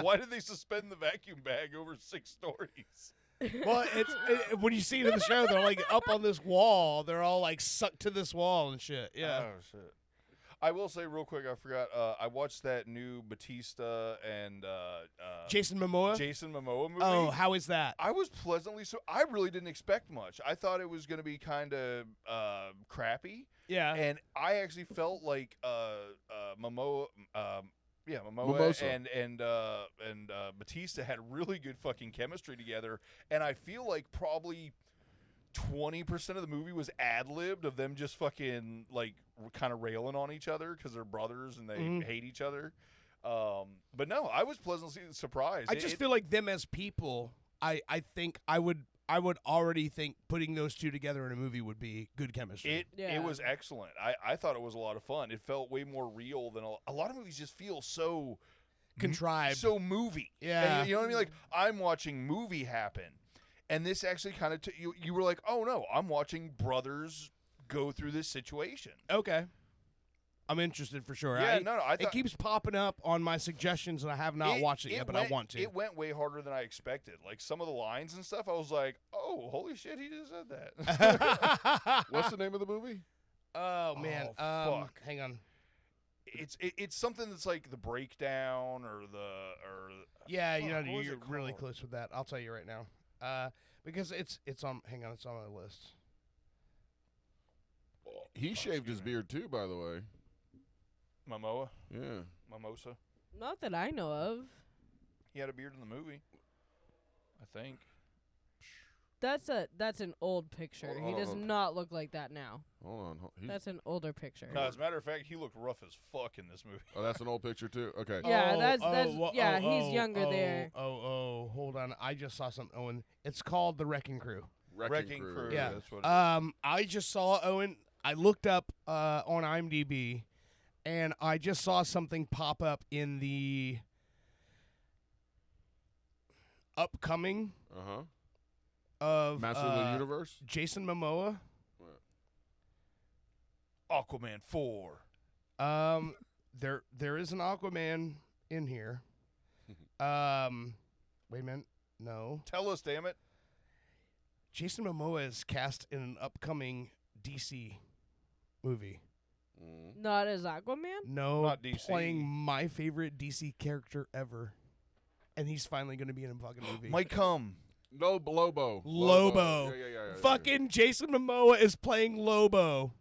Why did they suspend the vacuum bag over 6 stories? Well, when you see it in the show, they're like up on this wall. They're all like sucked to this wall and shit. Yeah. Oh, shit. I will say real quick, I forgot. I watched that new Batista and Jason Momoa. Jason Momoa movie. Oh, how is that? I was pleasantly so. I really didn't expect much. I thought it was going to be kind of crappy, Yeah. and I actually felt like Momoa. Momoa Mimosa. and Batista had really good fucking chemistry together, and I feel like probably 20% of the movie was ad-libbed of them just fucking like kind of railing on each other because they're brothers and they hate each other. But no, I was pleasantly surprised. I just feel like them as people. I think I would already think putting those two together in a movie would be good chemistry. It was excellent. I thought it was a lot of fun. It felt way more real than a lot of movies just feel so Contrived. so movie. Yeah. And you know what I mean? Like I'm watching movie happen. And this actually kind of you were like, "Oh no, I'm watching brothers go through this situation." Okay. I'm interested for sure. Yeah, no, I it thought kee's popping up on my suggestions, and I have not watched it yet, but I want to. It went way harder than I expected. Like some of the lines and stuff, I was like, "Oh, holy shit, he just said that." What's the name of the movie? Oh man, Oh, fuck. hang on. It's something that's like the breakdown or Yeah, fuck, what was you're it really called? close with that. I'll tell you right now. Because it's on. Hang on, it's on my list. He shaved his beard too, by the way. Momoa, Yeah. Mimosa. Not that I know of. He had a beard in the movie, I think. That's an old picture. Hold He on, does hold on. not look like that now. Hold on. That's an older picture. No, as a matter of fact, he looked rough as fuck in this movie. Oh, that's an old picture too. Okay. Yeah, he's younger oh, there. Hold on. I just saw something, Owen. It's called The Wrecking Crew. Wrecking Crew. Yeah. That's what it is. I just saw Owen. I looked up on IMDb, and I just saw something pop up in the upcoming Uh-huh. of Master of the Universe? Jason Momoa. Aquaman 4. There is an Aquaman in here. Wait a minute. No. Tell us, damn it. Jason Momoa is cast in an upcoming DC movie. Not as Aquaman? No, Not DC. playing my favorite DC character ever. And he's finally going to be in a fucking movie. Might come. No, Lobo. Lobo. Yeah. Fucking Jason Momoa is playing Lobo.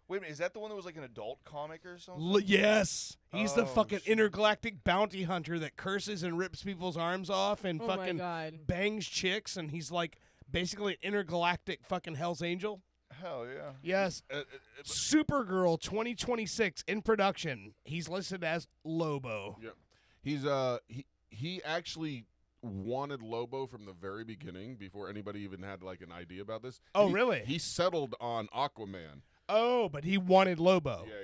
Wait a minute, is that the one that was like an adult comic or something? Yes. He's the Oh, fucking shit. intergalactic bounty hunter that curses and rips people's arms off and Oh my fucking God. bangs chicks, and he's like basically an intergalactic fucking Hell's Angel. Hell yeah. Yes. Supergirl 2026 in production. He's listed as Lobo. Yeah. He's he actually wanted Lobo from the very beginning before anybody even had like an idea about this. Oh, really? He settled on Aquaman. Oh, but he wanted Lobo. Yeah.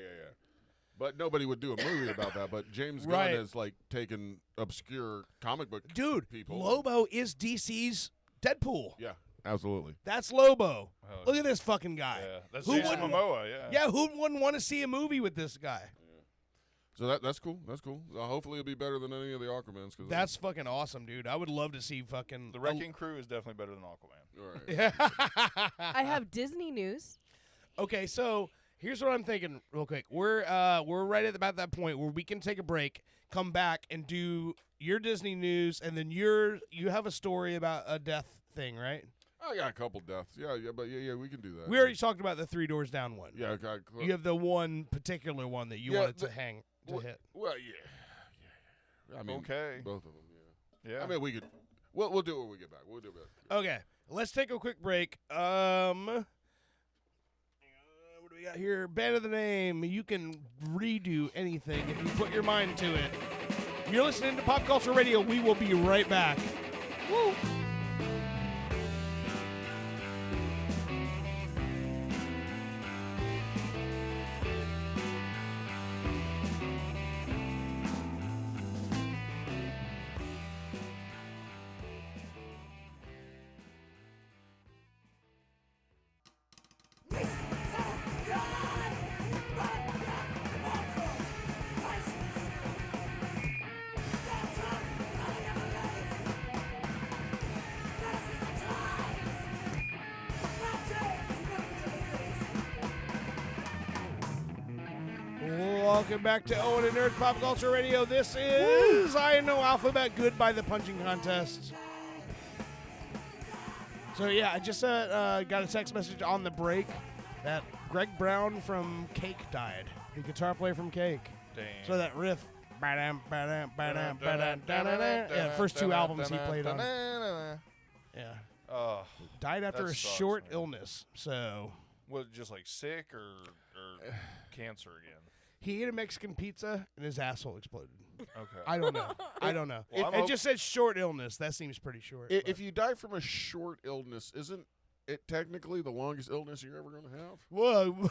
But nobody would do a movie about that. But James Gunn Right. has like taken obscure comic book Dude, people. Lobo is DC's Deadpool. Yeah, absolutely. That's Lobo. Oh, Look at this fucking guy. Yeah. That's Who Jason wouldn't- Momoa, yeah. Yeah, who wouldn't want to see a movie with this guy? So that's cool. That's cool. Hopefully it'll be better than any of the Aquamans. Cause That's fucking awesome, dude. I would love to see fucking The Wrecking Crew is definitely better than Aquaman. all right. Yeah. I have Disney news. Okay, so here's what I'm thinking real quick. We're right at about that point where we can take a break, come back, and do your Disney news, and then you have a story about a death thing, right? I got a couple deaths. Yeah, but we can do that. We already talked about the 3 Doors Down one. Yeah, okay. You have the one particular one that you wanted to hit. Well, yeah. I mean, Okay. both of them. Yeah. Yeah. I mean, we could. We'll do it when we get back. We'll do it. Okay, let's take a quick break. What do we got here? Band of the name. You can redo anything if you put your mind to it. You're listening to Pop Culture Radio. We will be right back. Woo! Welcome back to Owen and Nerd Pop Culture Radio. This is I Know Alphabet Good by the Punching Contest. So yeah, I just got a text message on the break that Greg Brown from Cake died, the guitar player from Cake. Damn. So that riff, yeah, the first 2 albums he played on. Yeah, Oh, died after that a sucks, short man. illness. So was it just like sick or cancer again? he ate a Mexican pizza and his asshole exploded. Okay. I don't know. I don't know. Well, I'm It hope- just said short illness. That seems pretty short. If you die from a short illness, isn't it technically the longest illness you're ever going to have? Whoa.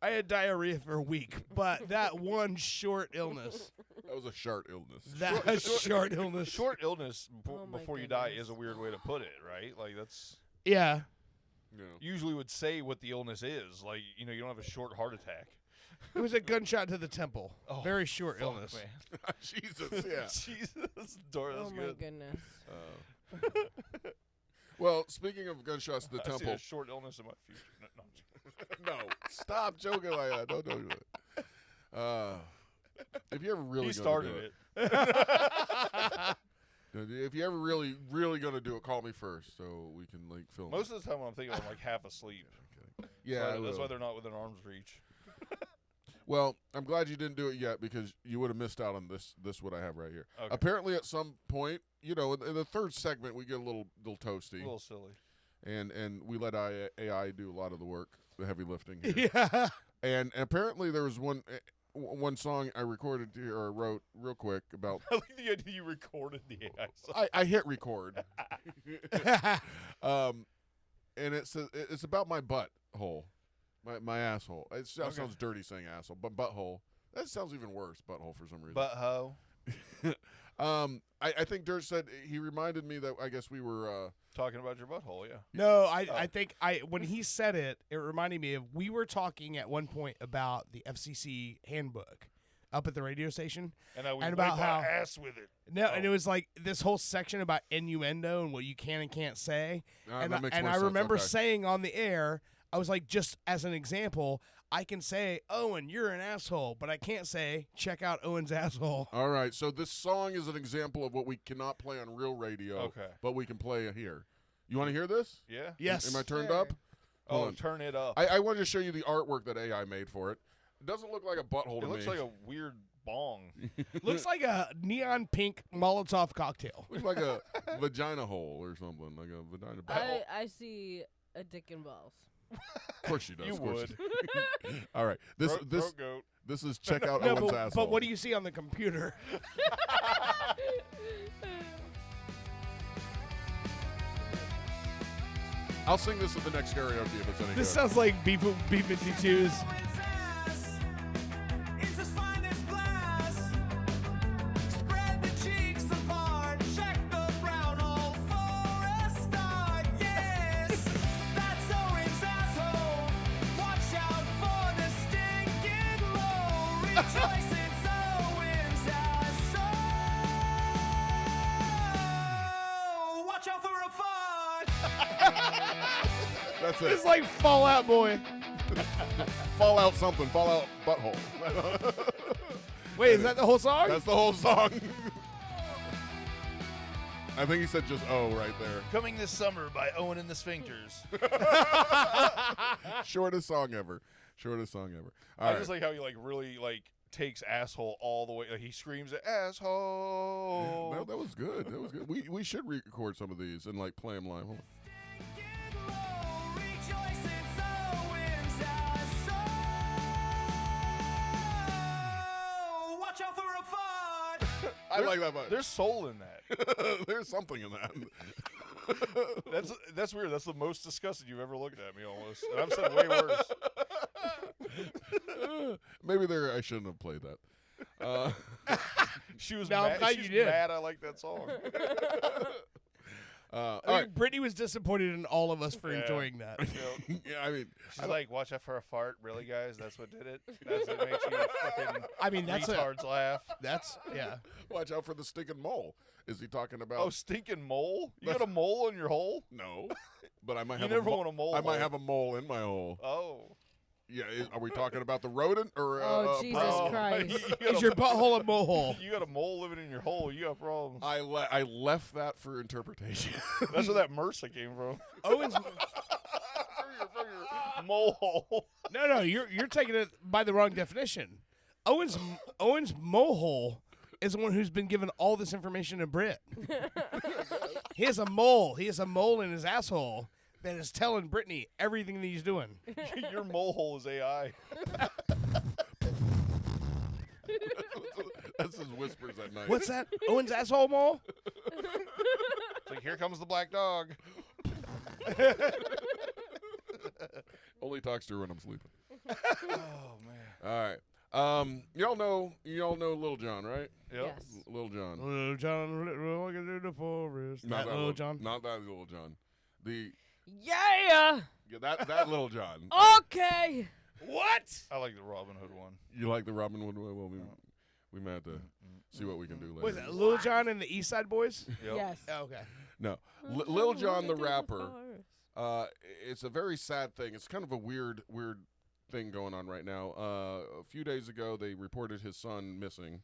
I had diarrhea for a week, but that one short illness. That was a short illness. That short illness. Short illness Oh my before you die goodness. is a weird way to put it, right? Like that's Yeah. Yeah. usually would say what the illness is. Like, you don't have a short heart attack. It was a gunshot to the temple. Oh, Very short Fuck, illness. man. Jesus, yeah. Jesus, Dora, Oh that's my good. goodness. Well, speaking of gunshots to the I see temple. a short illness in my future. No, No, stop joking like that. Don't do it. If you ever really he gonna started do it. If you ever really gonna do it, call me first so we can film. Most of the time when I'm thinking, I'm like half asleep. yeah, I that's will. why they're not within arm's reach. Well, I'm glad you didn't do it yet because you would have missed out on this what I have right here. Okay. Apparently, at some point, in the third segment, we get a little toasty, A little silly. and we let AI do a lot of the work, the heavy lifting here. Yeah. And apparently, there was one song I recorded here or wrote real quick about. I like the idea you recorded the AI song. I hit record. And it's about my butthole, my asshole. It sounds dirty saying asshole, but butthole. That sounds even worse, butthole for some reason. Butthole. I think Dirt said he reminded me that I guess we were. Talking about your butthole, yeah. No, I think when he said it, it reminded me of we were talking at one point about the FCC handbook up at the radio station. And I would And about wipe my how- ass with it. No, and it was like this whole section about innuendo and what you can and can't say. That makes and more I sense. remember Okay. saying on the air, I was like, just as an example, I can say, Owen, you're an asshole, but I can't say, check out Owen's asshole. All right, so this song is an example of what we cannot play on real radio, Okay. but we can play here. You want to hear this? Yeah? Yes. Am I turned Sure. up? Hold Oh, on. turn it up. I wanted to show you the artwork that AI made for it. It doesn't look like a butthole It to looks me. like a weird bong. Looks like a neon pink Molotov cocktail. Looks like a vagina hole or something, like a vagina butthole. I see a dick and balls. Of course she does. You of course would. she does. All right, this Throat goat. this is check out No, Owen's but, asshole. but what do you see on the computer? I'll sing this at the next karaoke if it's any This good. sounds like B-52's. Watch out for a fart. That's it. It's like Fallout Boy. Fallout something. Fallout butthole. Wait, is that the whole song? That's the whole song. I think he said just "oh" right there. Coming this summer by Owen and the Sphincters. Shortest song ever. Shortest song ever. All I right. just like how he like really like takes asshole all the way. Like, he screams at asshole. No, that was good. That was good. We should record some of these and like play them live. Hold on. Watch out for a fart. I like that much. There's soul in that. There's something in that. That's weird. That's the most disgusted you've ever looked at me almost. And I've said way worse. Maybe I shouldn't have played that. She was No, I'm mad. glad She's you did. mad I like that song. All I mean, right. Brittany was disappointed in all of us for Yeah. enjoying that. Yeah, I mean, She's like, watch out for a fart. Really, guys? That's what did it? That's what makes you fucking I mean, that's retards laugh? yeah. watch out for the stinking mole. Is he talking about? Oh, stinking mole? You got a mole in your hole? No, but I might You have. never a want a mole I might hole. have a mole in my hole. Oh. Yeah, are we talking about the rodent or? Oh, Jesus Oh, Christ. you got Is a- your butthole a mohole? You got a mole living in your hole. You got problems. I left that for interpretation. That's where that MRSA came from. Owen's From your mole hole. no, you're taking it by the wrong definition. Owen's mohole is the one who's been given all this information to Brit. He has a mole. He has a mole in his asshole that is telling Brittany everything that he's doing. Your mole hole is AI. That's his whispers at night. What's that? Owen's asshole mole? It's like, here comes the black dog. Only talks to her when I'm sleeping. Oh, man. All right. Y'all know Lil Jon, right? Yep. Yes. Lil Jon. Little John, walking through the forest. Not That Little John. Not that Lil Jon. The Yeah. that Lil Jon. Okay. What? I like the Robin Hood one. You like the Robin Hood? Well, we might have to see what we can do later. Was it Little John and the East Side Boys? Yep. Yes. Oh, okay. No, Lil Jon the rapper. It's a very sad thing. It's kind of a weird thing going on right now. A few days ago, they reported his son missing.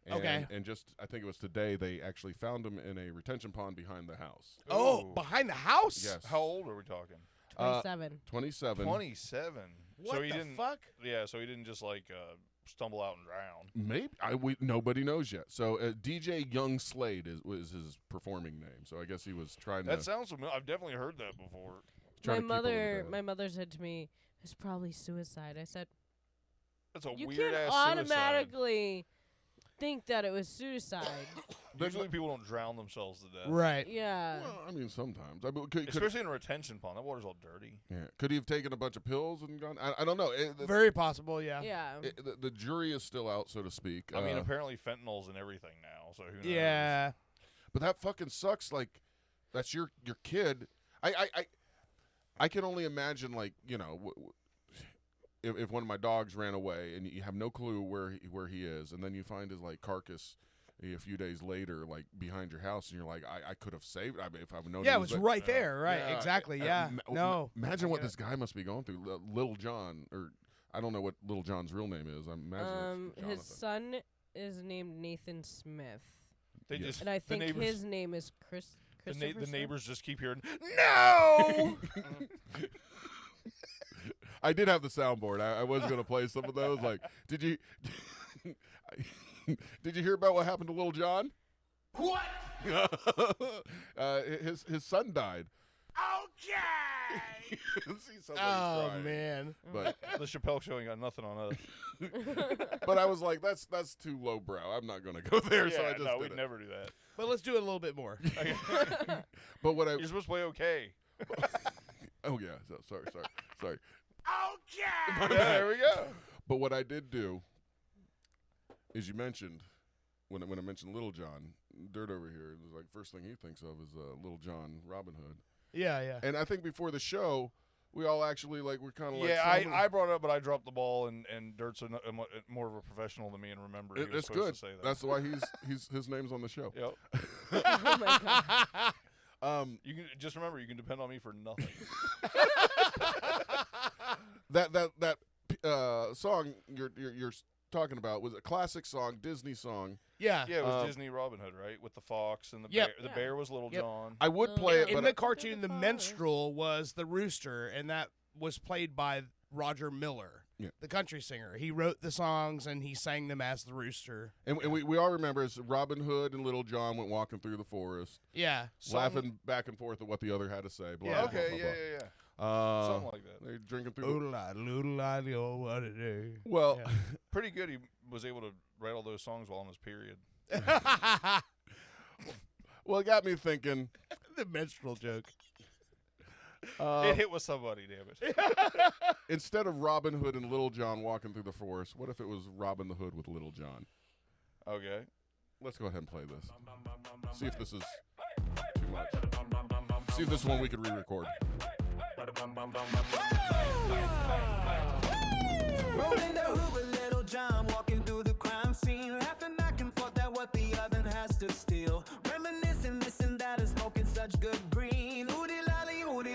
And, Okay. And just, I think it was today, they actually found him in a retention pond behind the house. Oh, Ooh. behind the house? Yes. How old are we talking? 27. 27. 27. What so he the didn't, fuck? Yeah, so he didn't just like stumble out and drown. Maybe nobody knows yet. So DJ Young Slade was his performing name. So I guess he was trying That to. sounds familiar. I've definitely heard that before. try My to keep a little mother, bit. my mother said to me, "It's probably suicide." I said, That's a "You weird can't ass automatically think that it was suicide." Usually people don't drown themselves to death. Right. Yeah. Well, I mean, sometimes. I mean, could, Especially in a retention pond. That water's all dirty. yeah. Could he have taken a bunch of pills and gone? I don't know. Very possible, yeah. Yeah. The jury is still out, so to speak. I mean, apparently fentanyl's in everything now, so who knows? Yeah. But that fucking sucks. Like, that's your kid. I can only imagine, like, you know, if one of my dogs ran away and you have no clue where he is, and then you find his like carcass a few days later, like behind your house, and you're like, I could have saved. I mean, if I've known. Yeah, he it was there. right there. Right. Yeah, Exactly. Yeah. No. Imagine I what get this guy must be going through. Lil Jon, or I don't know what Lil Jon's real name is. I imagine it's His Jonathan. son is named Nathan Smith, They Yes. just and I the think neighbors, his name is Chris. the Christopher Smith? neighbors just keep hearing no. I did have the soundboard. I was going to play some of those. Like, did you hear about what happened to Lil Jon? What? His son died. Okay. See somebody Oh crying. man. But The Chappelle Show ain't got nothing on us. but I was like, that's too lowbrow. I'm not going to go there. So I Yeah, just no, did we'd it. never do that. But let's do it a little bit more. But what I You're supposed to play okay. oh yeah, sorry. Okay. Yeah, there we go. But what I did do is you mentioned when I mentioned Lil Jon, Dirt over here, it was like first thing he thinks of is Lil Jon Robin Hood. Yeah. And I think before the show, we all actually like we're kind of like. Yeah, filming? I brought it up, but I dropped the ball, and Dirt's more of a professional than me and remember. He was It's supposed good. to say that. That's why his name's on the show. Yep. Oh my god. You can just remember you can depend on me for nothing. That song you're talking about was a classic song, Disney song. Yeah. Yeah, it was Disney Robin Hood, right? With the fox and the Yep. bear. The bear was Little Yep. John. I would play it, In but the cartoon, the minstrel was the rooster, and that was played by Roger Miller, Yeah. the country singer. He wrote the songs, and he sang them as the rooster. and we all remember as Robin Hood and Little John went walking through the forest, Yeah. laughing back and forth at what the other had to say. Blah, Yeah. blah, Okay, blah, yeah. blah. Something like that. They're drinking through. Oh, what a day. Well, Yeah. Pretty good. He was able to write all those songs while on his period. well, it got me thinking. The minstrel joke. It hit with somebody, damn it. Instead of Robin Hood and Little John walking through the forest, what if it was Robin the Hood with Little John? Okay. Let's go ahead and play this. See if this is too much. See if this is one we could re-record. Rolling the hood with Little John, walking through the crime scene, laughing back and forth at what the other has to steal. Reminiscing, missing that and smoking such good green. Oodie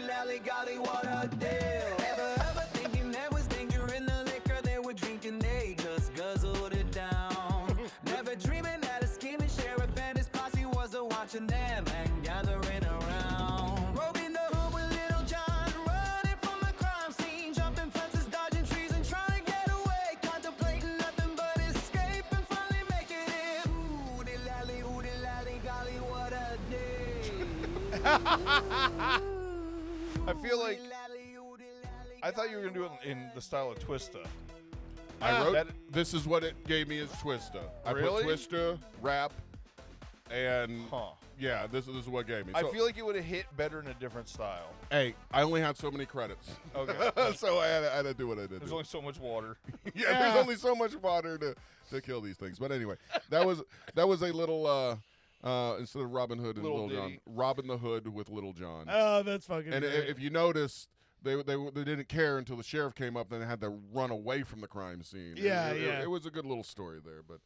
lally, golly, what a deal. Ever thinking there was danger in the liquor they were drinking, they just guzzled it down. Never dreaming that a scheming sheriff and his posse was watching them and gathering around. Roving the hood with Little John, running from the crime scene, jumping fences, dodging trees and trying to get away, contemplating nothing but escape and finally making it. Oodie lally, golly, what a day. I feel like I thought you were gonna do it in the style of Twista. I wrote. that- This is what it gave me as Twista. I Really? put Twista, rap, and Huh. yeah, this is what it gave me. I So, feel like it would have hit better in a different style. hey, I only had so many credits, Okay. so I had to do what I did. There's do. only so much water. Yeah, there's only so much water to kill these things. But anyway, that was a little instead of Robin Hood and Little Little John, ditty. Robin the Hood with Little John. Oh, that's fucking And great. if you noticed, they didn't care until the sheriff came up. Then they had to run away from the crime scene. Yeah, it, yeah. It was a good little story there, but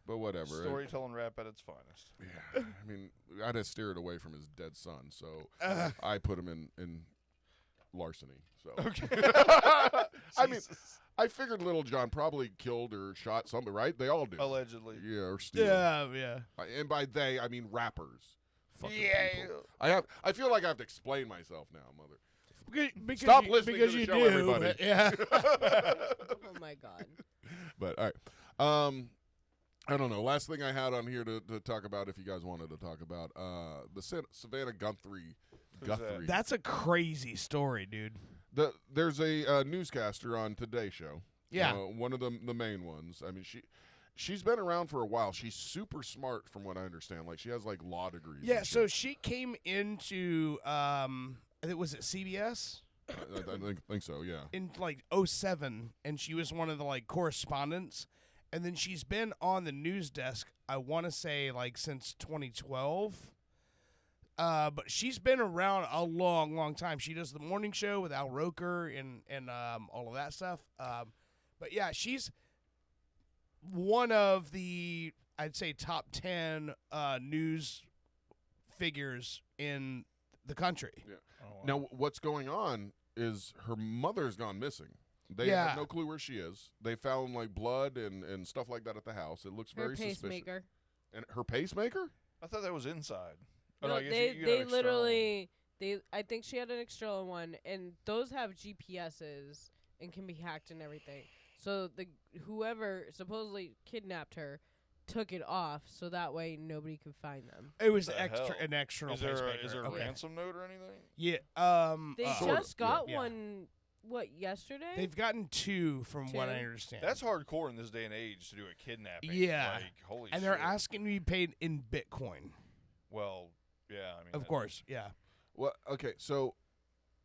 whatever. Storytelling rap at its finest. Yeah, I mean, I had to steer it away from his dead son, so I put him in larceny. So okay. I mean, I figured Little John probably killed or shot somebody, right? They all do. Allegedly. Yeah, or steal. yeah. And by they, I mean rappers. Fucking Yeah. people. I feel like I have to explain myself now, mother. Because Stop you, listening because to the you show, do, everybody. but yeah. Oh my god. But all right. I don't know. Last thing I had on here to talk about, if you guys wanted to talk about, the Savannah Guthrie. that? That's a crazy story, dude. There's a newscaster on Today Show. Yeah. One of the main ones. I mean, she's been around for a while. She's super smart, from what I understand. Like she has like law degrees. Yeah, and so shit. she came into I think was it CBS I think so. Yeah. in like 2007, and she was one of the like correspondents, and then she's been on the news desk. I want to say like since 2012. But she's been around a long, long time. She does the morning show with Al Roker and all of that stuff. But yeah, she's one of the, I'd say, top 10 news figures in the country. Yeah. Oh, wow. Now, what's going on is her mother's gone missing. They Yeah. have no clue where she is. They found like blood and stuff like that at the house. It looks Her very suspicious. pacemaker. And her pacemaker? I thought that was inside. Oh, No, I guess they you had they an external literally I think she had an external one, and those have GPSs and can be hacked and everything. So whoever supposedly kidnapped her took it off, so that way nobody could find them. It was What the hell? an external Is there pacemaker. a Okay. ransom note or anything? Yeah. They Sort of, just got yeah. one. What, yesterday? They've gotten 2 from what I Two? understand. That's hardcore in this day and age to do a kidnapping. Yeah. Like, holy and shit. they're asking to be paid in Bitcoin. Well, yeah, I mean. Of course, yeah. Well, okay, so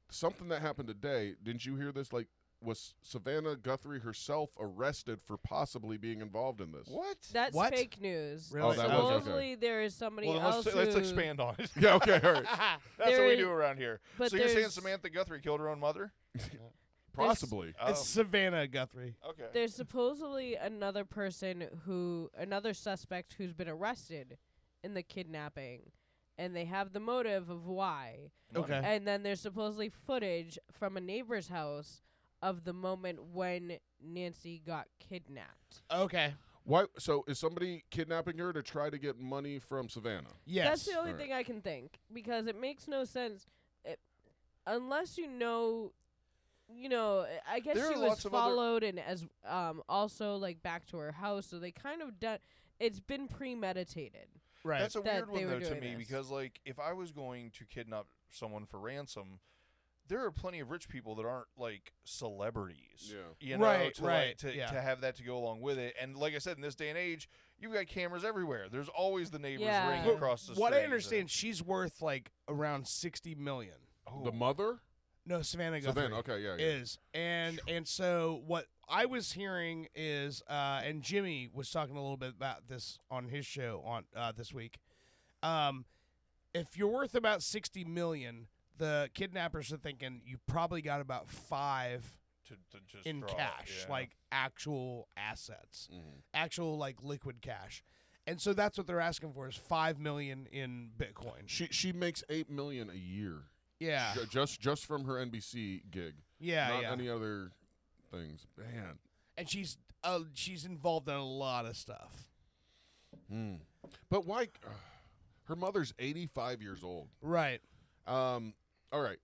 something that happened today, didn't you hear this? Like was Savannah Guthrie herself arrested for possibly being involved in this? What? That's What? fake news. Really? Oh, that was okay. Supposedly there is somebody Well, then else let's who- expand on it. Yeah, okay, all right. That's There what we is- do around here. but So you're saying there's- Samantha Guthrie killed her own mother? Possibly. Oh, It's Savannah Guthrie. okay. There's supposedly another suspect who's been arrested in the kidnapping, and they have the motive of why. Okay. And then there's supposedly footage from a neighbor's house of the moment when Nancy got kidnapped. Okay. Why? So is somebody kidnapping her to try to get money from Savannah? Yes. That's the only Alright. thing I can think, because it makes no sense unless you know. I guess There she are was lots of other- followed and as also like back to her house, so they kind of done. It's been premeditated. Right. That's a that weird they one, were though, to doing me, this. because, like, if I was going to kidnap someone for ransom, there are plenty of rich people that aren't, like, celebrities. Yeah. You know, Right, to, right, like, to yeah. have that to go along with it. And like I said, in this day and age, you've got cameras everywhere. There's always the neighbors Yeah. ringing But across the street. What I understand, she's worth like around $60 million. Oh. The mother? No, Savannah Guthrie Savannah, okay, yeah. is, and so what I was hearing is, and Jimmy was talking a little bit about this on his show on this week. If you're worth about $60 million, the kidnappers are thinking you probably got about $5 to just in draw it, cash, yeah. like actual assets, Mhm. actual like liquid cash, and so that's what they're asking for is $5 million in Bitcoin. She makes $8 million a year. Yeah, Just from her NBC gig. yeah, Not yeah. any other things. Man. And she's involved in a lot of stuff. But why? Her mother's 85 years old. Right. All right.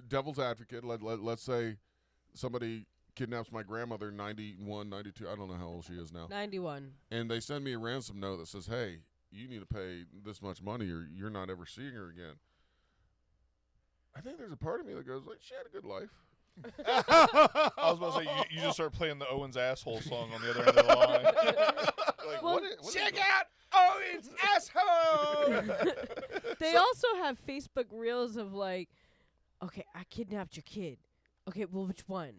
Devil's advocate. Let's say somebody kidnaps my grandmother, 91, 92. I don't know how old she is now. 91. And they send me a ransom note that says, hey, you need to pay this much money or you're not ever seeing her again. I think there's a part of me that goes, like, she had a good life. I was about to say, you just start playing the Owen's asshole song on the other end of the line. Like, Well, what Check out Owen's asshole. They also have Facebook reels of like, okay, I kidnapped your kid. Okay, well, which one?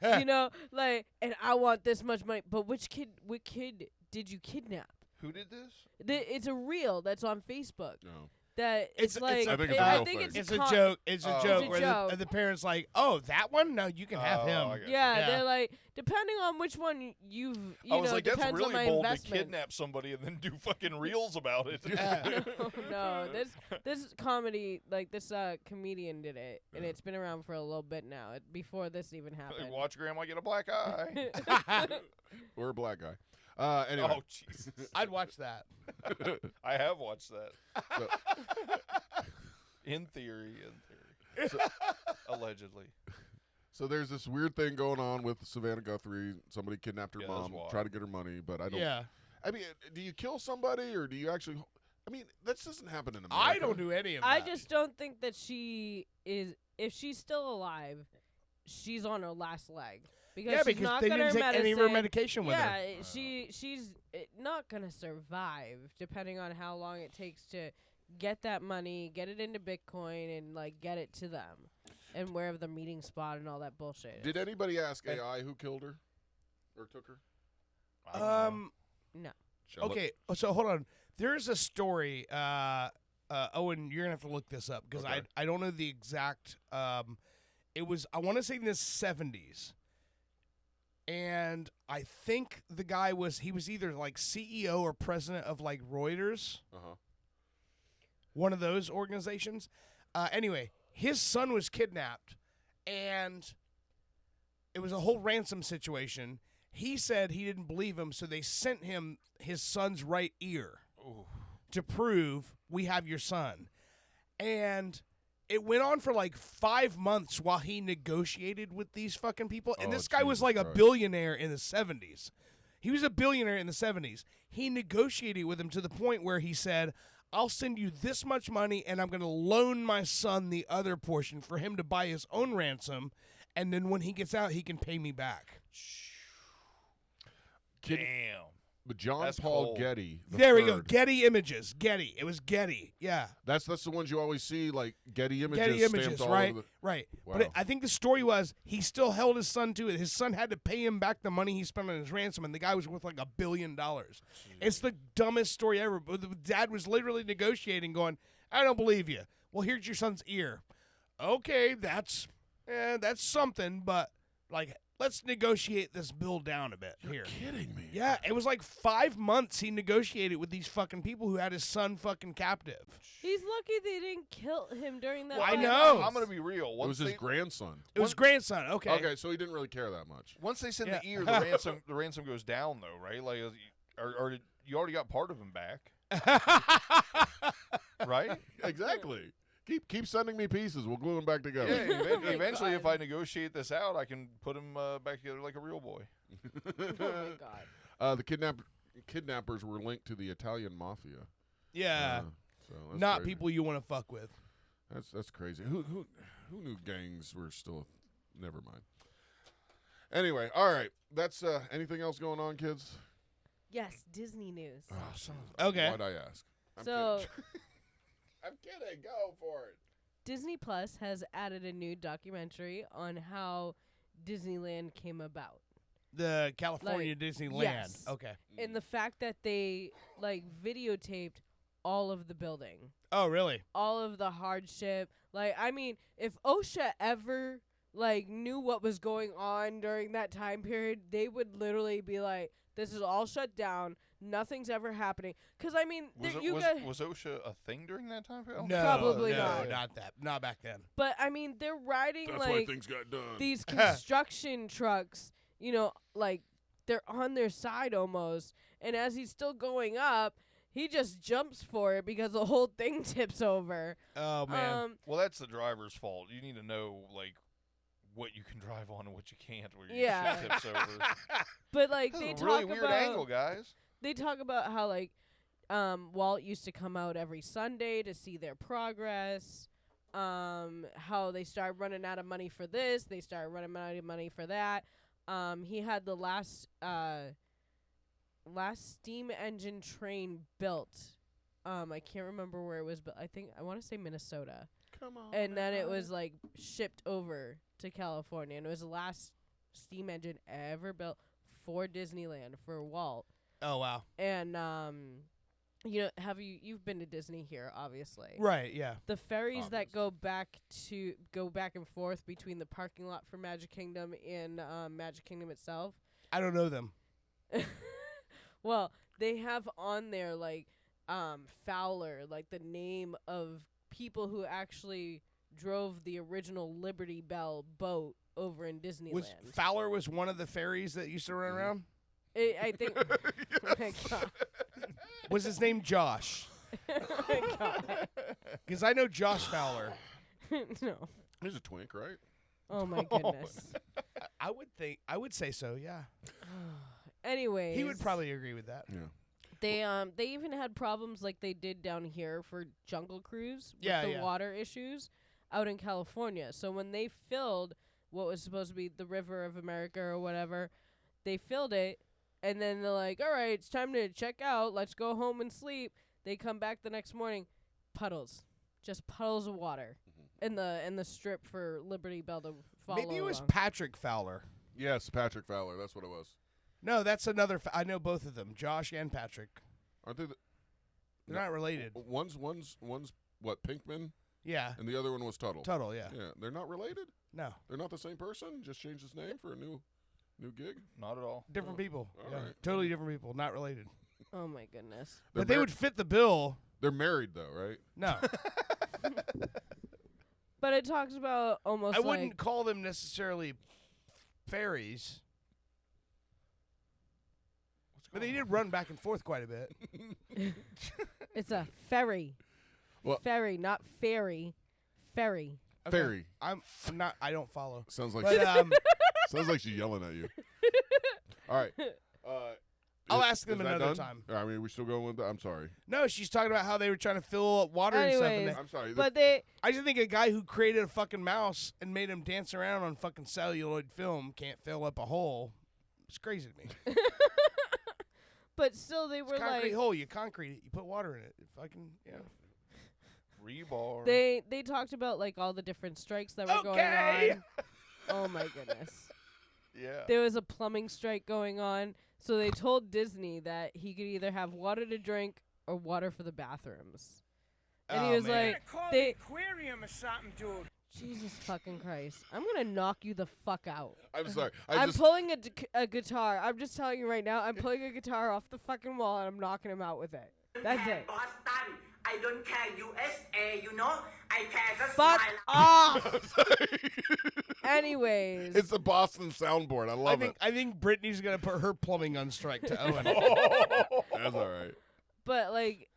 You know, like, and I want this much money. But what kid did you kidnap? Who did this? It's a reel that's on Facebook. No. That it's It's- like I think it's a I real think thing. it's It's a a con- joke. It's a Oh. joke It's a where joke. the parents like, oh, that one? No, you can have Oh, him. I got Yeah, Yeah. they're like, depending on which one you I was know, like, that's depends really on my bold to investment. kidnap somebody and then do fucking reels about it. No, this comedy, like this comedian did it, and it's been around for a little bit now. Before this even happened. Like, watch grandma get a black eye. Or a black guy. Anyway. Oh, Jesus. I'd watch that. I have watched that. So- In theory. Allegedly. So there's this weird thing going on with Savannah Guthrie. Somebody kidnapped her Yeah, that's mom, wild. tried to get her money, but I don't. Yeah. I mean, do you kill somebody or do you actually? I mean, that doesn't happen in America. I don't do any of that. I just don't think that she is. If she's still alive, she's on her last leg because Yeah, she's because not they gonna didn't take any of her medication with yeah, her. she's not gonna survive depending on how long it takes to get that money, get it into Bitcoin, and like get it to them, and wherever the meeting spot and all that bullshit. is. Did anybody ask AI who killed her or took her? I don't know. No. Shall it- Okay, so hold on. There's a story. Owen, you're gonna have to look this up because Okay. I don't know the exact. It was I want to say in the 70s, and I think the guy was either like CEO or president of like Reuters, Uh-huh. one of those organizations. Anyway, his son was kidnapped, and it was a whole ransom situation. He said he didn't believe him, so they sent him his son's right ear to prove we have your son. And it went on for like 5 months while he negotiated with these fucking people. And Oh, this guy was Jesus like a Christ. billionaire in the 70s. He was a billionaire in the 70s. He negotiated with him to the point where he said, I'll send you this much money and I'm going to loan my son the other portion for him to buy his own ransom. And then when he gets out, he can pay me back. Kid- Damn. But John That's Paul cold. Getty. The There we go. third, Getty Images. Getty. It was Getty. Yeah. That's the ones you always see, like Getty Images. Getty stamped Images, all right? over the, Right. Wow. But I think the story was he still held his son to it. His son had to pay him back the money he spent on his ransom, and the guy was worth like $1 billion. It's the dumbest story ever. But the dad was literally negotiating, going, "I don't believe you. Well, here's your son's ear. Okay, that's something, but like." Let's negotiate this bill down a bit here. Kidding me? Yeah, it was like 5 months he negotiated with these fucking people who had his son fucking captive. He's lucky they didn't kill him during that. Well, I 5 know. months. I'm gonna be real. It Once was his they, grandson. It was grandson. Okay. Okay, so he didn't really care that much. once they send Yeah. the ear, the ransom goes down though, right? Like, or you already got part of him back, right? Exactly. Keep sending me pieces. We'll glue them back Yeah. together. Eventually, if I negotiate this out, I can put him back together like a real boy. Oh my god. The kidnappers were linked to the Italian mafia. Yeah. So that's Not crazy. people you want to fuck with. That's crazy. Who knew gangs were still? Never mind. Anyway, all right. That's anything else going on, kids? Yes, Disney news. Okay. Why'd I ask? I'm So kidding. I'm kidding. Go for it. Disney Plus has added a new documentary on how Disneyland came about. The California Like, Disneyland. yes. Okay. And the fact that they like videotaped all of the building, Oh, really? all of the hardship. Like, I mean, if OSHA ever like knew what was going on during that time period, they would literally be like, "This is all shut down. Nothing's ever happening." Because I mean, Was, there, it, you was, guys, was OSHA a thing during that time period? No. Probably no, not. Not that. Not back then. but I mean, they're riding That's why like things got done. these construction trucks, you know, like they're on their side almost. And as he's still going up, he just jumps for it because the whole thing tips over. Oh, man. Well, that's the driver's fault. You need to know like what you can drive on and what you can't. Where your Yeah. shit tips over. But like This they is a talk really weird about angle, guys. they talk about how like Walt used to come out every Sunday to see their progress. How they started running out of money for this, they started running out of money for that. He had the last steam engine train built. I can't remember where it was, but I want to say Minnesota. Come on. And then it was like shipped over to California, and it was the last steam engine ever built for Disneyland for Walt. Oh, wow. And you know, you've been to Disney here, obviously. Right, yeah. The ferries that go back and forth between the parking lot for Magic Kingdom and Magic Kingdom itself. I don't know them. Well, they have on there like Fowler, like the name of people who actually drove the original Liberty Bell boat over in Disneyland. Fowler was one of the ferries that used to run around? I think. Oh my god. Was his name Josh? Oh my god. Because I know Josh Fowler. No. He's a twink, right? Oh my goodness. I would say so, yeah. Anyways, He would probably agree with that. Yeah. they even had problems like they did down here for Jungle Cruise with Yeah, the yeah. water issues out in California. So when they filled what was supposed to be the River of America or whatever, they filled it, and then they're like, "All right, it's time to check out. Let's go home and sleep." They come back the next morning, puddles, just puddles of water in the strip for Liberty Bell to follow. Maybe it was along. Patrick Fowler. Yes, Patrick Fowler. That's what it was. No, that's another. I know both of them, Josh and Patrick. Aren't they? They're not related. One's what, Pinkman, Yeah. and the other one was Tuttle. Tuttle, yeah. Yeah, they're not related. No. They're not the same person. Just changed his name for a new gig. Not at all. Different people. all Yeah. right. Totally different people. Not related. Oh my goodness. They're But they mar- would fit the bill. They're married though, right? No. But it talks about almost I wouldn't like call them necessarily fairies. But they did run back and forth quite a bit. it's a ferry. What? Ferry, not fairy. Ferry. Okay. Fairy. I'm not. I don't follow. Sounds like But sounds like she's yelling at you. All right. I'll is- ask them is that another done? time. I mean, we still going with that? I'm sorry. No, she's talking about how they were trying to fill up water and stuff. And Anyways, they, I'm sorry. But they I just think a guy who created a fucking mouse and made him dance around on fucking celluloid film can't fill up a hole. It's crazy to me. But still, they were concrete like hole. You concrete it. You put water in it. Fucking Rebar. they talked about like all the different strikes that were going on. Oh my goodness. Yeah. There was a plumbing strike going on, so they told Disney that he could either have water to drink or water for the bathrooms. And he was man. like, Call they the aquarium or something, dude. Jesus fucking Christ. I'm going to knock you the fuck out. I'm sorry. I'm pulling a guitar. I'm just telling you right now, I'm pulling a guitar off the fucking wall and I'm knocking him out with it. That's it. Boston. I don't care USA, you know? I care just Fuck my off! Anyways. It's the Boston soundboard. I love it. I think Brittany's gonna put her plumbing on strike to Owen. That's all right. But, like,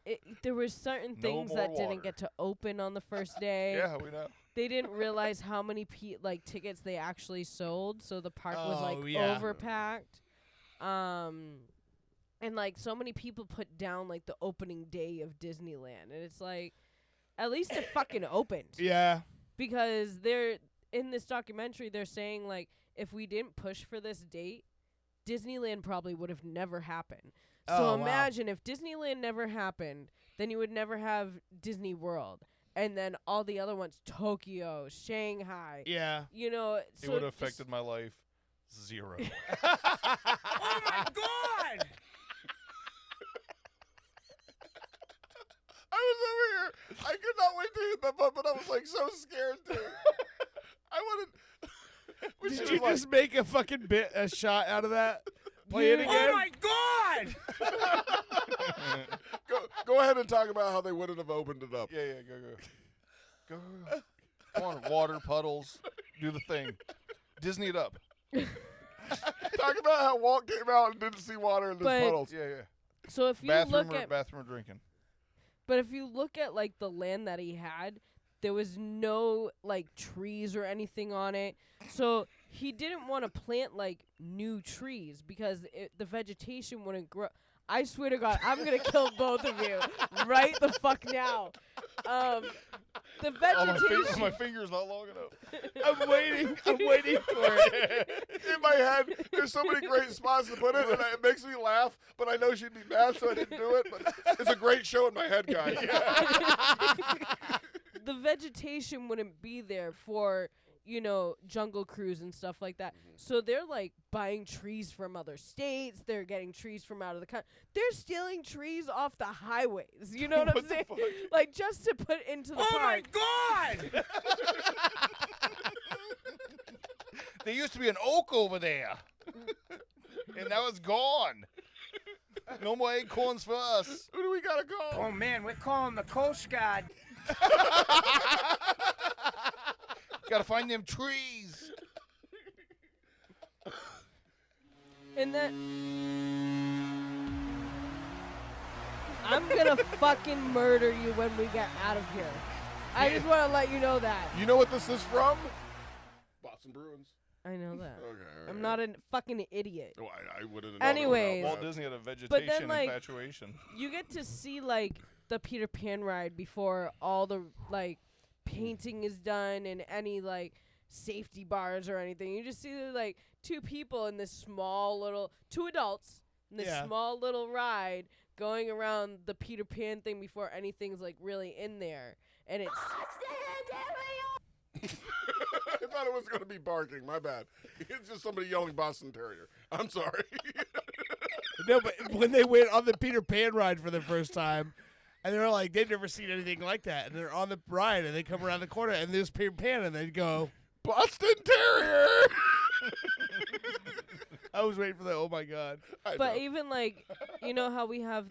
there were certain things more that water. didn't get to open on the first day. Yeah, we know. They didn't realize how many tickets they actually sold, so the park was like yeah. overpacked. And like so many people put down like the opening day of Disneyland, and it's like, at least it fucking opened. Yeah. Because they're in this documentary, they're saying like if we didn't push for this date, Disneyland probably would have never happened. So Oh, wow. imagine if Disneyland never happened, then you would never have Disney World. And then all the other ones, Tokyo, Shanghai. Yeah. You know, It so would have just- affected my life 0. Oh my God! I was over here. I could not wait to hit the button, but I was like so scared to. I wanted. when she Did was you like, just make a fucking a shot out of that? Play it again. Oh my God! go ahead and talk about how they wouldn't have opened it up. Yeah, go. Come on, water puddles. Do the thing. Disney it up. Talk about how Walt came out and didn't see water in his But- puddles. Yeah. So if you Bathroom look or at bathroom or drinking. But if you look at like the land that he had, there was no like trees or anything on it. So he didn't want to plant like new trees because the vegetation wouldn't grow. I swear to God, I'm gonna kill both of you right the fuck now. The vegetation. My finger's not long enough. I'm waiting for it. In my head, there's so many great spots to put it, and it makes me laugh. But I know she'd be mad, so I didn't do it. But it's a great show in my head, guys. The vegetation wouldn't be there for, you know, Jungle Cruise and stuff like that. So they're like buying trees from other states. They're getting trees from out of the country. They're stealing trees off the highways. You know what I'm saying? Like just to put into the Oh my park. God! There used to be an oak over there. And now it's gone. No more acorns for us. Who do we gotta call? Oh man, we're calling the Coast Guard. Gotta find them trees. And then I'm gonna fucking murder you when we get out of here. I just want to let you know that. You know what this is from? Boston Bruins. I know that. Okay. I'm not a fucking idiot. Oh, I wouldn't have known Anyways. about Walt that. Disney had a vegetation like, infatuation. You get to see like the Peter Pan ride before all the like painting is done and any like safety bars or anything. You just see like two people in this small little, two adults in this small little ride going around the Peter Pan thing before anything's like really in there. And it's I thought it was going to be barking. My bad. It's just somebody yelling Boston Terrier. I'm sorry. No, but when they went on the Peter Pan ride for the first time, and they were like, they've never seen anything like that. And they're on the ride, and they come around the corner, and there's Peter Pan, and they go, Boston Terrier. I was waiting for that. Oh, my God. but even like, you know how we have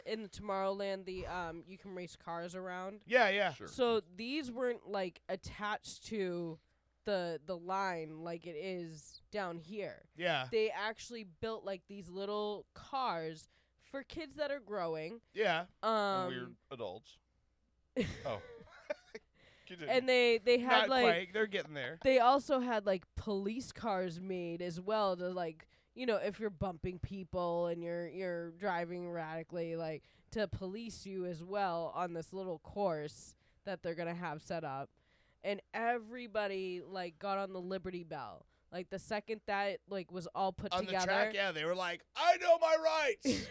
in the Tomorrowland, you can race cars around? Yeah. Sure. So these weren't like attached to the line like it is down here. Yeah. They actually built like these little cars for kids that are growing. Yeah. And weird adults. Oh. Continue. And they had Not like quite. They're getting there. they also had like police cars made as well to like, you know, if you're bumping people and you're driving erratically, like to police you as well on this little course that they're gonna have set up. And everybody like got on the Liberty Bell. Like the second that like was all put On together. the track, yeah, they were like, I know my rights.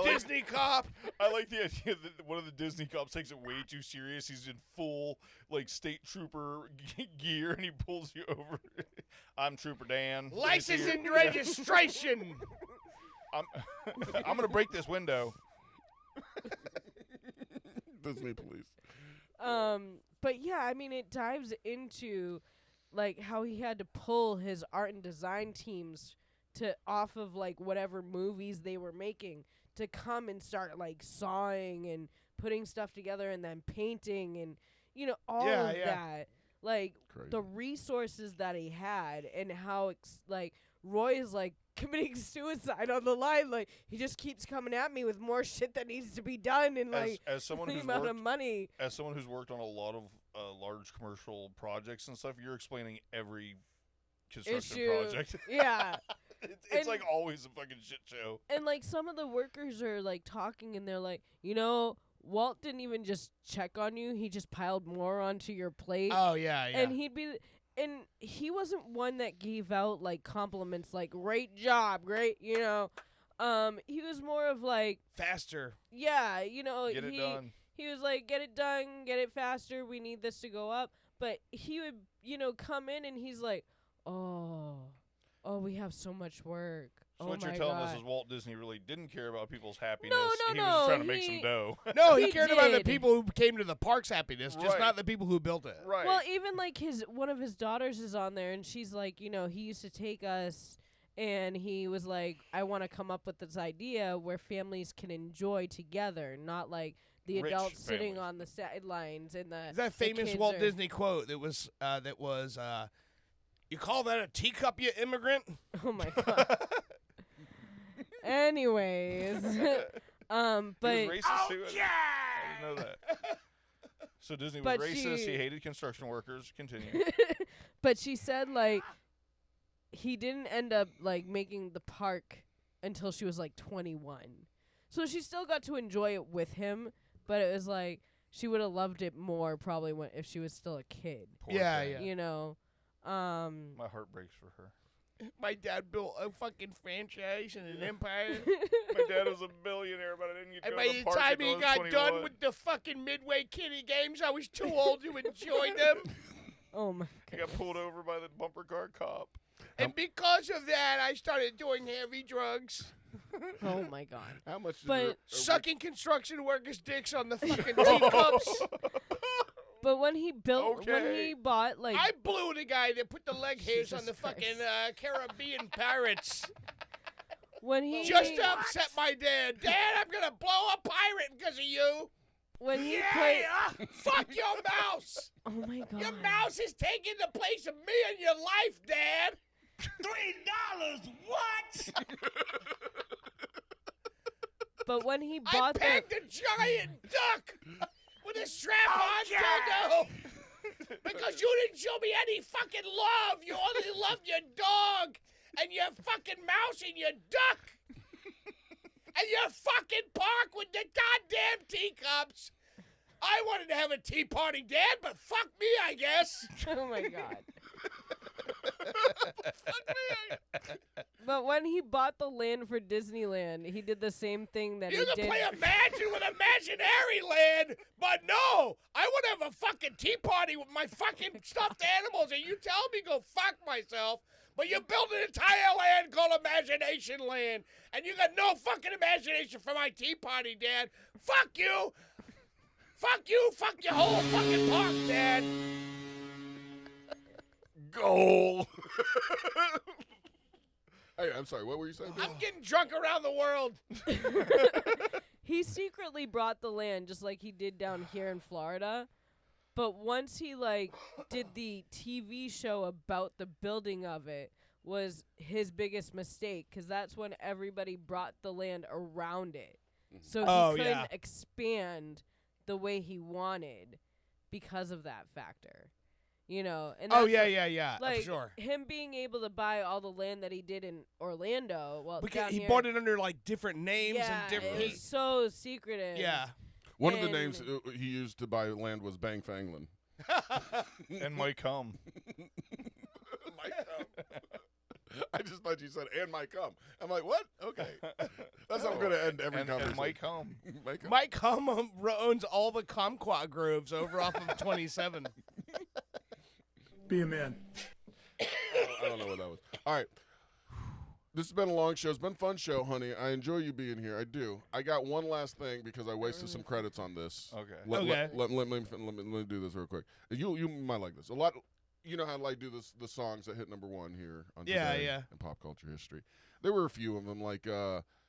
Disney cop. I like the idea that one of the Disney cops takes it way too serious. He's in full like state trooper gear, and he pulls you over. I'm Trooper Dan. License and registration. I'm gonna break this window. Disney police. But yeah, I mean, it dives into like how he had to pull his art and design teams to off of like whatever movies they were making to come and start like sawing and putting stuff together and then painting and all of that. Like Crazy. the resources that he had and how like Roy is like committing suicide on the line. Like he just keeps coming at me with more shit that needs to be done and like as someone the who's amount worked, of money. As someone who's worked on a lot of large commercial projects and stuff, you're explaining every construction project. Yeah. It's like always a fucking shit show. And like some of the workers are like talking and they're like, Walt didn't even just check on you. He just piled more onto your plate. Oh yeah. And he wasn't one that gave out like compliments like great job, great, he was more of like faster. Yeah, Get it done. He was like, get it done, get it faster, we need this to go up. But he would, come in and he's like, oh, we have so much work. So oh what my you're telling God. us is Walt Disney really didn't care about people's happiness. No, he was just trying to make some dough. No, he He cared about the did. people who came to the park's happiness, just Right. not the people who built it. Right. Well, even like one of his daughters is on there, and she's like, he used to take us, and he was like, I want to come up with this idea where families can enjoy together, not like the Rich adults sitting families. on the sidelines and the Is that the famous kids Walt are- Disney quote that was you call that a teacup, you immigrant? Oh my God. Anyways, He but was racist too? I didn't know that. So Disney was But racist. she- He hated construction workers. Continue. but she said like he didn't end up like making the park until she was like 21. So she still got to enjoy it with him, but it was like she would have loved it more probably if she was still a kid. Poor Yeah, thing. yeah. My heart breaks for her. My dad built a fucking franchise and an empire. My dad was a billionaire, but I didn't get to And go by to the the park time until he I was got 21. done with the fucking Midway kiddie games, I was too old to enjoy them. Oh my I got pulled over by the bumper car cop. And because of that, I started doing heavy drugs. Oh my God. How much? Did But- your- Sucking construction workers' dicks on the fucking teacups. But when he built, when Okay. he bought like I blew the guy that put the leg hairs on Jesus the fucking Christ. Caribbean pirates. when he Just to upset my dad. Dad, I'm gonna blow a pirate because of you. when he put Fuck your mouse. oh my God. Your mouse is taking the place of me in your life, Dad. $3? What? But when he I bought the pegged a giant duck with a strap-on dildo. Because you didn't show me any fucking love. You only loved your dog and your fucking mouse and your duck. And your fucking park with the goddamn teacups. I wanted to have a tea party, Dad, but fuck me, I guess. oh my God. But when he bought the land for Disneyland, he did the same thing that You he can did. play Imagine with Imaginary Land, but no, I want to have a fucking tea party with my fucking stuffed animals, and you tell me go fuck myself, but you build an entire land called Imagination Land, and you got no fucking imagination for my tea party, Dad. Fuck you. Fuck you. Fuck your whole fucking park, Dad. Goal. Hey, I'm sorry. What were you saying? I'm getting drunk around the world. He secretly brought the land just like he did down here in Florida. But once he like did the TV show about the building of it was his biggest mistake because that's when everybody brought the land around it. So Oh, he couldn't yeah. expand the way he wanted because of that factor. And Oh, that's yeah, like for sure. him being able to buy all the land that he did in Orlando. Well, Because down he here, bought it under like different names yeah, and different. it was so secretive. Yeah. One of the And- names he used to buy land was Bang Fangland. And might come. Might come. I just thought you said, and might come. I'm like, what? Okay. That's not going to end every and conversation. Mike Hum. Mike Hum owns all the kumquat groves over off of 27. Be a man. I don't know what that was. All right. This has been a long show. It's been a fun show, honey. I enjoy you being here. I do. I got one last thing because I wasted some credits on this. Okay. Let me do this real quick. You might like this. A lot. You know how I do this. The songs that hit #1 here on Today in pop culture history. There were a few of them, like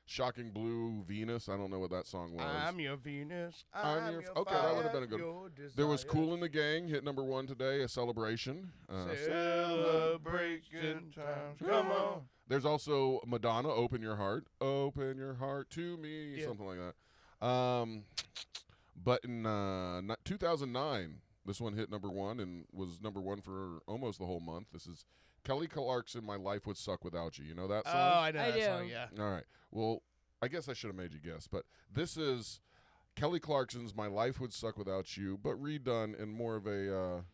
Shocking Blue, Venus. I don't know what that song was. I'm your Venus. I'm your okay, that would have been a good one. There was Cool in the Gang, hit #1 today, A Celebration. Celebration times. Come on. There's also Madonna, Open Your Heart to me, something like that. But in 2009, this one hit #1 and was #1 for almost the whole month. This is Kelly Clarkson, My Life Would Suck Without You. You know that song? Oh, I know I that do. song, yeah. All right. Well, I guess I should have made you guess, but this is Kelly Clarkson's My Life Would Suck Without You, but redone in more of a,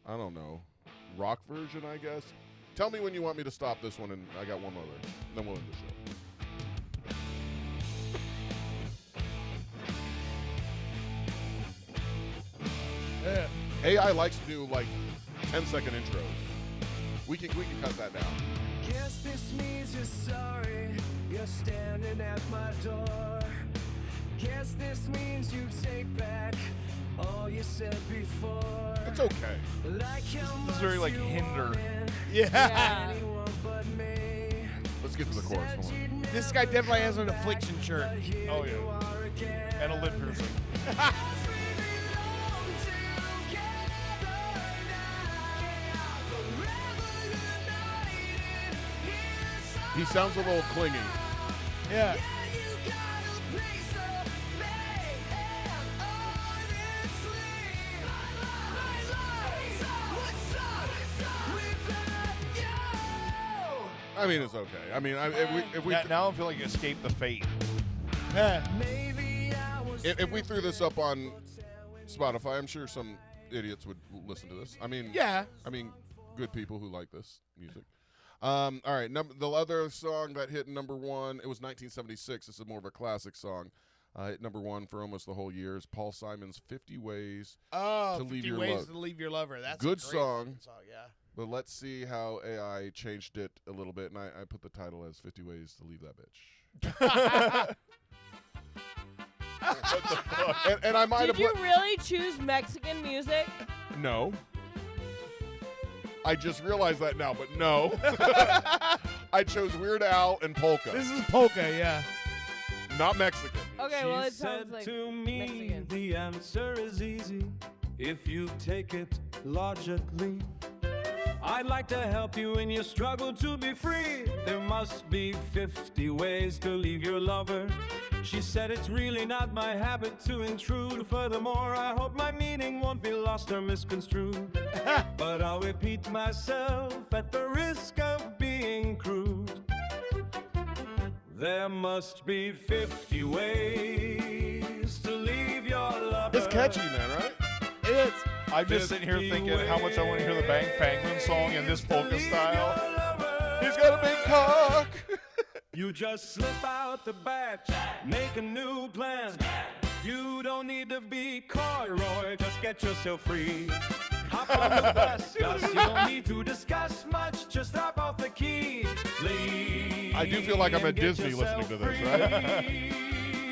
I don't know, rock version, I guess. Tell me when you want me to stop this one, and I got one other. Then we'll end the show. Yeah. AI likes to do, like, 10-second intros. We can cut that down. Guess this means you're sorry. You're standing at my door. Guess this means you take back all you said before. It's okay. Like how This is very, like, much you Hinder. wanted Yeah. anyone but me. Let's get to the chorus. Hold on. This guy definitely has an affliction shirt. Oh, yeah. And a lip piercing. He sounds a little clingy. Yeah. I mean, it's okay. I mean, if we Now I'm feeling like Escape the Fate. Yeah. if we threw this up on Spotify, I'm sure some idiots would listen to this. I mean, Yeah. I mean, good people who like this music. All right, the other song that hit #1, it was 1976. This is more of a classic song. Hit #1 for almost the whole year is Paul Simon's 50 Ways Oh, to 50 Leave Your Ways Love. to Leave Your Lover. That's Good a great song. fucking song, yeah. But let's see how AI changed it a little bit, and I put the title as 50 Ways to Leave That Bitch. and I might Did have you really choose Mexican music? No. I just realized that now, but no. I chose Weird Al and polka. This is polka, yeah. Not Mexican. Okay, well it sounds like to me, Mexican. the answer is easy if you take it logically. I'd like to help you in your struggle to be free. There must be 50 ways to leave your lover. She said it's really not my habit to intrude. Furthermore, I hope my meaning won't be lost or misconstrued. But I'll repeat myself at the risk of being crude. There must be 50 ways to leave your lover. It's catchy, man, right? It is. I'm just sitting here thinking how much I want to hear the Bang Fangman song in this polka style. He's got a big cock. You just slip out the back, make a new plan. You don't need to be coy, Roy, just get yourself free. Hop on the bus, Gus, you don't need to discuss much, just hop off the key. Leave I do feel like I'm at and get Disney listening to this, yourself right? free.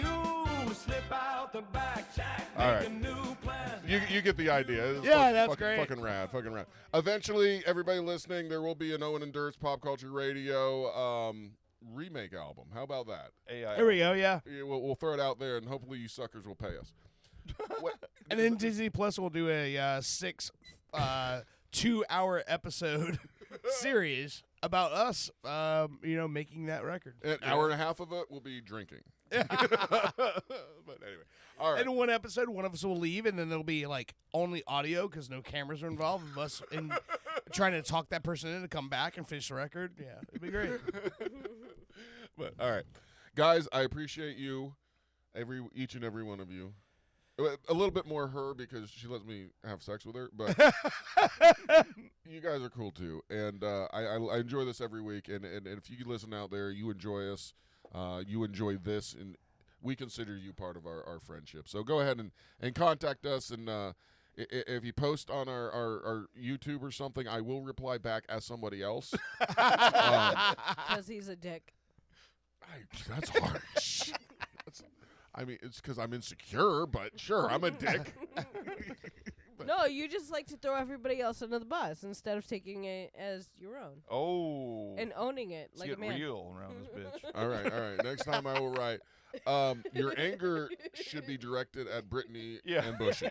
You slip out the back, All make right. a new plan. You get the idea. It's Yeah, that's great. Fucking rad, fucking rad. Eventually, everybody listening, there will be an Owen and Dirt's Pop Culture Radio remake album. How about that? AI. Here we go, yeah. Yeah, we'll throw it out there, and hopefully you suckers will pay us. And then Disney Plus will do a 6 2-hour episode series about us, making that record. An hour and a half of it will be drinking. But anyway, all right. And in one episode, one of us will leave, and then it'll be like only audio because no cameras are involved. Of us in trying to talk that person in to come back and finish the record. Yeah, it'd be great. But all right, guys, I appreciate you, each and every one of you. A little bit more her because she lets me have sex with her, but you guys are cool too, and I enjoy this every week. And if you listen out there, you enjoy us. you enjoy this, and we consider you part of our friendship. So go ahead and contact us, and if you post on our YouTube or something, I will reply back as somebody else. Because he's a dick. That's harsh. I mean, it's because I'm insecure, but sure, I'm a dick. No, you just like to throw everybody else under the bus instead of taking it as your own. Oh. And owning it Let's like get a man. real around this bitch. All right. Next time I will write. Your anger should be directed at Brittany and Bushey.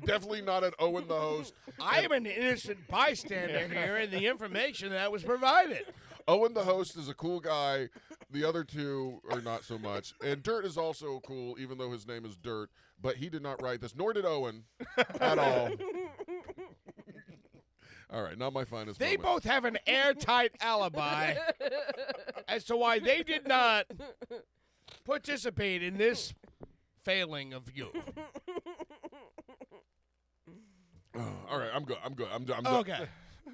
Definitely not at Owen the host. I am an innocent bystander here in the information that was provided. Owen the host is a cool guy. The other two are not so much. And Dirt is also cool, even though his name is Dirt. But he did not write this, nor did Owen at all. All right, not my finest They moment. both have an airtight alibi as to why they did not participate in this failing of you. All right, I'm good. I'm done. Okay.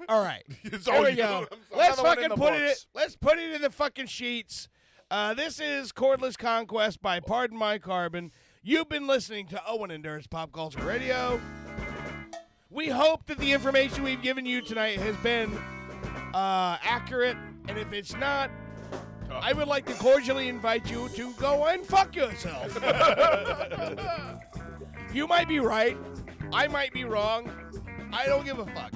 All right. It's There all we you. go. I'm sorry. Let's Another one in fucking the put it. books. Let's put it in the fucking sheets. This is Cordless Conquest by Pardon My Carbon. You've been listening to Owen and Dirt's Pop Culture Radio. We hope that the information we've given you tonight has been accurate, and if it's not, I would like to cordially invite you to go and fuck yourself. You might be right. I might be wrong. I don't give a fuck.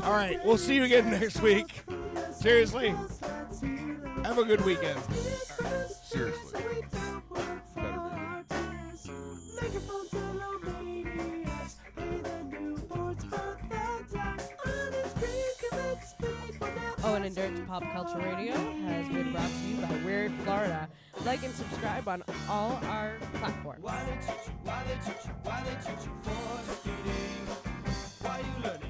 All right, we'll see you again next week. Seriously, have a good weekend. Seriously. Better Owen and Dirt's Pop Culture Radio has been brought to you by Weird Florida. Like and subscribe on all our platforms. Why they teach you for skating? Why you learning?